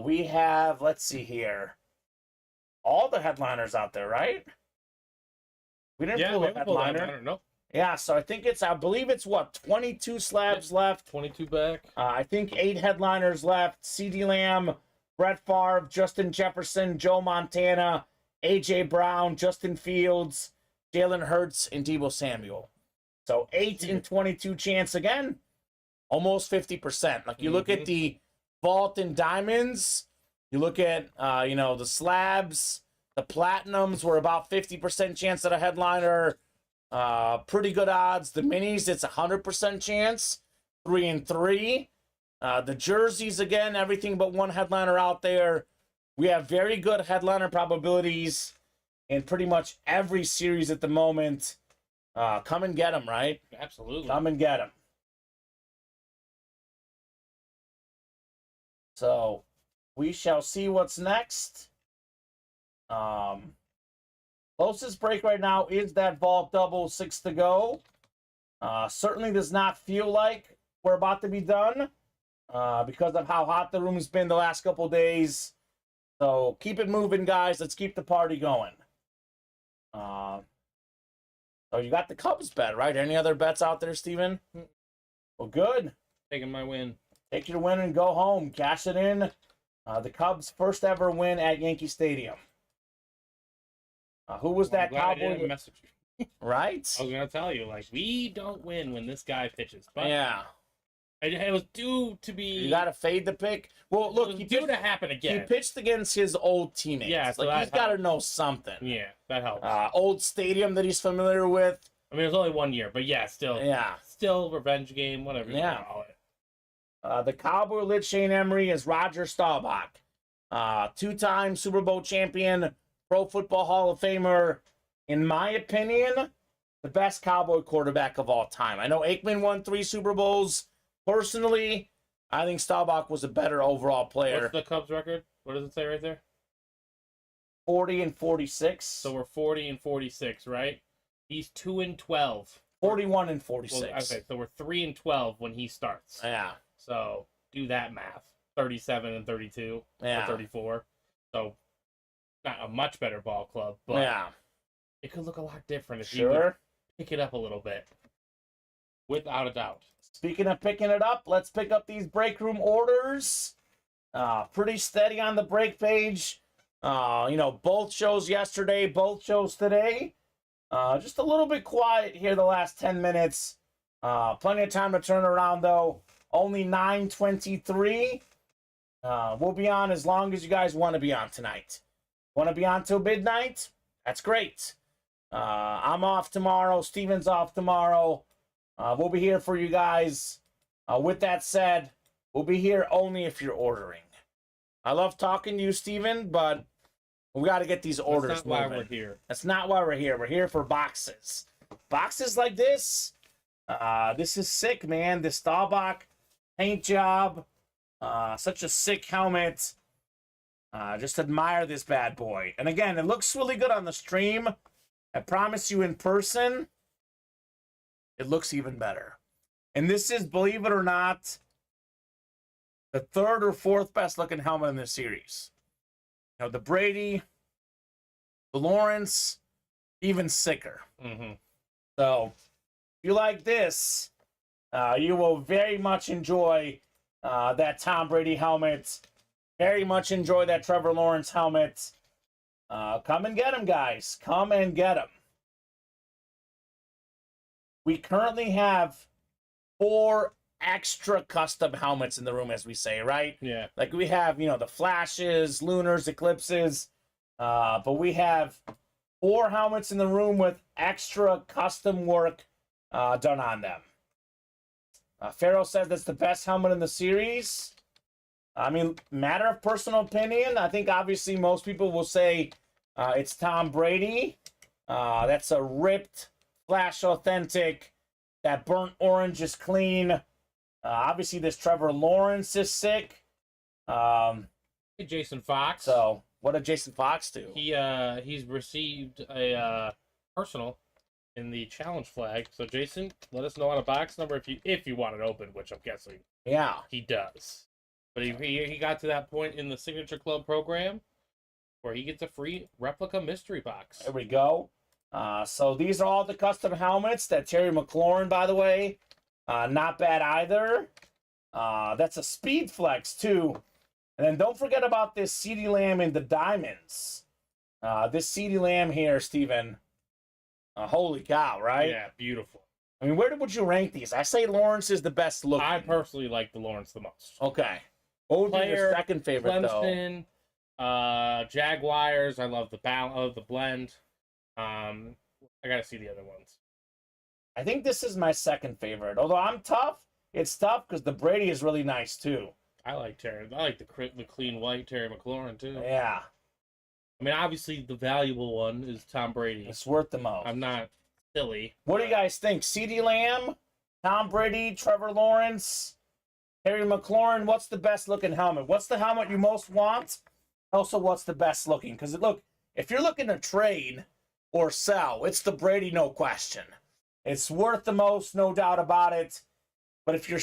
We have, let's see here, all the headliners out there, right? We didn't pull a headliner. No. Yeah, so I believe it's what, 22 slabs left? 22 back. I think 8 headliners left. CeeDee Lamb, Brett Favre, Justin Jefferson, Joe Montana, A.J. Brown, Justin Fields, Jalen Hurts, and Deebo Samuel. So 8 in 22 chance again, almost 50%. Like you look at the vault and diamonds, you look at the slabs, the platinums were about 50% chance at a headliner. Pretty good odds. The minis, it's 100% chance, 3 and 3. The jerseys, again, everything but one headliner out there. We have very good headliner probabilities in pretty much every series at the moment. Come and get them, right? Absolutely. Come and get them. So we shall see what's next. Closest break right now is that vault double, 6 to go. Certainly does not feel like we're about to be done because of how hot the room's been the last couple days. So keep it moving, guys. Let's keep the party going. So you got the Cubs bet, right? Any other bets out there, Steven? Well, good. Taking my win. Take your win and go home. Cash it in. The Cubs' first ever win at Yankee Stadium. Who was that Cowboy? Message you. Right? I was going to tell you, we don't win when this guy pitches. But yeah. It was due to be... You got to fade the pick. Well, look, he due to happen again. He pitched against his old teammates. Yeah, so he's got to know something. Yeah, that helps. Old stadium that he's familiar with. I mean, it was only 1 year, but yeah, still. Yeah. Still revenge game, whatever you call it. The Cowboy lit Shane Emery is Roger Staubach. 2-time Super Bowl champion, Pro Football Hall of Famer. In my opinion, the best Cowboy quarterback of all time. I know Aikman won 3 Super Bowls. Personally, I think Staubach was a better overall player. What's the Cubs record? What does it say right there? 40 and 46. So we're 40 and 46, right? He's 2 and 12. 41 and 46. Well, okay, so we're 3 and 12 when he starts. Yeah. So do that math. 37 and 32. Yeah. Or 34. So not a much better ball club, but yeah, it could look a lot different if you would pick it up a little bit. Without a doubt. Speaking of picking it up, let's pick up these break room orders. Pretty steady on the break page. Both shows yesterday, both shows today. Just a little bit quiet here the last 10 minutes. Plenty of time to turn around, though. Only 9:23. We'll be on as long as you guys want to be on tonight. Want to be on till midnight? That's great. I'm off tomorrow. Steven's off tomorrow. We'll be here for you guys. With that said, we'll be here only if you're ordering. I love talking to you, Steven, but we got to get these orders That's not why we're here. That's not why we're here. We're here for boxes. Boxes like this. This is sick, man. The Staubach paint job. Such a sick helmet. Just admire this bad boy. And again, it looks really good on the stream. I promise you in person, it looks even better. And this is, believe it or not, the 3rd or 4th best looking helmet in this series. The Brady, the Lawrence, even sicker. Mm-hmm. So, If you like this, you will very much enjoy that Tom Brady helmet. Very much enjoy that Trevor Lawrence helmet. Come and get them, guys. Come and get them. We currently have 4 extra custom helmets in the room, as we say, right? Yeah. Like we have, the Flashes, Lunars, Eclipses, but we have 4 helmets in the room with extra custom work done on them. Pharaoh says that's the best helmet in the series. I mean, matter of personal opinion. I think obviously most people will say it's Tom Brady. That's a ripped, Flash authentic. That burnt orange is clean. Obviously, this Trevor Lawrence is sick. Jason Fox. So, what did Jason Fox do? He's received a personal in the challenge flag. So, Jason, let us know on a box number if you want it open, which I'm guessing he does. But he got to that point in the Signature Club program where he gets a free replica mystery box. There we go. So these are all the custom helmets. That Terry McLaurin, by the way, not bad either. That's a Speed Flex, too. And then don't forget about this CeeDee Lamb in the diamonds. This CeeDee Lamb here, Steven. Holy cow, right? Yeah, beautiful. I mean, where would you rank these? I say Lawrence is the best looking. I personally like the Lawrence the most. Okay. What would be your second favorite, Clemson, Jaguars. I love the blend. I gotta see the other ones. I think this is my second favorite. Although I'm tough, it's tough because the Brady is really nice too. I like the clean white Terry McLaurin too. Yeah. I mean, obviously the valuable one is Tom Brady. It's worth the most. I'm not silly. What do you guys think? CeeDee Lamb, Tom Brady, Trevor Lawrence, Terry McLaurin. What's the best looking helmet? What's the helmet you most want? Also, what's the best looking? Because look, if you're looking to trade or sell, it's the Brady, no question. It's worth the most, no doubt about it. But if you're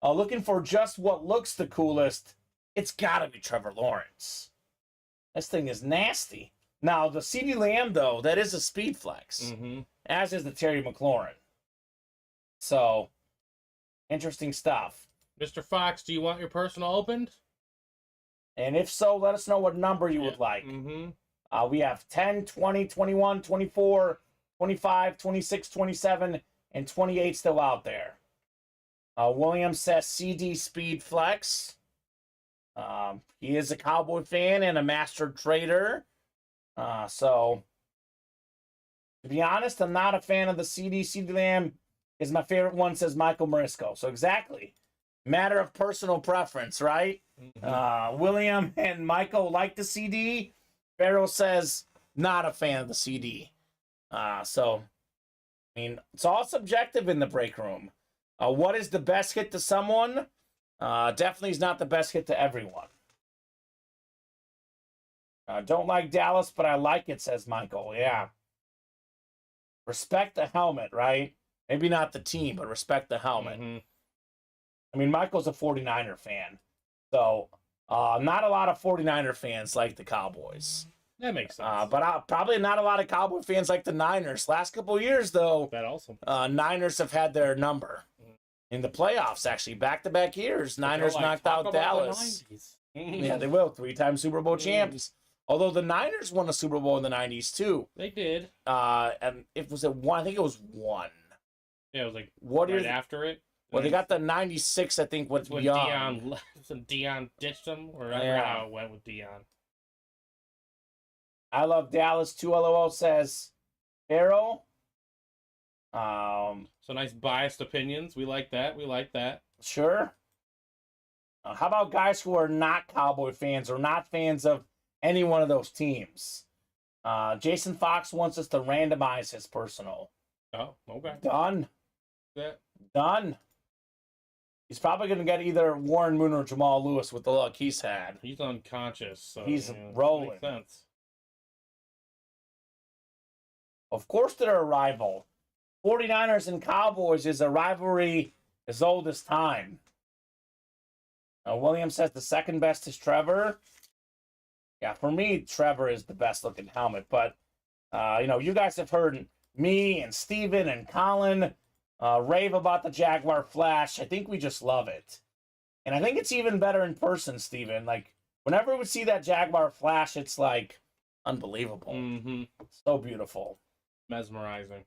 looking for just what looks the coolest, it's got to be Trevor Lawrence. This thing is nasty. Now, the CeeDee Lamb, though, that is a Speed Flex, as is the Terry McLaurin. So, interesting stuff. Mr. Fox, do you want your personal opened? And if so, let us know what number you would like. We have 10, 20, 21, 24, 25, 26, 27, and 28 still out there. William says CD Speed Flex. He is a Cowboy fan and a master trader. So, to be honest, I'm not a fan of the CD. CD Lamb is my favorite one, says Michael Marisco. So, exactly. Matter of personal preference, right? William and Michael like the CD. Farrell says not a fan of the CD. So, I mean, it's all subjective in the break room. What is the best hit to someone? Definitely is not the best hit to everyone. Don't like Dallas, but I like it, says Michael. Yeah. Respect the helmet, right? Maybe not the team, but respect the helmet. I mean, Michael's a 49er fan. So, not a lot of 49er fans like the Cowboys. That makes sense. But probably not a lot of Cowboy fans like the Niners. Last couple of years, though, that also Niners have had their number. In the playoffs, actually, back-to-back years, Niners knocked out Dallas. Yeah, they will. 3-time Super Bowl champs. Although the Niners won a Super Bowl in the 90s, too. They did. And it was one. I think it was one. Yeah, it was like right after it. Well, they got the 96, I think, with Young. Dion ditched them, or I forgot how it went with Dion. I love Dallas. 2LOL says, Arrow. So nice biased opinions. We like that. Sure. How about guys who are not Cowboy fans or not fans of any one of those teams? Jason Fox wants us to randomize his personal. Oh, okay. Done. Yeah. Done. He's probably going to get either Warren Moon or Jamal Lewis with the luck he's had. He's unconscious. So, he's rolling. Makes sense. Of course they're a rival. 49ers and Cowboys is a rivalry as old as time. William says the second best is Trevor. Yeah, for me, Trevor is the best looking helmet. But, you guys have heard me and Steven and Colin rave about the Jaguar Flash. I think we just love it. And I think it's even better in person, Steven. Like, whenever we see that Jaguar Flash, it's like unbelievable. Mm-hmm. So beautiful. Mesmerizing.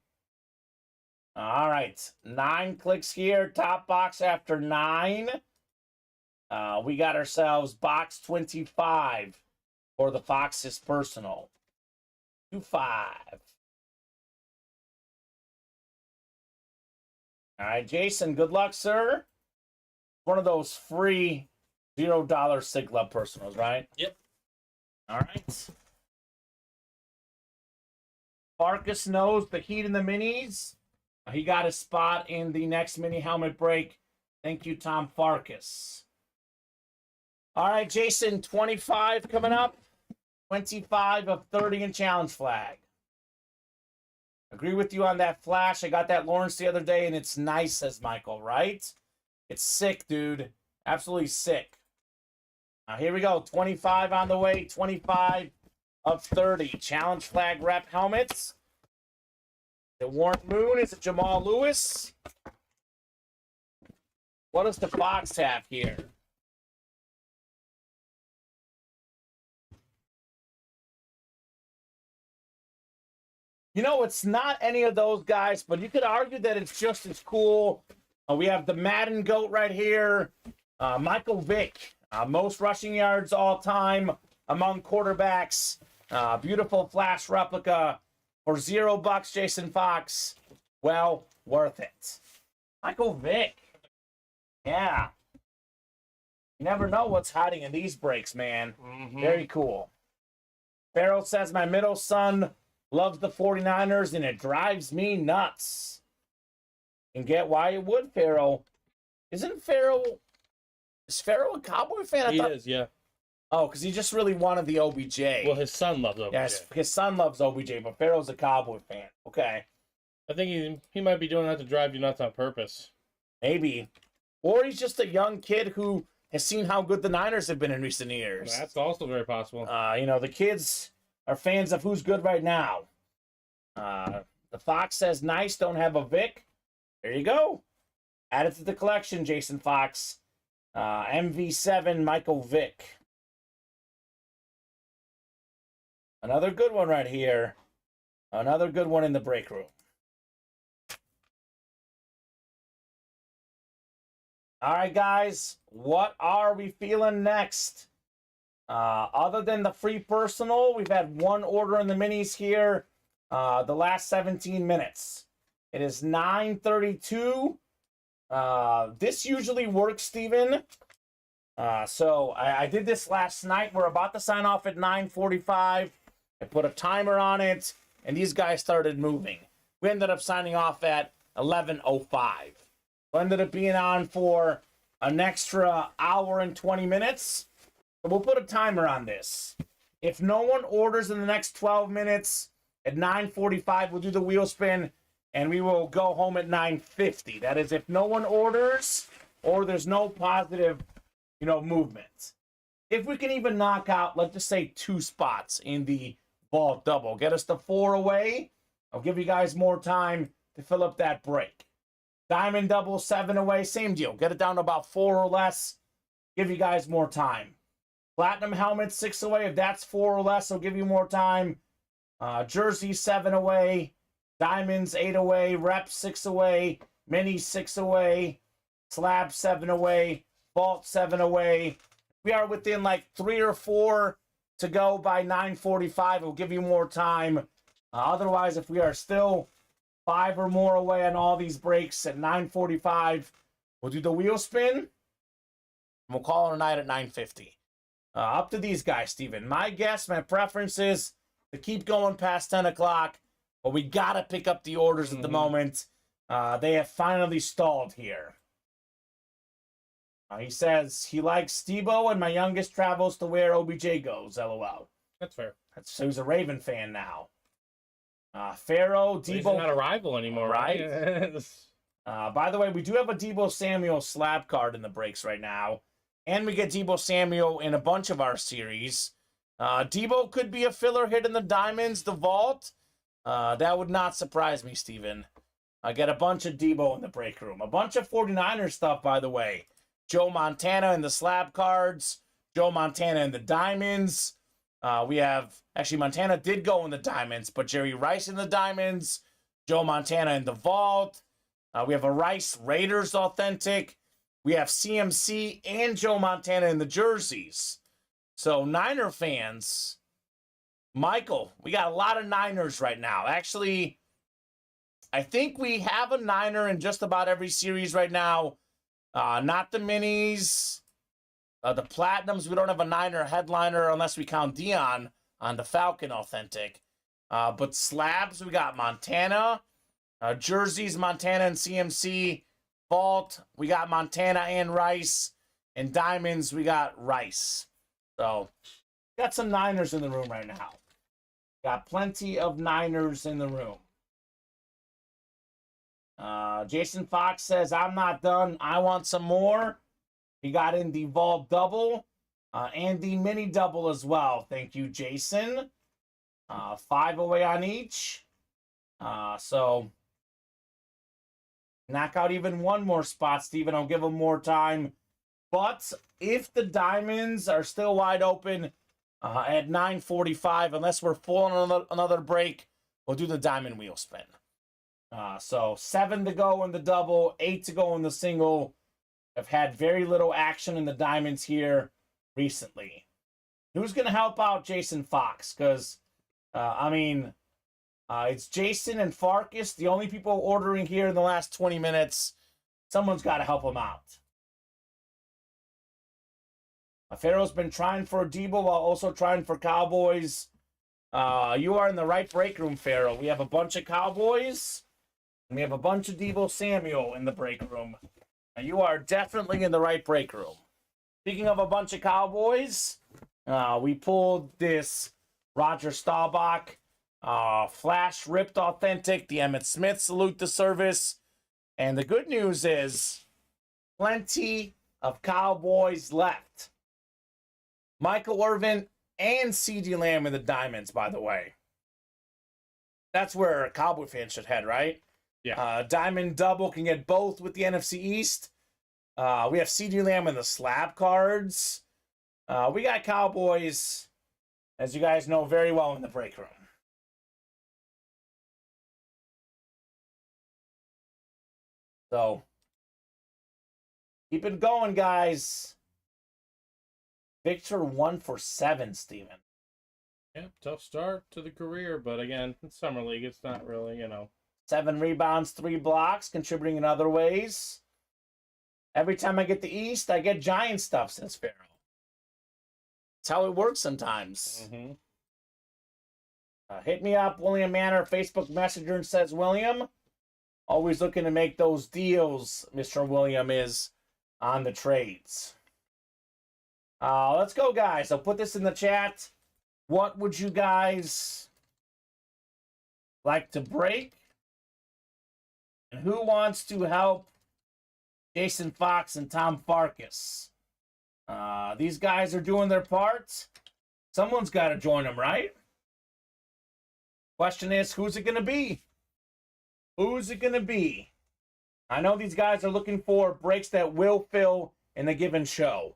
All right. 9 clicks here. Top box after 9. We got ourselves box 25 for the Fox's personal. 25. All right, Jason, good luck, sir. One of those free $0 Sig Club personals, right? Yep. All right. Farkas knows the heat in the minis. He got a spot in the next mini helmet break. Thank you, Tom Farkas. All right, Jason, 25 coming up. 25 of 30 in challenge flag. Agree with you on that Flash. I got that Lawrence the other day, and it's nice, says Michael, right? It's sick, dude. Absolutely sick. Now, here we go. 25 on the way. 25 of 30. Challenge flag rep helmets. Is it Warren Moon? Is it Jamal Lewis? What does the box have here? You know, it's not any of those guys, but you could argue that it's just as cool. We have the Madden GOAT right here. Michael Vick, most rushing yards all time among quarterbacks. Beautiful Flash replica for $0, Jason Fox. Well, worth it. Michael Vick. Yeah. You never know what's hiding in these breaks, man. Mm-hmm. Very cool. Farrell says, my middle son loves the 49ers, and it drives me nuts. And get why it would, Farrell. Is Farrell a Cowboy fan? He is, yeah. Oh, because he just really wanted the OBJ. Well, his son loves OBJ. Yes, his son loves OBJ, but Farrell's a Cowboy fan. Okay. I think he might be doing that to drive you nuts on purpose. Maybe. Or he's just a young kid who has seen how good the Niners have been in recent years. That's also very possible. The kids are fans of who's good right now. The Fox says, nice, don't have a Vic. There you go. Add it to the collection, Jason Fox. MV7, Michael Vick. Another good one right here. Another good one in the break room. All right, guys. What are we feeling next? Other than the free personal, we've had one order in the minis here. The last 17 minutes. It is 9:32. This usually works, Steven. So I did this last night. We're about to sign off at 9:45. I put a timer on it, and these guys started moving. We ended up signing off at 11:05. So ended up being on for an extra hour and 20 minutes. So we'll put a timer on this. If no one orders in the next 12 minutes, at 9:45, we'll do the wheel spin, and we will go home at 9:50. That is, if no one orders or there's no positive, movement. If we can even knock out, let's just say 2 spots in the vault double, get us to 4 away. I'll give you guys more time to fill up that break. Diamond double 7 away, same deal. Get it down to about 4 or less. Give you guys more time. Platinum helmet 6 away. If that's 4 or less, I'll give you more time. Jersey 7 away. Diamonds 8 away. Rep 6 away. Mini 6 away. Slab 7 away. Vault 7 away. We are within like 3 or 4 to go by 9:45. We'll give you more time. Otherwise, if we are still 5 or more away on all these breaks at 9:45, we'll do the wheel spin. And we'll call it a night at 9:50. Up to these guys, Steven. My guess, my preference is to keep going past 10 o'clock, but we got to pick up the orders at the moment. They have finally stalled here. He says he likes Stebo, and my youngest travels to where OBJ goes, LOL. That's fair. So he's a Raven fan now. Pharaoh, Debo. He's not a rival anymore, right? By the way, we do have a Debo Samuel slab card in the breaks right now. And we get Debo Samuel in a bunch of our series. Debo could be a filler hit in the diamonds, the vault. That would not surprise me, Steven. I get a bunch of Debo in the break room. A bunch of 49ers stuff, by the way. Joe Montana in the slab cards. Joe Montana in the diamonds. We have, actually, Montana did go in the diamonds, but Jerry Rice in the diamonds. Joe Montana in the vault. We have a Rice Raiders authentic. We have CMC and Joe Montana in the jerseys. So, Niner fans, Michael, we got a lot of Niners right now. Actually, I think we have a Niner in just about every series right now. Not the minis. The platinums, we don't have a Niner headliner unless we count Dion on the Falcon authentic. But slabs, we got Montana. Jerseys, Montana and CMC. Vault, we got Montana and Rice. And diamonds, we got Rice. So, got some Niners in the room right now. Got plenty of Niners in the room. Jason Fox says, I'm not done. I want some more. He got in the vault double and the mini double as well. Thank you, Jason. 5 away on each. So, knock out even one more spot, Steven. I'll give him more time. But if the diamonds are still wide open at 9:45, unless we're full on another break, we'll do the diamond wheel spin. So 7 to go in the double, 8 to go in the single. I've had very little action in the diamonds here recently. Who's going to help out Jason Fox? Because, it's Jason and Farkas, the only people ordering here in the last 20 minutes. Someone's got to help them out. Pharaoh's been trying for Debo while also trying for Cowboys. You are in the right break room, Pharaoh. We have a bunch of Cowboys, and we have a bunch of Debo Samuel in the break room. You are definitely in the right break room. Speaking of a bunch of Cowboys, we pulled this Roger Staubach Flash Ripped Authentic, the Emmitt Smith Salute to Service. And the good news is plenty of Cowboys left. Michael Irvin and CeeDee Lamb in the diamonds, by the way. That's where a Cowboy fan should head, right? Yeah. Diamond double can get both with the NFC East. We have CeeDee Lamb in the slab cards. We got Cowboys, as you guys know very well, in the break room. So, keep it going, guys. Victor 1 for 7, Steven. Yeah, tough start to the career, but again, in Summer League, it's not really, 7 rebounds, 3 blocks, contributing in other ways. Every time I get the East, I get Giant stuff, says Pharaoh. That's how it works sometimes. Mm-hmm. Hit me up, William Manor, Facebook Messenger, says William. Always looking to make those deals, Mr. William is on the trades. Let's go, guys. I'll put this in the chat. What would you guys like to break? And who wants to help Jason Fox and Tom Farkas? These guys are doing their part. Someone's got to join them, right? Question is, who's it going to be? Who's it going to be? I know these guys are looking for breaks that will fill in a given show.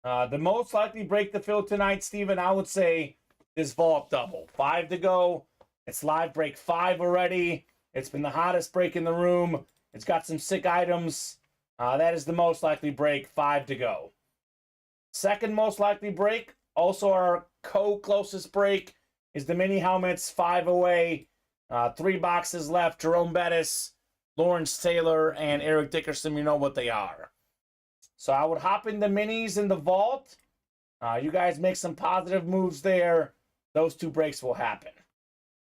The most likely break to fill tonight, Steven, I would say, is Vault Double. 5 to go. It's live break 5 already. It's been the hottest break in the room. It's got some sick items. That is the most likely break, 5 to go. Second most likely break, also our co-closest break, is the mini helmets, 5 away. 3 boxes left. Jerome Bettis, Lawrence Taylor, and Eric Dickerson. You know what they are. So I would hop in the minis in the vault. You guys make some positive moves there. Those 2 breaks will happen.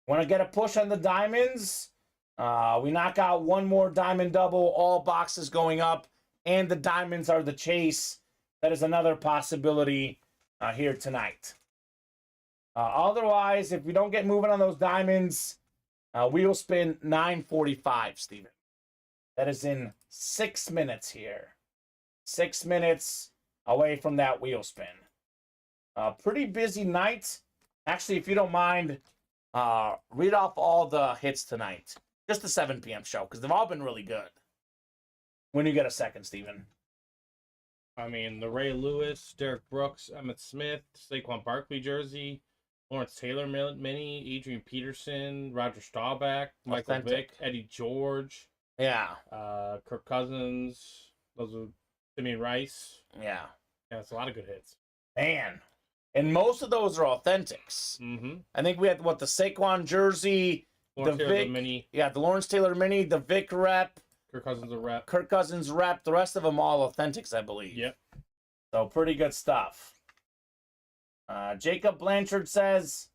Want to get a push on the diamonds? We knock out 1 more diamond double, all boxes going up, and the diamonds are the chase. That is another possibility here tonight. Otherwise, if we don't get moving on those diamonds, we will spin 9:45, Steven. That is in 6 minutes here. 6 minutes away from that wheel spin. Pretty busy night. Actually, if you don't mind, read off all the hits tonight. Just the 7 p.m. show, because they've all been really good. When you get a second, Steven. I mean, the Ray Lewis, Derek Brooks, Emmitt Smith, Saquon Barkley jersey, Lawrence Taylor mini, Adrian Peterson, Roger Staubach, Michael Vick, Eddie George. Yeah. Kirk Cousins. Those are Simeon Rice. Yeah. Yeah, it's a lot of good hits. Man. And most of those are authentics. Mm-hmm. I think we had, the Saquon jersey, Lawrence the Taylor Vic. mini. Yeah, the Lawrence Taylor mini, the Vic rep. Kirk Cousins a rep. Kirk Cousins rep. The rest of them all authentics, I believe. Yep. So pretty good stuff. Jacob Blanchard says,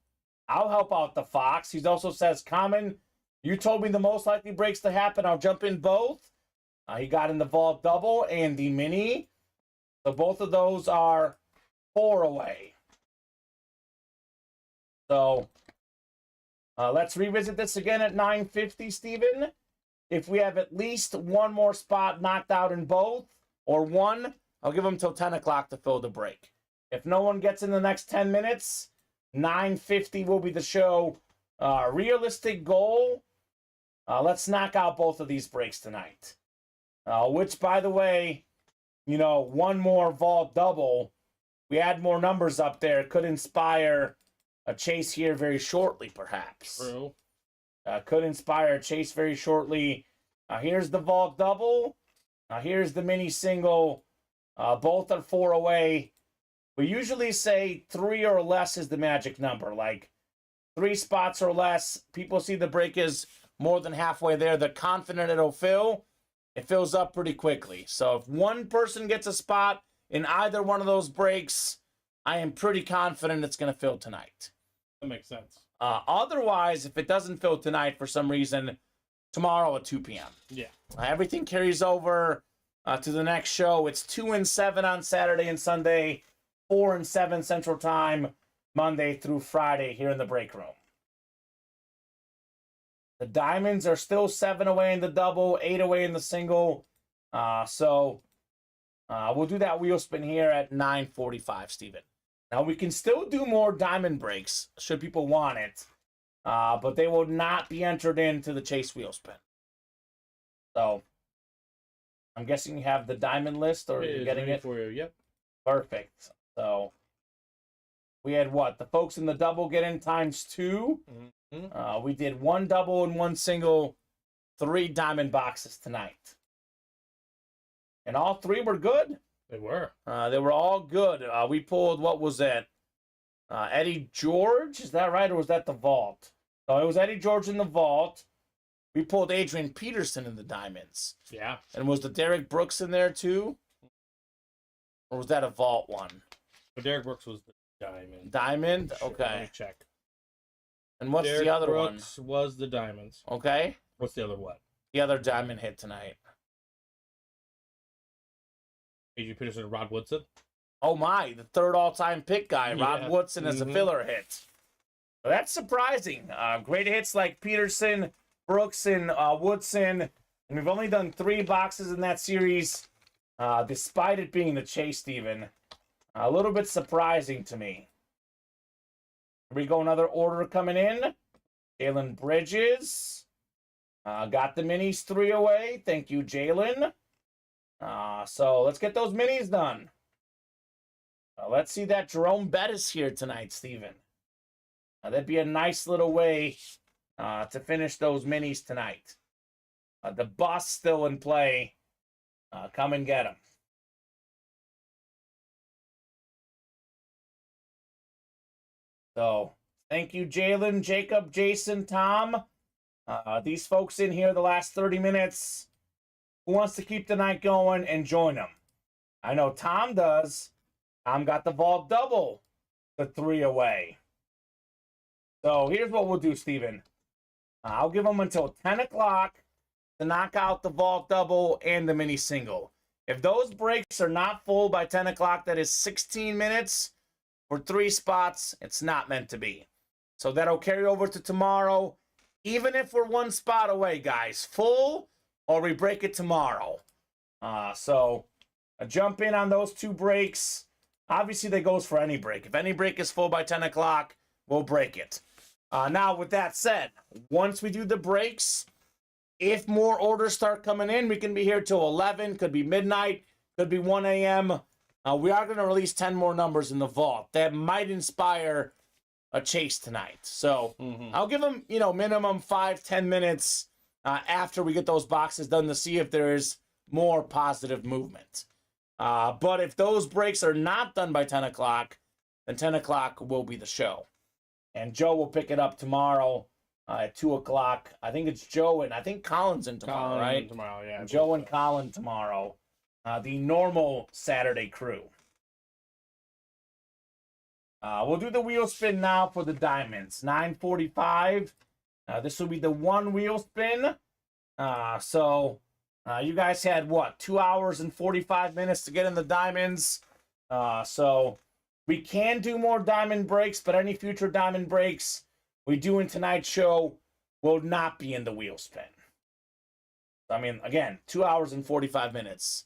I'll help out the Fox. He also says, Kamen, you told me the most likely breaks to happen. I'll jump in both. He got in the vault double and the mini. So both of those are 4 away. So let's revisit this again at 9:50, Steven. If we have at least one more spot knocked out in both, or one, I'll give them till 10 o'clock to fill the break. If no one gets in the next 10 minutes, 9:50 will be the show. Realistic goal, let's knock out both of these breaks tonight. Which, by the way, one more vault double, we add more numbers up there, could inspire a chase here very shortly, perhaps. True. Could inspire a chase very shortly. Here's the vault double. Here's the mini single. Both are 4 away. We usually say 3 or less is the magic number. Like 3 spots or less. People see the break is more than halfway there. They're confident it'll fill. It fills up pretty quickly. So if one person gets a spot in either one of those breaks, I am pretty confident it's going to fill tonight. That makes sense. Otherwise, if it doesn't fill tonight for some reason, tomorrow at 2 p.m. Yeah. Everything carries over to the next show. It's 2 and 7 on Saturday and Sunday, 4 and 7 Central Time, Monday through Friday here in the break room. The diamonds are still 7 away in the double, 8 away in the single. So we'll do that wheel spin here at 9:45, Steven. Now, we can still do more diamond breaks, should people want it, but they will not be entered into the chase wheel spin. So, I'm guessing you have the diamond list, or you're getting it? For you, yep. Perfect. So, we had what? The folks in the double get in ×2. Mm-hmm. We did 1 double and 1 single, 3 diamond boxes tonight. And all 3 were good. They were. They were all good. We pulled, what was that? Eddie George, is that right? Or was that the vault? No, it was Eddie George in the vault. We pulled Adrian Peterson in the diamonds. Yeah. And was the Derek Brooks in there too? Or was that a vault one? But Derek Brooks was the diamond. Diamond? Sure, Okay. Let me check. And what's Derek the other Brooks was the diamonds. one? Okay. What's the other what? The other diamond hit tonight. Adrian Peterson and Rod Woodson. Oh my, the 3rd all-time pick guy, Rod Woodson, as a filler hit. So that's surprising. Great hits like Peterson, Brooks, and Woodson. And we've only done 3 boxes in that series, despite it being the chase, Steven. A little bit surprising to me. Here we go, another order coming in. Jalen Bridges. Got the minis 3 away. Thank you, Jalen. So let's get those minis done. Let's see that Jerome Bettis here tonight, Steven. That'd be a nice little way to finish those minis tonight. The bus still in play. Come and get them. So thank you, Jalen, Jacob, Jason, Tom. These folks in here the last 30 minutes. Who wants to keep the night going and join them? I know Tom does. Tom got the vault double, the 3 away. So here's what we'll do, Steven. I'll give them until 10 o'clock to knock out the vault double and the mini single. If those breaks are not full by 10 o'clock, that is 16 minutes for 3 spots. It's not meant to be. So that'll carry over to tomorrow. Even if we're 1 spot away, guys. Full or we break it tomorrow. So jump in on those 2 breaks. Obviously, that goes for any break. If any break is full by 10 o'clock, we'll break it. Now, with that said, once we do the breaks, if more orders start coming in, we can be here till 11, could be midnight, could be 1 a.m. We are going to release 10 more numbers in the vault. That might inspire a chase tonight. So I'll give them, minimum 5-10 minutes after we get those boxes done to see if there's more positive movement. But if those breaks are not done by 10 o'clock, then 10 o'clock will be the show. And Joe will pick it up tomorrow at 2 o'clock. I think it's Joe and I think Colin's in tomorrow, right? Tomorrow, yeah. Joe and Colin tomorrow. The normal Saturday crew. We'll do the wheel spin now for the diamonds. 9:45. This will be the one wheel spin. So you guys had, 2 hours and 45 minutes to get in the diamonds. So we can do more diamond breaks, but any future diamond breaks we do in tonight's show will not be in the wheel spin. I mean, again, 2 hours and 45 minutes.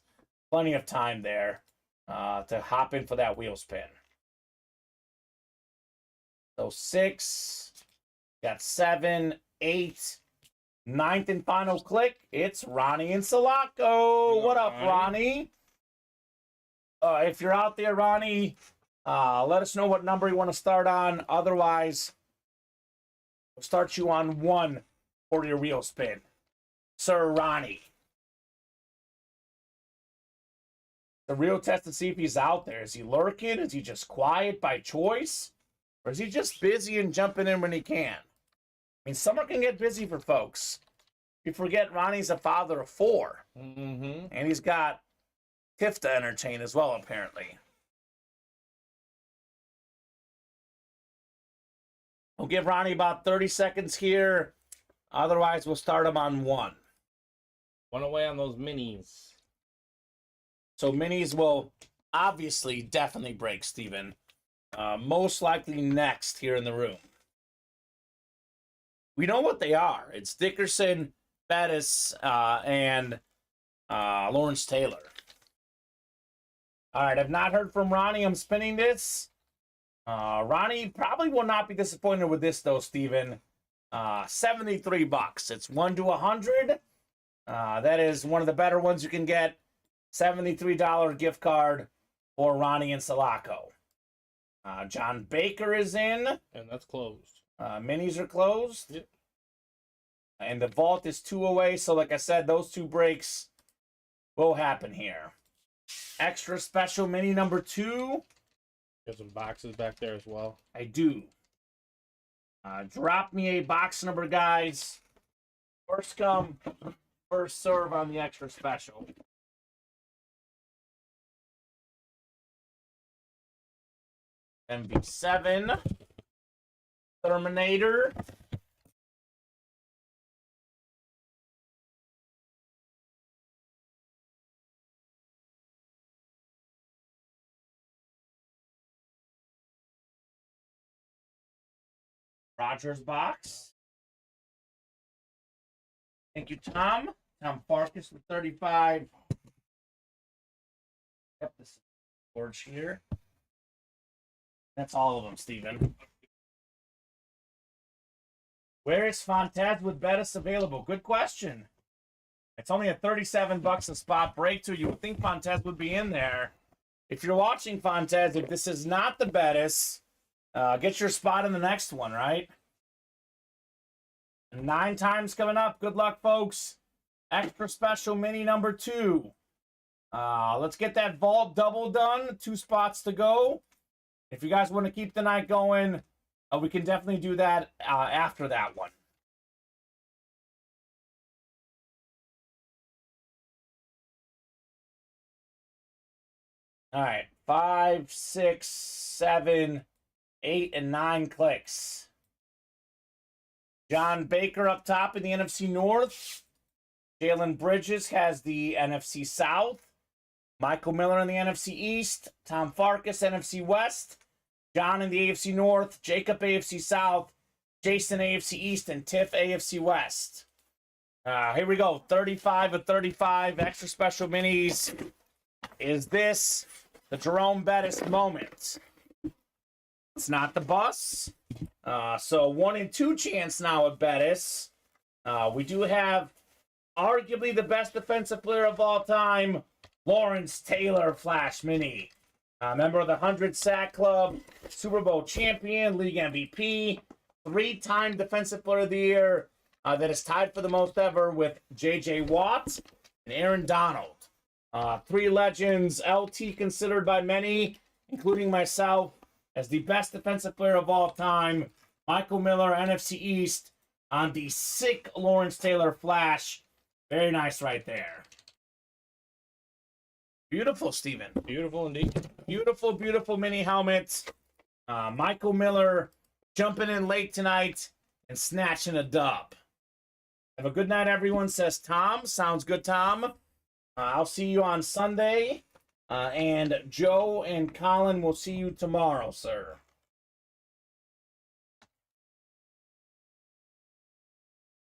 Plenty of time there to hop in for that wheel spin. So 6, got 7, 8, 9th and final click. It's Ronnie and Sulaco. What up, Ronnie? If you're out there, Ronnie, let us know what number you want to start on. Otherwise, we'll start you on 1 for your wheel spin. Sir Ronnie. The real test to see if he's out there. Is he lurking? Is he just quiet by choice? Or is he just busy and jumping in when he can? I mean, summer can get busy for folks. You forget Ronnie's a father of 4. And he's got Tiff to entertain as well, apparently. We'll give Ronnie about 30 seconds here. Otherwise, we'll start him on 1. 1 away on those minis. So minis will obviously definitely break, Steven. Most likely next here in the room. We know what they are. It's Dickerson, Bettis, and Lawrence Taylor. All right, I've not heard from Ronnie. I'm spinning this. Ronnie probably will not be disappointed with this, though, Steven. $73. It's 1 to 100. That is one of the better ones you can get. $73 gift card for Ronnie and Sulaco. John Baker is in. And that's closed. Minis are closed. Yep. And the vault is 2 away. So like I said, those 2 breaks will happen here. Extra special mini number 2. Got some boxes back there as well. I do. Drop me a box number, guys. First come, first serve on the extra special. MV7. Terminator. Rogers box. Thank you, Tom. Tom Farkas with 35. Yep, this is George here. That's all of them, Steven. Where is Fontez with Bettis available? Good question. It's only at $37 a spot breakthrough. You would think Fontez would be in there. If you're watching Fontez, if this is not the Bettis, get your spot in the next one, right? 9 times coming up. Good luck, folks. Extra special mini number 2. Let's get that vault double done. 2 spots to go. If you guys want to keep the night going, we can definitely do that after that one. All right, 5, 6, 7, 8, and 9 clicks. John Baker up top in the NFC North. Jalen Bridges has the NFC South. Michael Miller in the NFC East. Tom Farkas, NFC West. John in the AFC North. Jacob, AFC South. Jason, AFC East. And Tiff, AFC West. Here we go. 35 of 35. Extra special minis. Is this the Jerome Bettis moment? It's not the bus. So 1 and 2 chance now at Bettis. We do have arguably the best defensive player of all time, Lawrence Taylor Flash Mini. Member of the 100 Sack Club, Super Bowl champion, league MVP, 3-time Defensive Player of the Year, that is tied for the most ever with J.J. Watt and Aaron Donald. 3 legends, LT considered by many, including myself, as the best defensive player of all time. Michael Miller, NFC East, on the sick Lawrence Taylor Flash. Very nice right there. Beautiful, Steven. Beautiful indeed. Beautiful, beautiful mini helmets. Michael Miller jumping in late tonight and snatching a dub. Have a good night, everyone, says Tom. Sounds good, Tom. I'll see you on Sunday. And Joe and Colin will see you tomorrow, sir.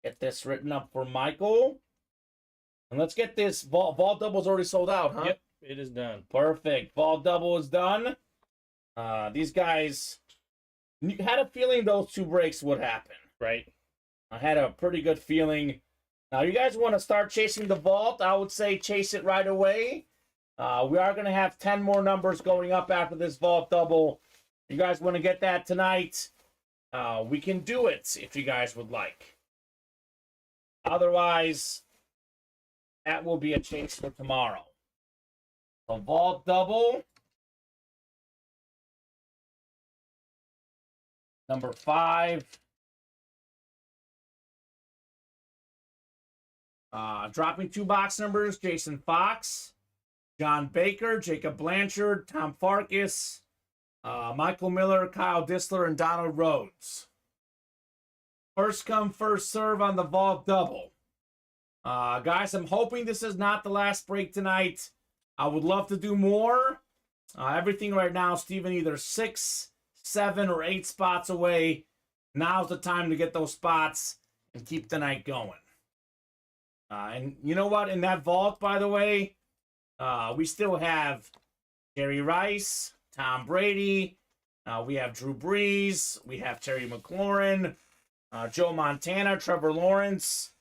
Get this written up for Michael. And let's get this. Vault Double's already sold out, huh? Yep, it is done. Perfect. Vault Double is done. These guys had a feeling those 2 breaks would happen. Right. I had a pretty good feeling. Now, you guys want to start chasing the vault, I would say chase it right away. We are going to have 10 more numbers going up after this Vault Double. You guys want to get that tonight? We can do it if you guys would like. Otherwise, that will be a chase for tomorrow. The Vault Double. Number 5. Dropping 2 box numbers, Jason Fox, John Baker, Jacob Blanchard, Tom Farkas, Michael Miller, Kyle Disler, and Donald Rhodes. First come, first serve on the Vault Double. Guys, I'm hoping this is not the last break tonight. I would love to do more. Everything right now, Steven, either 6, 7, or 8 spots away. Now's the time to get those spots and keep the night going. And you know what? In that vault, by the way, we still have Jerry Rice, Tom Brady. We have Drew Brees. We have Terry McLaurin, Joe Montana, Trevor Lawrence.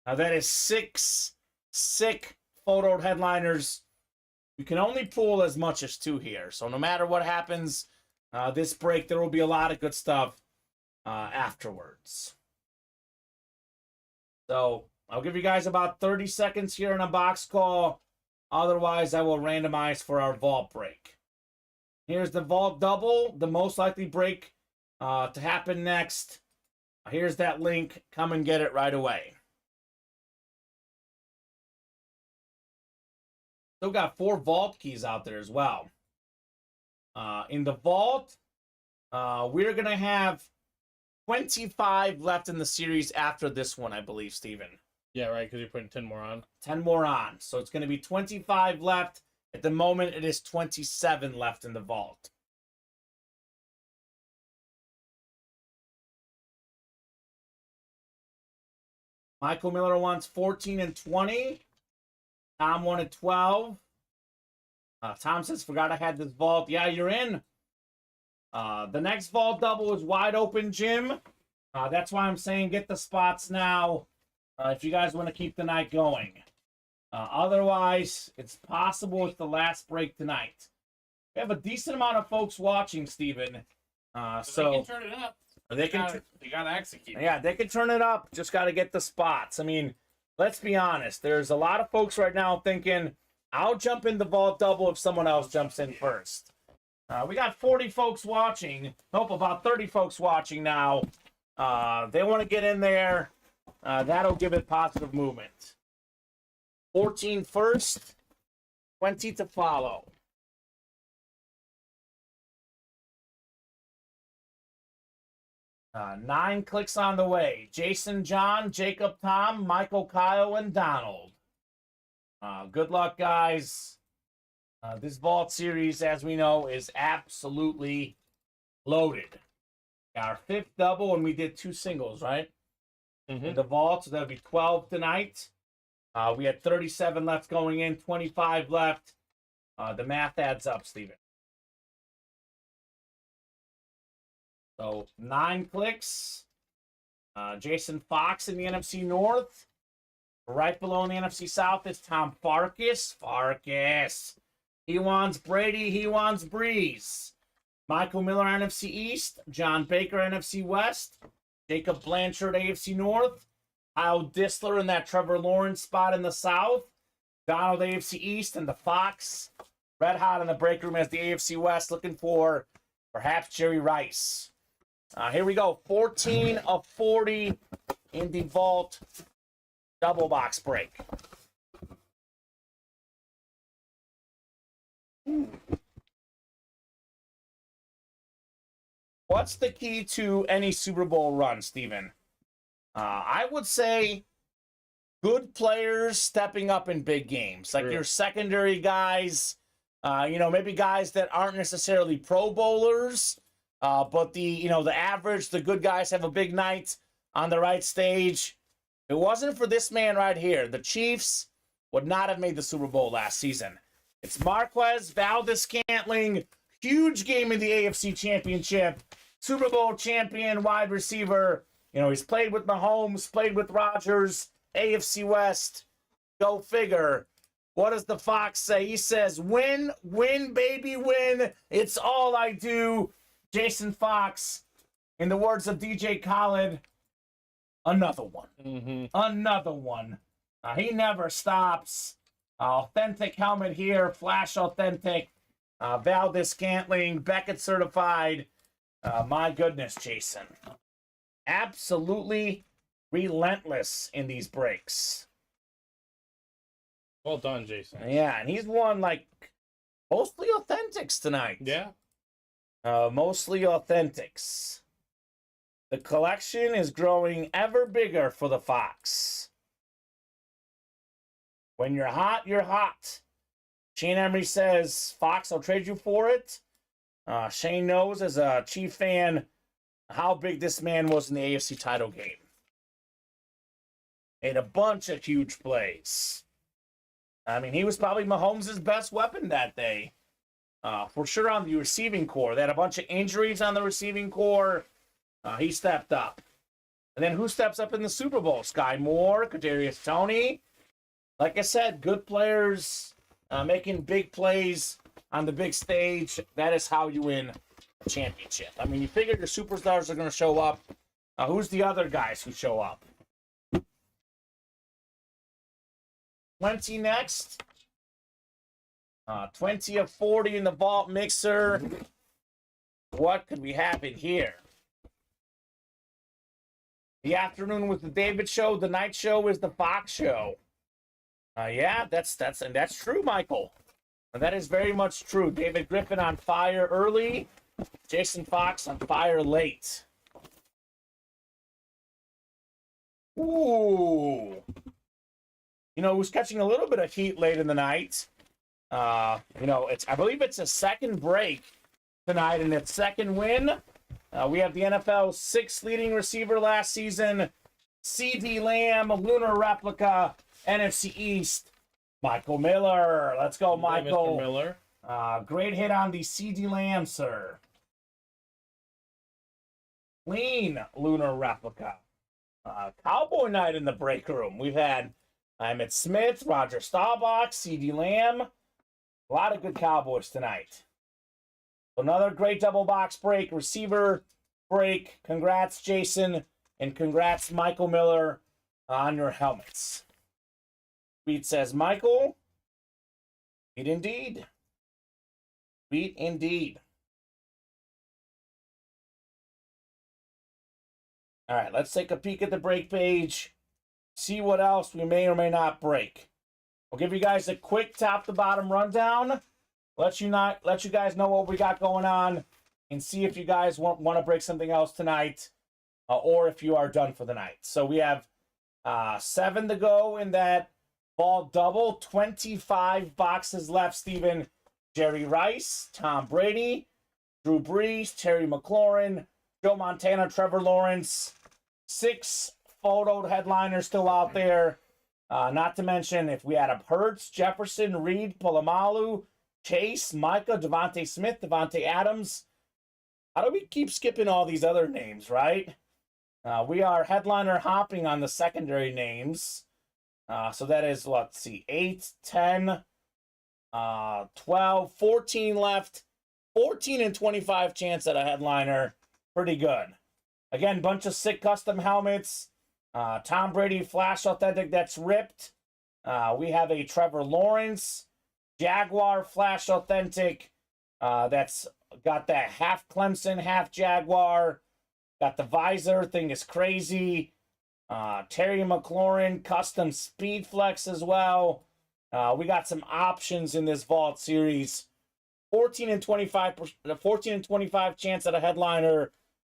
That is 6 sick photoed headliners. You can only pull as much as 2 here. So no matter what happens this break, there will be a lot of good stuff afterwards. So I'll give you guys about 30 seconds here in a box call. Otherwise, I will randomize for our vault break. Here's the Vault Double, the most likely break to happen next. Here's that link. Come and get it right away. Still got 4 vault keys out there as well. In the vault, we're going to have 25 left in the series after this one, I believe, Steven. Yeah, right, because you're putting 10 more on. 10 more on. So it's going to be 25 left. At the moment, it is 27 left in the vault. Michael Miller wants 14 and 20. Tom wanted 12. Tom says, forgot I had this vault. Yeah, you're in. The next Vault Double is wide open, Jim. That's why I'm saying get the spots now if you guys want to keep the night going. Otherwise, it's possible it's the last break tonight. We have a decent amount of folks watching, Steven. So they can turn it up. They gotta execute. Yeah, they can turn it up. Just got to get the spots. I mean, let's be honest. There's a lot of folks right now thinking, I'll jump in the Vault Double if someone else jumps in first. We got 40 folks watching. Nope, about 30 folks watching now. They want to get in there. That'll give it positive movement. 14 first, 20 to follow. Nine clicks on the way. Jason, John, Jacob, Tom, Michael, Kyle, and Donald. Good luck, guys. This Vault series, as we know, is absolutely loaded. Our 5th double, and we did 2 singles, right? In the Vault, so that'll be 12 tonight. We had 37 left going in, 25 left. The math adds up, Steven. So 9 clicks. Jason Fox in the NFC North. Right below in the NFC South is Tom Farkas. He wants Brady. He wants Breeze. Michael Miller, NFC East. John Baker, NFC West. Jacob Blanchard, AFC North. Kyle Disler in that Trevor Lawrence spot in the South. Donald, AFC East. And the Fox, red hot in the break room as the AFC West, looking for perhaps Jerry Rice. Here we go. 14 of 40 in the vault double box break. What's the key to any Super Bowl run, Steven? I would say good players stepping up in big games, like your secondary guys, maybe guys that aren't necessarily Pro Bowlers, but the average, the good guys have a big night on the right stage. If it wasn't for this man right here, the Chiefs would not have made the Super Bowl last season. It's Marquez Valdes-Scantling, huge game in the AFC Championship, Super Bowl champion wide receiver. He's played with Mahomes, played with Rodgers, AFC West. Go figure. What does the Fox say? He says, win, baby, win. It's all I do. Jason Fox, in the words of DJ Khaled, another one. Mm-hmm. Another one. He never stops. Authentic helmet here. Flash authentic. Valdes-Scantling. Beckett certified. My goodness, Jason. Absolutely relentless in these breaks. Well done, Jason. Yeah, and he's won, mostly authentics tonight. Yeah. Mostly authentics. The collection is growing ever bigger for the Fox. When you're hot, you're hot. Shane Emery says, Fox, I'll trade you for it. Shane knows, as a Chief fan, how big this man was in the AFC title game. Made a bunch of huge plays. I mean, he was probably Mahomes' best weapon that day. For sure on the receiving core. They had a bunch of injuries on the receiving core. He stepped up. And then who steps up in the Super Bowl? Sky Moore, Kadarius Toney. Like I said, good players making big plays on the big stage. That is how you win a championship. I mean, you figure your superstars are going to show up. Who's the other guys who show up? 20 next. 20 of 40 in the vault mixer. What could we have in here? The afternoon was the David show. The night show is the Fox show. Yeah, that's true, Michael. That is very much true. David Griffin on fire early. Jason Fox on fire late. Ooh. Who's catching a little bit of heat late in the night. I believe it's a second break tonight and its second win. We have the NFL's 6th leading receiver last season, CD Lamb, a lunar replica, NFC East, Michael Miller. Let's go, Michael. Mr. Miller. Great hit on the CD Lamb, sir. Clean lunar replica. Cowboy night in the break room. We've had Emmitt Smith, Roger Staubach, CD Lamb. A lot of good Cowboys tonight. Another great double box break, receiver break. Congrats, Jason, and congrats, Michael Miller, on your helmets. Tweet says, Michael, beat indeed. Beat indeed. All right, let's take a peek at the break page. See what else we may or may not break. I'll give you guys a quick top-to-bottom rundown. Let you guys know what we got going on, and see if you guys want to break something else tonight, or if you are done for the night. So we have 7 to go in that ball double. 25 boxes left, Steven. Jerry Rice, Tom Brady, Drew Brees, Terry McLaurin, Joe Montana, Trevor Lawrence. 6 photo headliners still out there. Not to mention, if we add up Hurts, Jefferson, Reed, Polamalu, Chase, Micah, Devontae Smith, Devontae Adams, How do we keep skipping all these other names, right? We are headliner hopping on the secondary names. So that is, let's see, 8, 10, 12, 14 left. 14 and 25 chance at a headliner. Pretty good. Again, bunch of sick custom helmets. Tom Brady Flash Authentic that's ripped. We have a Trevor Lawrence Jaguar Flash Authentic that's got that half Clemson, half Jaguar. Got the visor. Thing is crazy. Terry McLaurin Custom Speed Flex as well. We got some options in this Vault series. 14 and 25 chance at a headliner.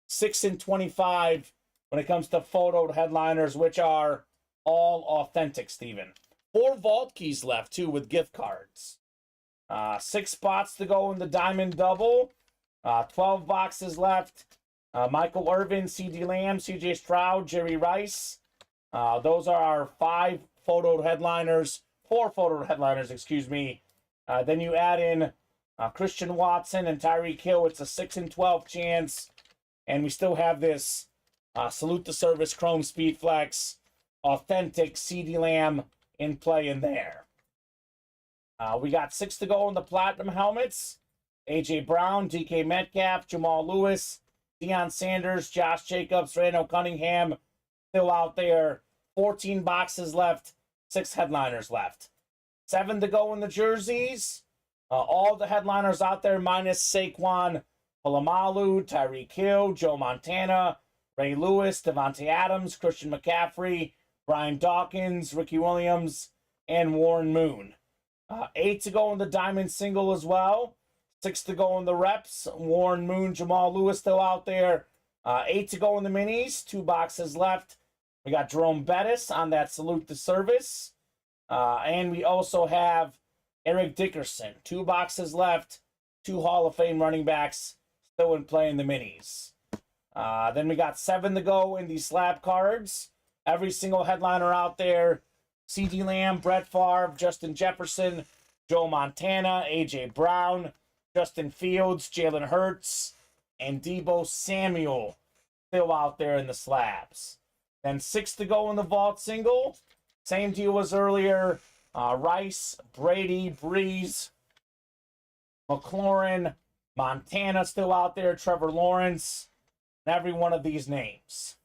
6 and 25 when it comes to photoed headliners, which are all authentic, Steven. 4 Vault keys left, too, with gift cards. 6 spots to go in the Diamond Double. 12 boxes left. Michael Irvin, C.D. Lamb, C.J. Stroud, Jerry Rice. Those are our 4 photoed headliners, excuse me. Then you add in Christian Watson and Tyreek Hill. It's a 6 and 12 chance. And we still have this Salute the Service Chrome Speed Flex authentic C.D. Lamb in play in there. We got 6 to go in the Platinum helmets. A.J. Brown, D.K. Metcalf, Jamal Lewis, Deion Sanders, Josh Jacobs, Randall Cunningham still out there. 14 boxes left, 6 headliners left. 7 to go in the jerseys. All the headliners out there minus Saquon, Polamalu, Tyreek Hill, Joe Montana, Ray Lewis, Devontae Adams, Christian McCaffrey, Brian Dawkins, Ricky Williams, and Warren Moon. 8 to go in the Diamond Single as well. 6 to go in the reps. Warren Moon, Jamal Lewis still out there. 8 to go in the minis. 2 boxes left. We got Jerome Bettis on that Salute the Service. And we also have Eric Dickerson. 2 boxes left. 2 Hall of Fame running backs still in play in the minis. Then we got 7 to go in these slab cards. Every single headliner out there. C.D. Lamb, Brett Favre, Justin Jefferson, Joe Montana, A.J. Brown, Justin Fields, Jalen Hurts, and Deebo Samuel still out there in the slabs. Then 6 to go in the Vault Single. Same deal as earlier. Rice, Brady, Breeze, McLaurin, Montana still out there, Trevor Lawrence, and every one of these names.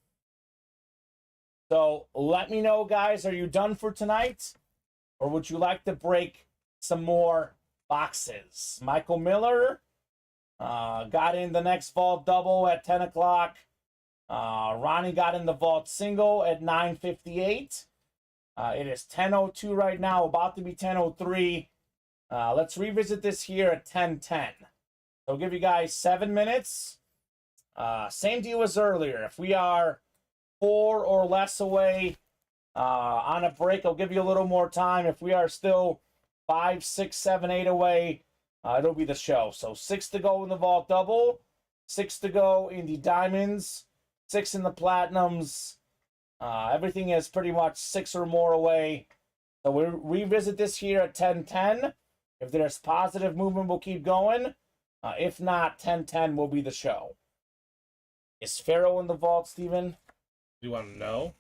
So let me know, guys, are you done for tonight? Or would you like to break some more boxes? Michael Miller got in the next Vault Double at 10 o'clock. Ronnie got in the Vault Single at 9:58. It is 10:02 right now, about to be 10:03. Let's revisit this here at 10:10. So I'll give you guys 7 minutes. Same deal as earlier. If we are 4 or less away on a break, I'll give you a little more time. If we are still 5, 6, 7, 8 away, it'll be the show. So 6 to go in the Vault Double, 6 to go in the Diamonds, 6 in the Platinums. Everything is pretty much 6 or more away. So we'll revisit this here at 10:10. If there's positive movement, we'll keep going. If not, 10:10 will be the show. Is Pharaoh in the vault, Steven? Do you want to know?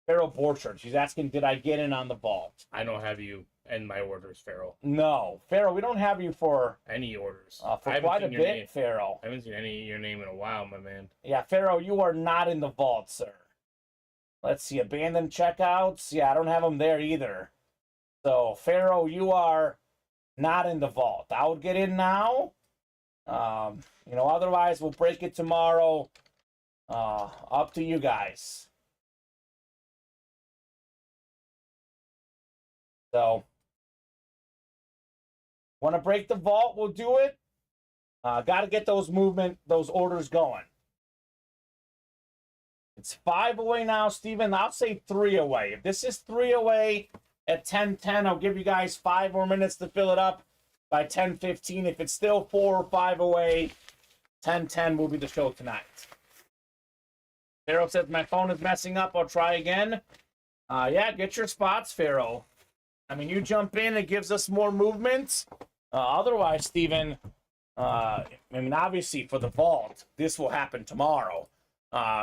Pharaoh Borchard. She's asking, did I get in on the vault? I don't have you in my orders, Pharaoh. No. Pharaoh, we don't have you for... any orders. For quite a bit, Pharaoh. I haven't seen your name in a while, my man. Yeah, Pharaoh, you are not in the vault, sir. Let's see, abandoned checkouts. Yeah, I don't have them there either. So, Pharaoh, you are not in the vault. I would get in now. Otherwise, we'll break it tomorrow. Up to you guys. So, want to break the vault? We'll do it. Got to get those orders going. It's 5 away now, Steven. I'll say 3 away. If this is 3 away at 10:10, I'll give you guys 5 more minutes to fill it up by 10:15. If it's still 4 or 5 away, 10:10 will be the show tonight. Pharaoh says, my phone is messing up. I'll try again. Yeah, get your spots, Pharaoh. I mean, you jump in, it gives us more movement. Otherwise, Steven, I mean, obviously for the vault, this will happen tomorrow.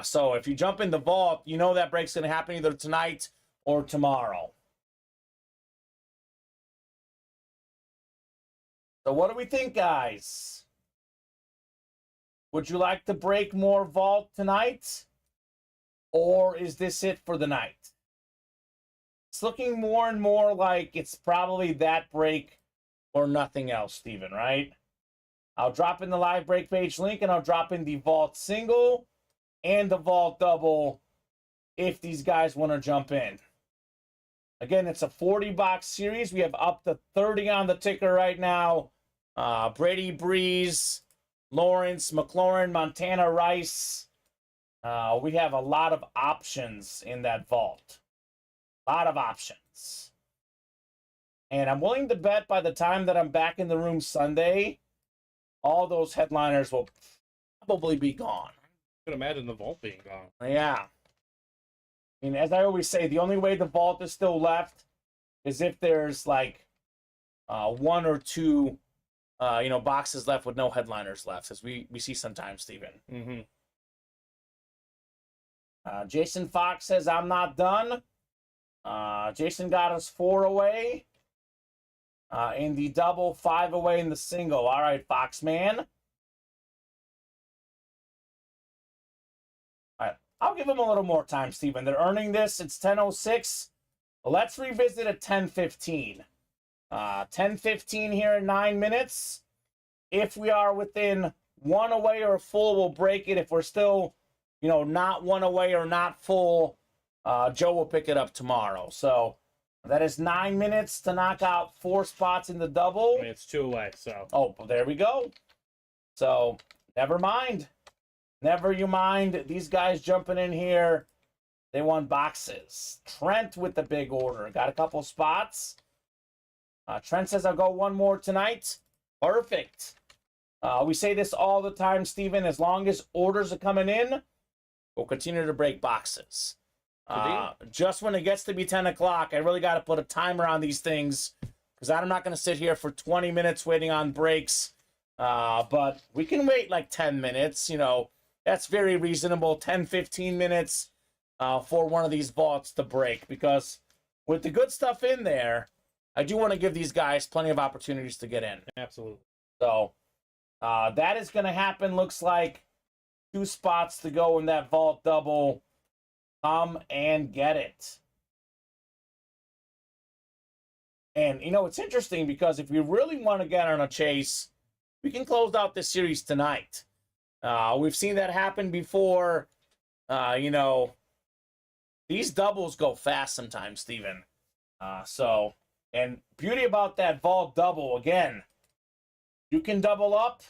So if you jump in the vault, you know that break's going to happen either tonight or tomorrow. So what do we think, guys? Would you like to break more vault tonight? Or is this it for the night? It's looking more and more like it's probably that break or nothing else, Steven, right? I'll drop in the live break page link, and I'll drop in the vault single and the vault double if these guys want to jump in. Again, it's a 40-box series. We have up to 30 on the ticker right now. Brady Breeze, Lawrence, McLaurin, Montana Rice. We have a lot of options in that vault. A lot of options. And I'm willing to bet by the time that I'm back in the room Sunday, all those headliners will probably be gone. I can imagine the vault being gone. Yeah. I mean, as I always say, the only way the vault is still left is if there's like one or two, boxes left with no headliners left, as we see sometimes, Steven. Mm-hmm. Jason Fox says, I'm not done. Jason got us 4 away. In the double, 5 away in the single. All right, Fox man. All right, I'll give them a little more time, Steven. They're earning this. It's 10:06. Let's revisit at 10:15. 10:15 here in 9 minutes. If we are within 1 away or full, we'll break it. If we're still, not 1 away or not full, Joe will pick it up tomorrow. So that is 9 minutes to knock out 4 spots in the double. I mean, it's 2 away, so. Oh, well, there we go. So, never mind. Never you mind. These guys jumping in here, they won boxes. Trent with the big order. Got a couple spots. Trent says, I'll go 1 more tonight. Perfect. We say this all the time, Steven. As long as orders are coming in, we'll continue to break boxes. Just when it gets to be 10 o'clock, I really got to put a timer on these things because I'm not going to sit here for 20 minutes waiting on breaks. But we can wait like 10 minutes. That's very reasonable. 10, 15 minutes for one of these vaults to break because with the good stuff in there, I do want to give these guys plenty of opportunities to get in. Absolutely. So that is going to happen. Looks like 2 spots to go in that vault double. Come and get it. And, it's interesting because if we really want to get on a chase, we can close out this series tonight. We've seen that happen before. These doubles go fast sometimes, Steven. And beauty about that vault double, again, you can double up.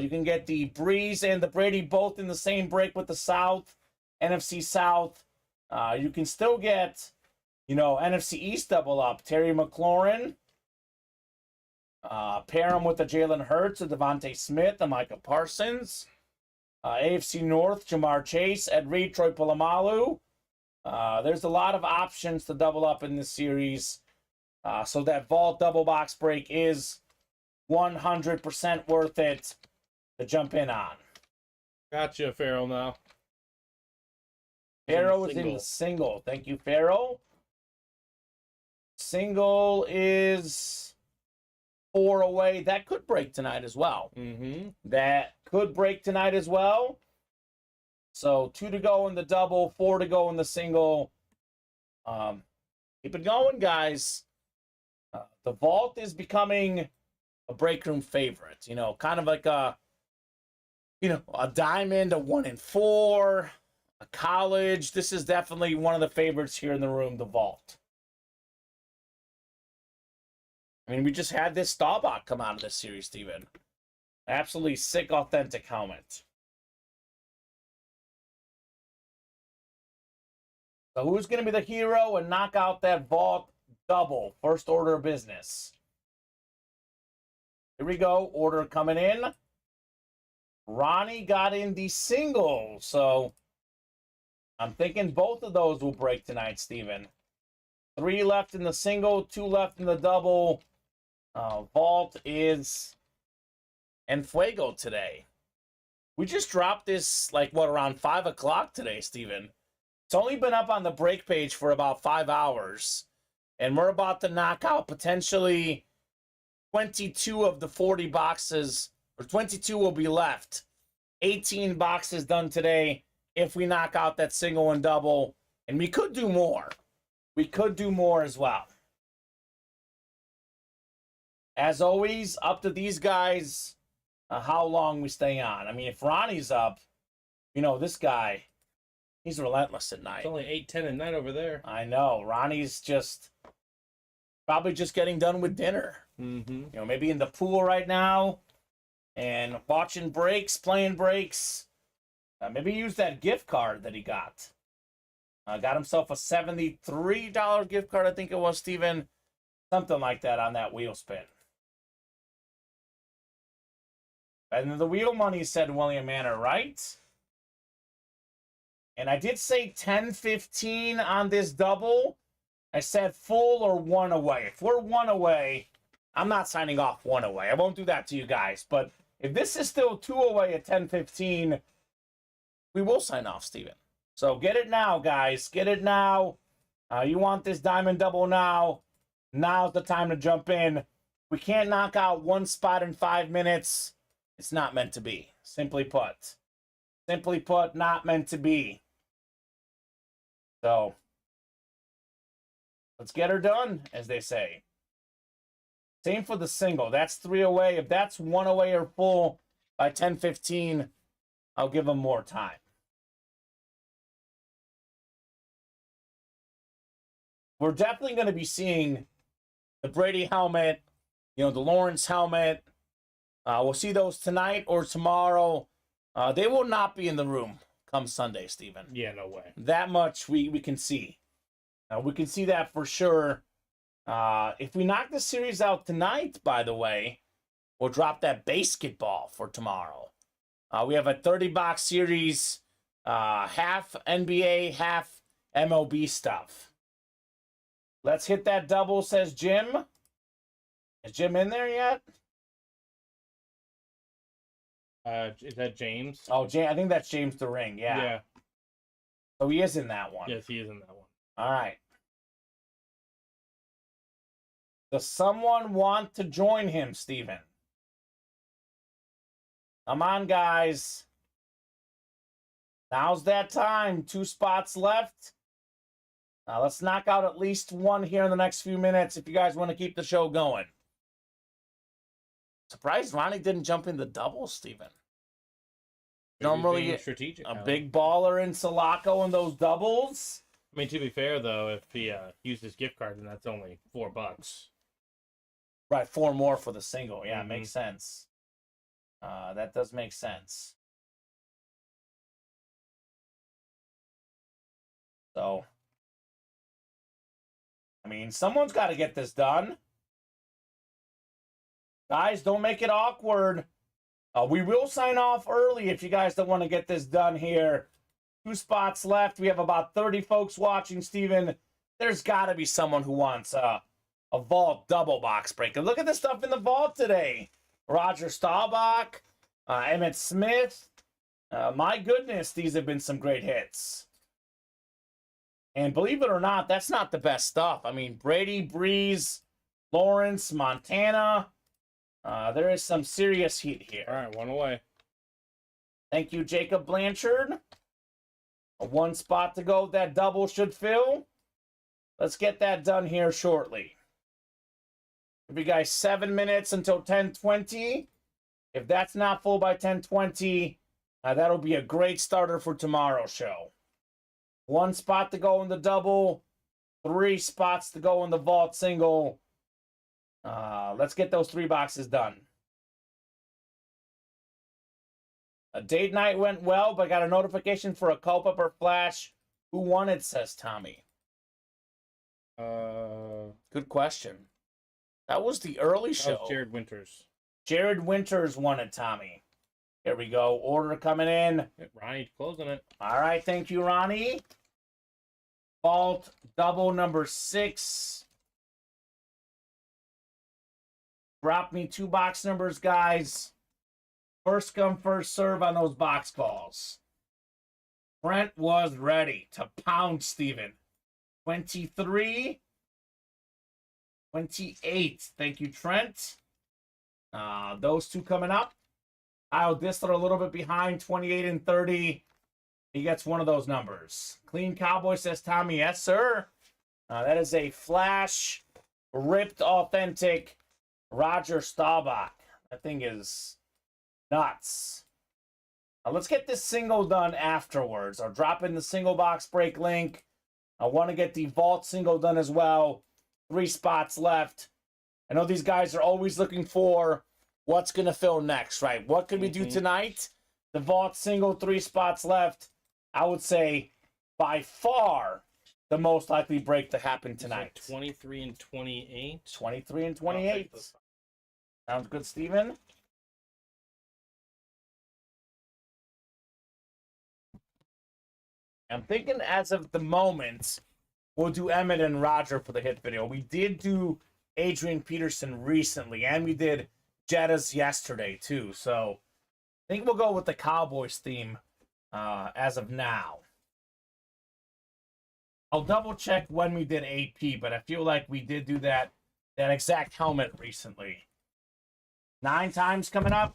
You can get the Breeze and the Brady both in the same break with the South. NFC South, you can still get, NFC East double up. Terry McLaurin, pair him with the Jalen Hurts, the Devontae Smith, the Micah Parsons. AFC North, Jamar Chase, Ed Reed, Troy Polamalu. There's a lot of options to double up in this series. So that vault double box break is 100% worth it to jump in on. Gotcha, Farrell, now. Farrell is in the single. Thank you, Farrell. Single is 4 away. That could break tonight as well. Mm-hmm. That could break tonight as well. So 2 to go in the double, 4 to go in the single. Keep it going, guys. The vault is becoming a break room favorite. Kind of like a diamond, a 1 in 4. A college. This is definitely one of the favorites here in the room, the vault. I mean, we just had this Staubach come out of this series, Steven. Absolutely sick, authentic helmet. So who's going to be the hero and knock out that vault double? First order of business. Here we go. Order coming in. Ronnie got in the single, so I'm thinking both of those will break tonight, Steven. 3 left in the single, 2 left in the double. Vault is and Fuego today. We just dropped this, like, what, around 5 o'clock today, Steven? It's only been up on the break page for about 5 hours. And we're about to knock out potentially 22 of the 40 boxes, or 22 will be left. 18 boxes done today if we knock out that single and double. And we could do more. We could do more as well. As always, up to these guys how long we stay on. I mean, if Ronnie's up, you know, this guy, he's relentless at night. It's only 8:10 at night over there. I know. Ronnie's just probably just getting done with dinner. Mm-hmm. You know, maybe in the pool right now and watching breaks, playing breaks. Maybe use that gift card that he got. Got himself a $73 gift card, I think it was, Steven. Something like that on that wheel spin. And the wheel money said William Manor, right? And I did say 10-15 on this double. I said full or one away. If we're one away, I'm not signing off one away. I won't do that to you guys. But if this is still 2 away at 10-15, we will sign off, Steven. So get it now, guys. Get it now. You want this diamond double now. Now's the time to jump in. We can't knock out one spot in 5 minutes. It's not meant to be. Simply put. Simply put, not meant to be. So, let's get her done, as they say. Same for the single. That's 3 away. If that's 1 away or full by 10-15, I'll give them more time. We're definitely going to be seeing the Brady helmet, you know, the Lawrence helmet. We'll see those tonight or tomorrow. They will not be in the room come Sunday, Steven. Yeah, no way. That much we can see. We can see that for sure. If we knock the series out tonight, by the way, we'll drop that basketball for tomorrow. We have a 30-box series, half NBA, half MLB stuff. Let's hit that double, says Jim. Is Jim in there yet? Is that James? Oh, I think that's James the Ring, yeah. Yeah. So he is in that one. Yes, he is in that one. All right. Does someone want to join him, Steven? Come on, guys. Now's that time. 2 spots left. Now let's knock out at least one here in the next few minutes if you guys want to keep the show going. Surprised Ronnie didn't jump in the doubles, Steven. Normally strategic, a big baller in Sulaco in those doubles. I mean, to be fair, though, if he used his gift card, then that's only $4. Right, 4 more for the single. Yeah, makes sense. That does make sense. So, I mean, someone's got to get this done. Guys, don't make it awkward. We will sign off early if you guys don't want to get this done here. 2 spots left. We have about 30 folks watching, Steven. There's got to be someone who wants a vault double box break. And look at the stuff in the vault today. Roger Staubach, Emmett Smith. My goodness, these have been some great hits. And believe it or not, that's not the best stuff. I mean, Brady, Breeze, Lawrence, Montana. There is some serious heat here. All right, 1 away. Thank you, Jacob Blanchard. 1 spot to go. That double should fill. Let's get that done here shortly. Give you guys 7 minutes until 10:20. If that's not full by 10:20, that'll be a great starter for tomorrow's show. 1 spot to go in the double. 3 spots to go in the vault single. Let's get those 3 boxes done. A date night went well, but I got a notification for a culprit flash. Who won it, says Tommy. Good question. That was the early show. That was Jared Winters. Jared Winters won it, Tommy. Here we go. Order coming in. Ronnie closing it. All right, thank you, Ronnie. Vault double number 6. Drop me 2 box numbers, guys. First come, first serve on those box calls. Trent was ready to pound Steven. 23, 28. Thank you, Trent. Those two coming up. Kyle Disler a little bit behind, 28 and 30. He gets one of those numbers. Clean Cowboy, says Tommy. Yes, sir. That is a flash, ripped, authentic Roger Staubach. That thing is nuts. Let's get this single done afterwards. I'll drop in the single box break link. I want to get the vault single done as well. 3 spots left. I know these guys are always looking for what's going to fill next, right? What can we do tonight? The vault single, 3 spots left. I would say by far the most likely break to happen tonight. 23 and 28. 23 and 28. Sounds good, Steven? I'm thinking as of the moment, we'll do Emmett and Roger for the hit video. We did do Adrian Peterson recently, and we did Jetta's yesterday, too. So I think we'll go with the Cowboys theme as of now. I'll double-check when we did AP, but I feel like we did do that exact helmet recently. 9 times coming up.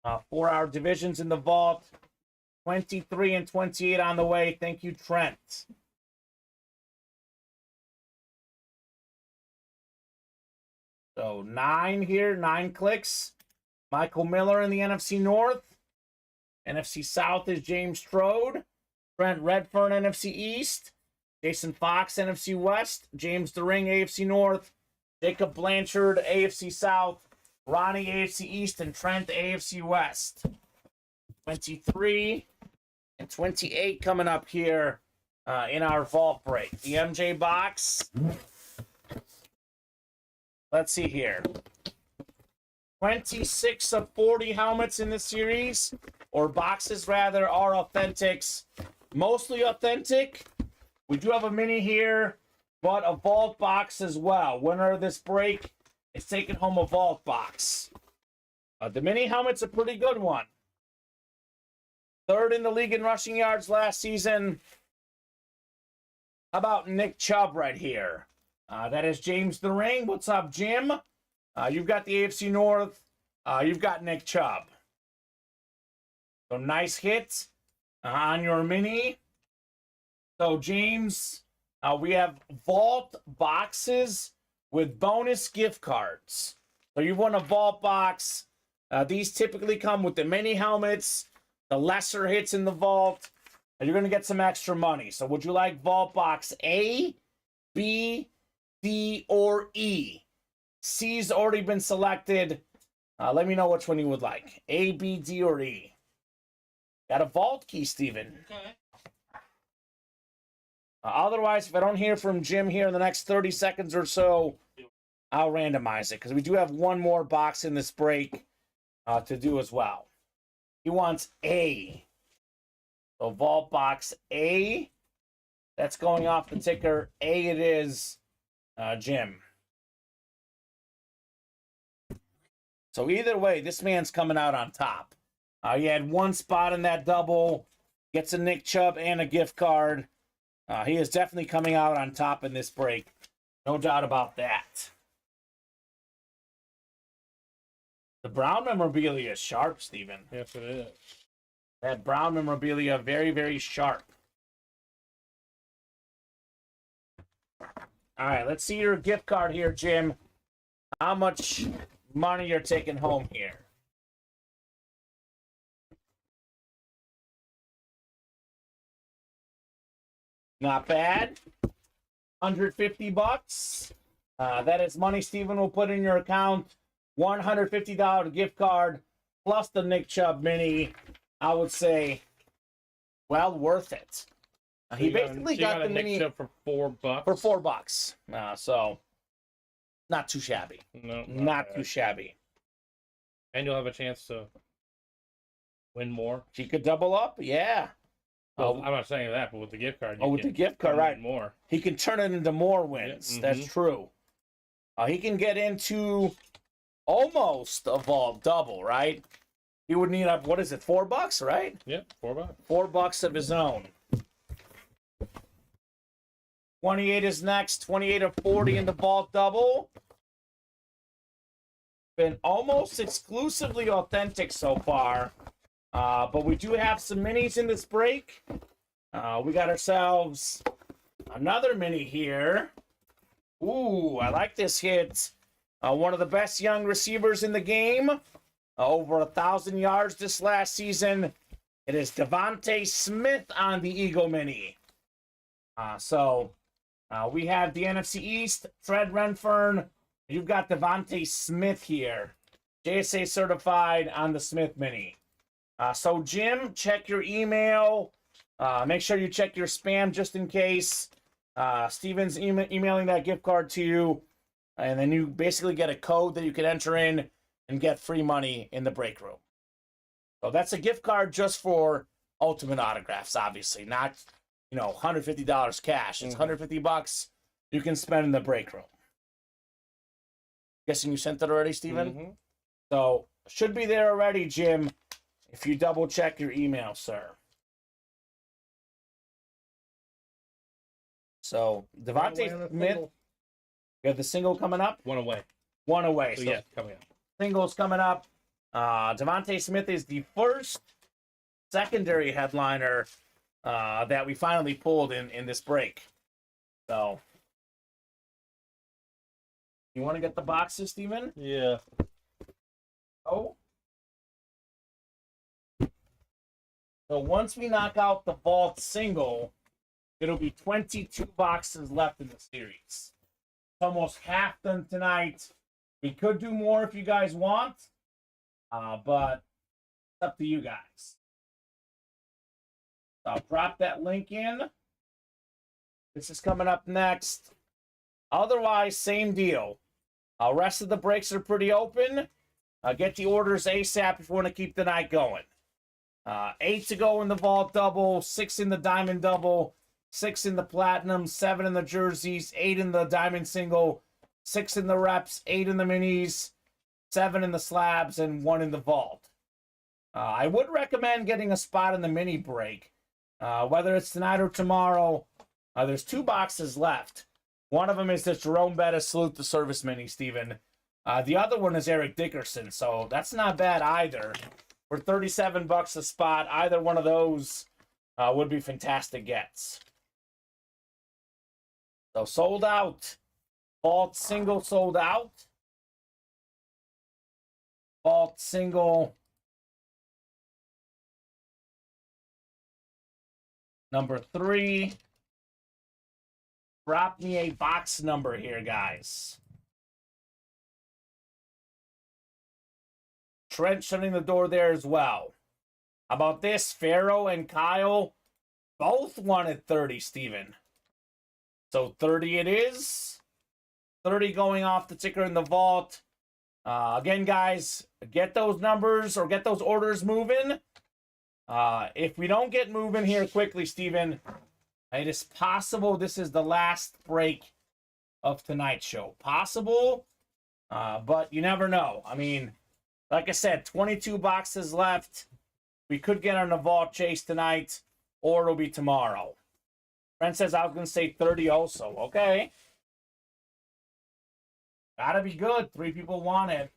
4-hour divisions in the vault. 23 and 28 on the way. Thank you, Trent. So 9 here, 9 clicks. Michael Miller in the NFC North. NFC South is James Strode. Trent Redfern, NFC East. Jason Fox, NFC West. James DeRing, AFC North. Jacob Blanchard, AFC South. Ronnie, AFC East. And Trent, AFC West. 23 and 28 coming up here in our vault break. The MJ box. Let's see here. 26 of 40 helmets in the series, or boxes rather, are authentics. Mostly authentic. We do have a mini here, but a vault box as well. Winner of this break is taking home a vault box. The mini helmet's a pretty good one. 3rd in the league in rushing yards last season. How about Nick Chubb right here? That is James DeRing. What's up, Jim? You've got the AFC North. You've got Nick Chubb. So nice hit on your mini. So, James, we have vault boxes with bonus gift cards. So you've won a vault box. These typically come with the mini helmets, the lesser hits in the vault. You're going to get some extra money. So would you like vault box A, B, D, or E? C's already been selected. Let me know which one you would like. A, B, D, or E. Got a vault key, Steven. Okay. Otherwise, if I don't hear from Jim here in the next 30 seconds or so, I'll randomize it, because we do have one more box in this break to do as well. He wants A. So vault box A. That's going off the ticker. A it is, Jim. So either way, this man's coming out on top. He had one spot in that double. Gets a Nick Chubb and a gift card. He is definitely coming out on top in this break. No doubt about that. The Brown memorabilia is sharp, Steven. Yes, it is. That Brown memorabilia, very, very sharp. All right, let's see your gift card here, Jim. How much money you're taking home here? Not bad. $150. That is money Steven will put in your account. $150 gift card plus the Nick Chubb mini. I would say, well, worth it. He basically got the mini Nick Chubb for $4. For $4. So not too shabby. No, not too shabby. And you'll have a chance to win more. He could double up, yeah. Well, I'm not saying that, but with the gift card, with the gift card, right? More. He can turn it into more wins. Yeah. That's true. He can get into almost a vault double, right? he would need up, what is it, $4, right? Yep, $4. $4 of his own. 28 is next. 28 of 40 in the vault double. Been almost exclusively authentic so far. But we do have some minis in this break. We got ourselves another mini here. Ooh, I like this hit. One of the best young receivers in the game. Over 1,000 yards this last season. It is Devontae Smith on the Eagle Mini. We have the NFC East, Fred Renfern. You've got Devontae Smith here. JSA certified on the Smith Mini. So, Jim, check your email. Make sure you check your spam just in case. Steven's emailing that gift card to you. And then you basically get a code that you can enter in and get free money in the break room. So that's a gift card just for Ultimate Autographs, obviously. Not, $150 cash. It's $150 you can spend in the break room. Guessing you sent it already, Steven? Mm-hmm. So, should be there already, Jim, if you double check your email, sir. So, Devontae Smith, you have the single coming up? One away. One away. So yeah, coming up. Singles coming up. Devontae Smith is the first secondary headliner that we finally pulled in this break. So, you want to get the boxes, Steven? Yeah. Oh. So once we knock out the vault single, it'll be 22 boxes left in the series. It's almost half done tonight. We could do more if you guys want, but it's up to you guys. So I'll drop that link in. This is coming up next. Otherwise, same deal. Rest of the breaks are pretty open. Get the orders ASAP if you want to keep the night going. 8 to go in the vault double, 6 in the diamond double, 6 in the platinum, 7 in the jerseys, 8 in the diamond single, 6 in the reps, 8 in the minis, 7 in the slabs, and 1 in the vault. I would recommend getting a spot in the mini break. Whether it's tonight or tomorrow, there's 2 boxes left. One of them is the Jerome Bettis Salute the Service Mini, Steven. The other one is Eric Dickerson, so that's not bad either. For $37 a spot, either one of those would be fantastic gets. So sold out. Vault single sold out. Vault single number 3. Drop me a box number here, guys. Trent shutting the door there as well. How about this? Pharaoh and Kyle both wanted 30, Steven. So 30 it is. 30 going off the ticker in the vault. Again, guys, get those numbers or get those orders moving. If we don't get moving here quickly, Steven, it is possible this is the last break of tonight's show. Possible, but you never know. I mean, like I said, 22 boxes left. We could get on a vault chase tonight, or it'll be tomorrow. Brent says I was going to say 30 also. Okay. Gotta be good. 3 people want it.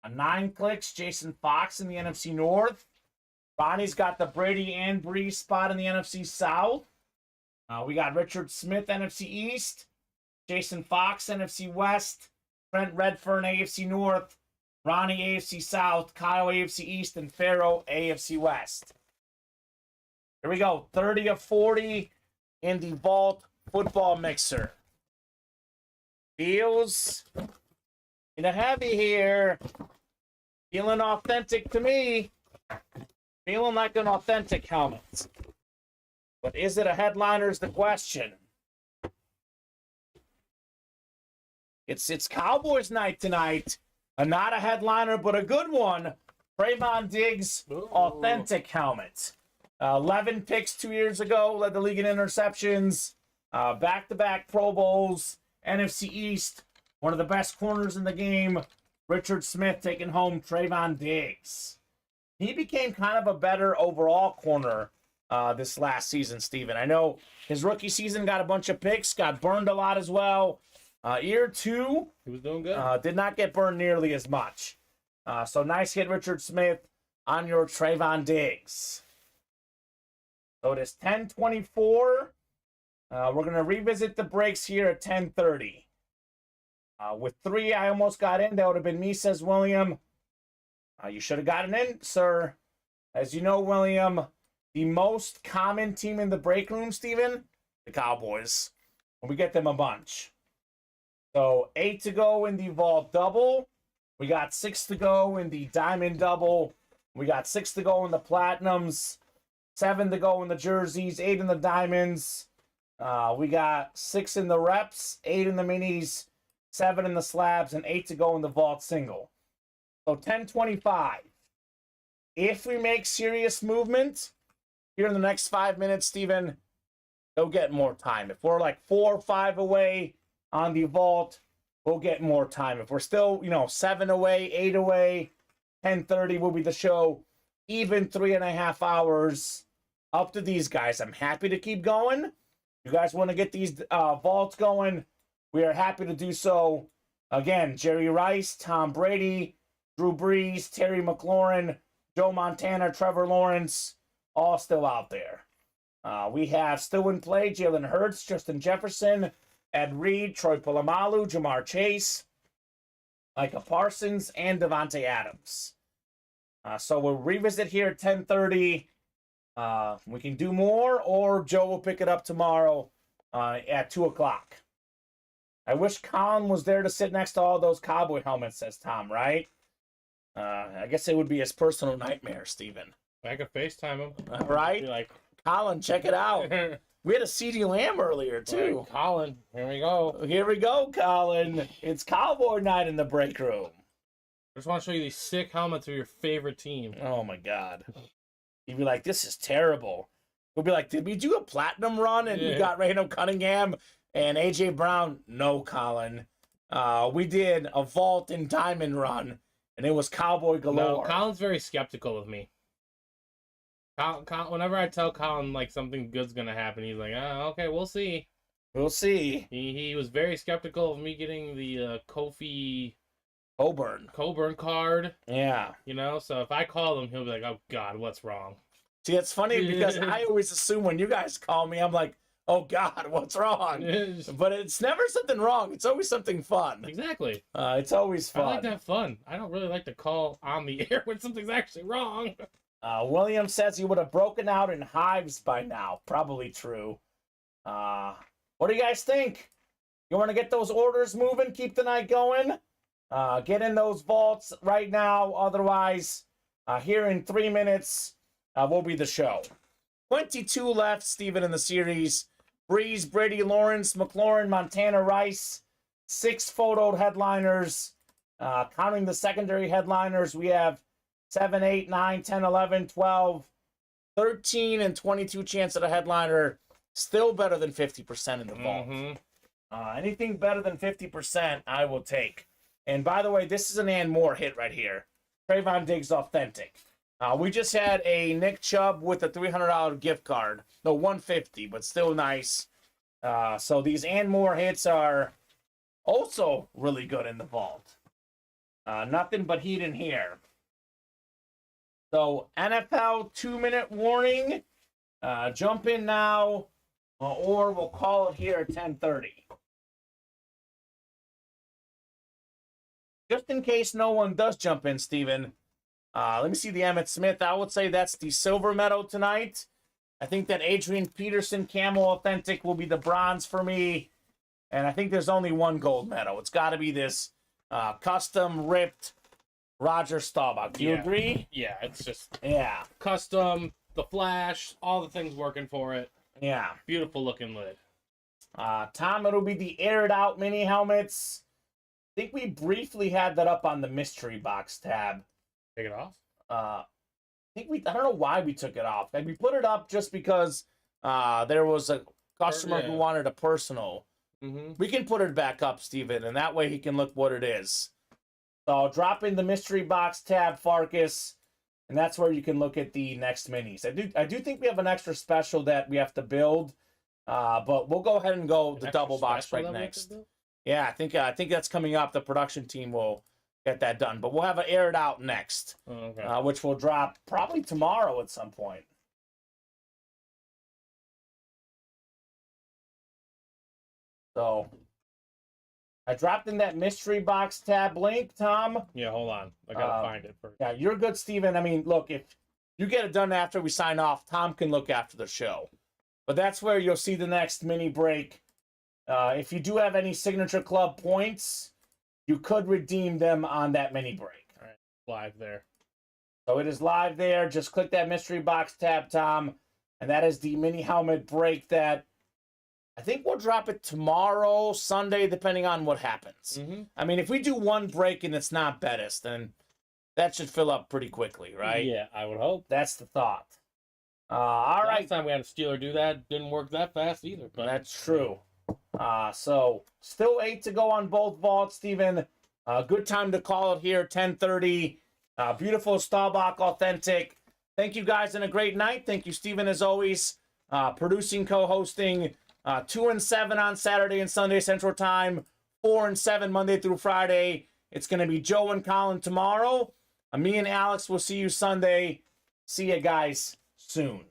9 clicks. Jason Fox in the NFC North. Bonnie's got the Brady and Bree spot in the NFC South. We got Richard Smith, NFC East. Jason Fox, NFC West. Trent Redfern, AFC North. Ronnie, AFC South. Kyle, AFC East. And Pharaoh, AFC West. Here we go. 30 of 40 in the Vault Football Mixer. Feels heavy here. Feeling authentic to me. Feeling like an authentic helmet. But is it a headliner is the question. It's Cowboys night tonight. Not a headliner, but a good one. Trayvon Diggs, authentic helmet. 11 picks 2 years ago, led the league in interceptions. Back-to-back Pro Bowls. NFC East, one of the best corners in the game. Richard Smith taking home Trayvon Diggs. he became kind of a better overall corner this last season, Steven. I know his rookie season got a bunch of picks, got burned a lot as well. Year 2, he was doing good. Did not get burned nearly as much. So nice hit, Richard Smith, on your Trayvon Diggs. So it is 10:24. We're going to revisit the breaks here at 10:30. With 3, I almost got in. That would have been me, says William. You should have gotten in, sir. As you know, William, the most common team in the break room, Steven, the Cowboys. We get them a bunch. So 8 to go in the vault double. We got 6 to go in the diamond double. We got 6 to go in the platinums. 7 to go in the jerseys. 8 in the diamonds. We got 6 in the reps. 8 in the minis. 7 in the slabs. And 8 to go in the vault single. So 10:25. If we make serious movement here in the next 5 minutes, Steven, they'll get more time. If we're like 4 or 5 away on the vault, we'll get more time. If we're still, 7 away, 8 away, 10:30 will be the show. Even 3.5 hours. Up to these guys. I'm happy to keep going. You guys want to get these vaults going? We are happy to do so. Again, Jerry Rice, Tom Brady, Drew Brees, Terry McLaurin, Joe Montana, Trevor Lawrence, all still out there. We have still in play Jalen Hurts, Justin Jefferson, Ed Reed, Troy Polamalu, Jamar Chase, Micah Parsons, and Devontae Adams. So we'll revisit here at 10:30. We can do more, or Joe will pick it up tomorrow at 2 o'clock. I wish Colin was there to sit next to all those cowboy helmets, says Tom, right? I guess it would be his personal nightmare, Steven. I could FaceTime him. Right? Like, Colin, check it out. We had a CeeDee Lamb earlier, too. Right, Colin, here we go. Here we go, Colin. It's Cowboy night in the break room. I just want to show you these sick helmets of your favorite team. Oh, my God. You'd be like, this is terrible. We'll be like, did we do a platinum run and we got Randall Cunningham and A.J. Brown? No, Colin. We did a vault and diamond run, and it was Cowboy galore. No, Colin's very skeptical of me. Whenever I tell Colin like something good's gonna happen, he's like, okay, we'll see. We'll see. He was very skeptical of me getting the Kofi Coburn card. Yeah. So if I call him, he'll be like, oh God, what's wrong? See, it's funny because I always assume when you guys call me, I'm like, oh God, what's wrong? But it's never something wrong. It's always something fun. Exactly. It's always fun. I like that fun. I don't really like to call on the air when something's actually wrong. William says he would have broken out in hives by now. Probably true. What do you guys think? You want to get those orders moving? Keep the night going? Get in those vaults right now. Otherwise, here in 3 minutes will be the show. 22 left, Steven, in the series. Breeze, Brady, Lawrence, McLaurin, Montana, Rice. 6 photoed headliners. Counting the secondary headliners, we have 7, 8, 9, 10, 11, 12, 13, and 22 chance at a headliner. Still better than 50% in the vault. Anything better than 50%, I will take. And by the way, this is an and more hit right here. Trayvon Diggs authentic. We just had a Nick Chubb with a $300 gift card. No, $150, but still nice. So these and more hits are also really good in the vault. Nothing but heat in here. So NFL 2-minute warning. Jump in now, or we'll call it here at 10:30. Just in case no one does jump in, Steven, let me see the Emmitt Smith. I would say that's the silver medal tonight. I think that Adrian Peterson Camel Authentic will be the bronze for me. And I think there's only one gold medal. It's got to be this custom ripped Roger Staubach. Do you agree? Yeah, it's just custom, the flash, all the things working for it. Yeah. Beautiful looking lid. Tom, it'll be the aired out mini helmets. I think we briefly had that up on the mystery box tab. Take it off? I don't know why we took it off. Like, we put it up just because there was a customer who wanted a personal. We can put it back up, Steven, and that way he can look what it is. So I'll drop in the mystery box tab, Farkas, and that's where you can look at the next minis. I do think we have an extra special that we have to build, but we'll go ahead and go the double box break next. Yeah, I think that's coming up. The production team will get that done, but we'll have it aired out next, which will drop probably tomorrow at some point. So I dropped in that mystery box tab link, Tom. Yeah, hold on. I gotta find it first. Yeah, you're good, Steven. I mean, look, if you get it done after we sign off, Tom can look after the show. But that's where you'll see the next mini break. If you do have any Signature Club points, you could redeem them on that mini break. All right, live there. So it is live there. Just click that mystery box tab, Tom. And that is the mini helmet break that I think we'll drop it tomorrow, Sunday, depending on what happens. I mean, if we do one break and it's not Bettis, then that should fill up pretty quickly, right? Yeah, I would hope. That's the thought. All right. Last time we had a Steeler do that, didn't work that fast either. But that's true. So still 8 to go on both vaults, Steven. Good time to call it here, 10:30. Beautiful Staubach Authentic. Thank you guys and a great night. Thank you, Steven, as always. Producing, co-hosting. 2 and 7 on Saturday and Sunday Central Time. 4 and 7 Monday through Friday. It's going to be Joe and Colin tomorrow. Me and Alex will see you Sunday. See you guys soon.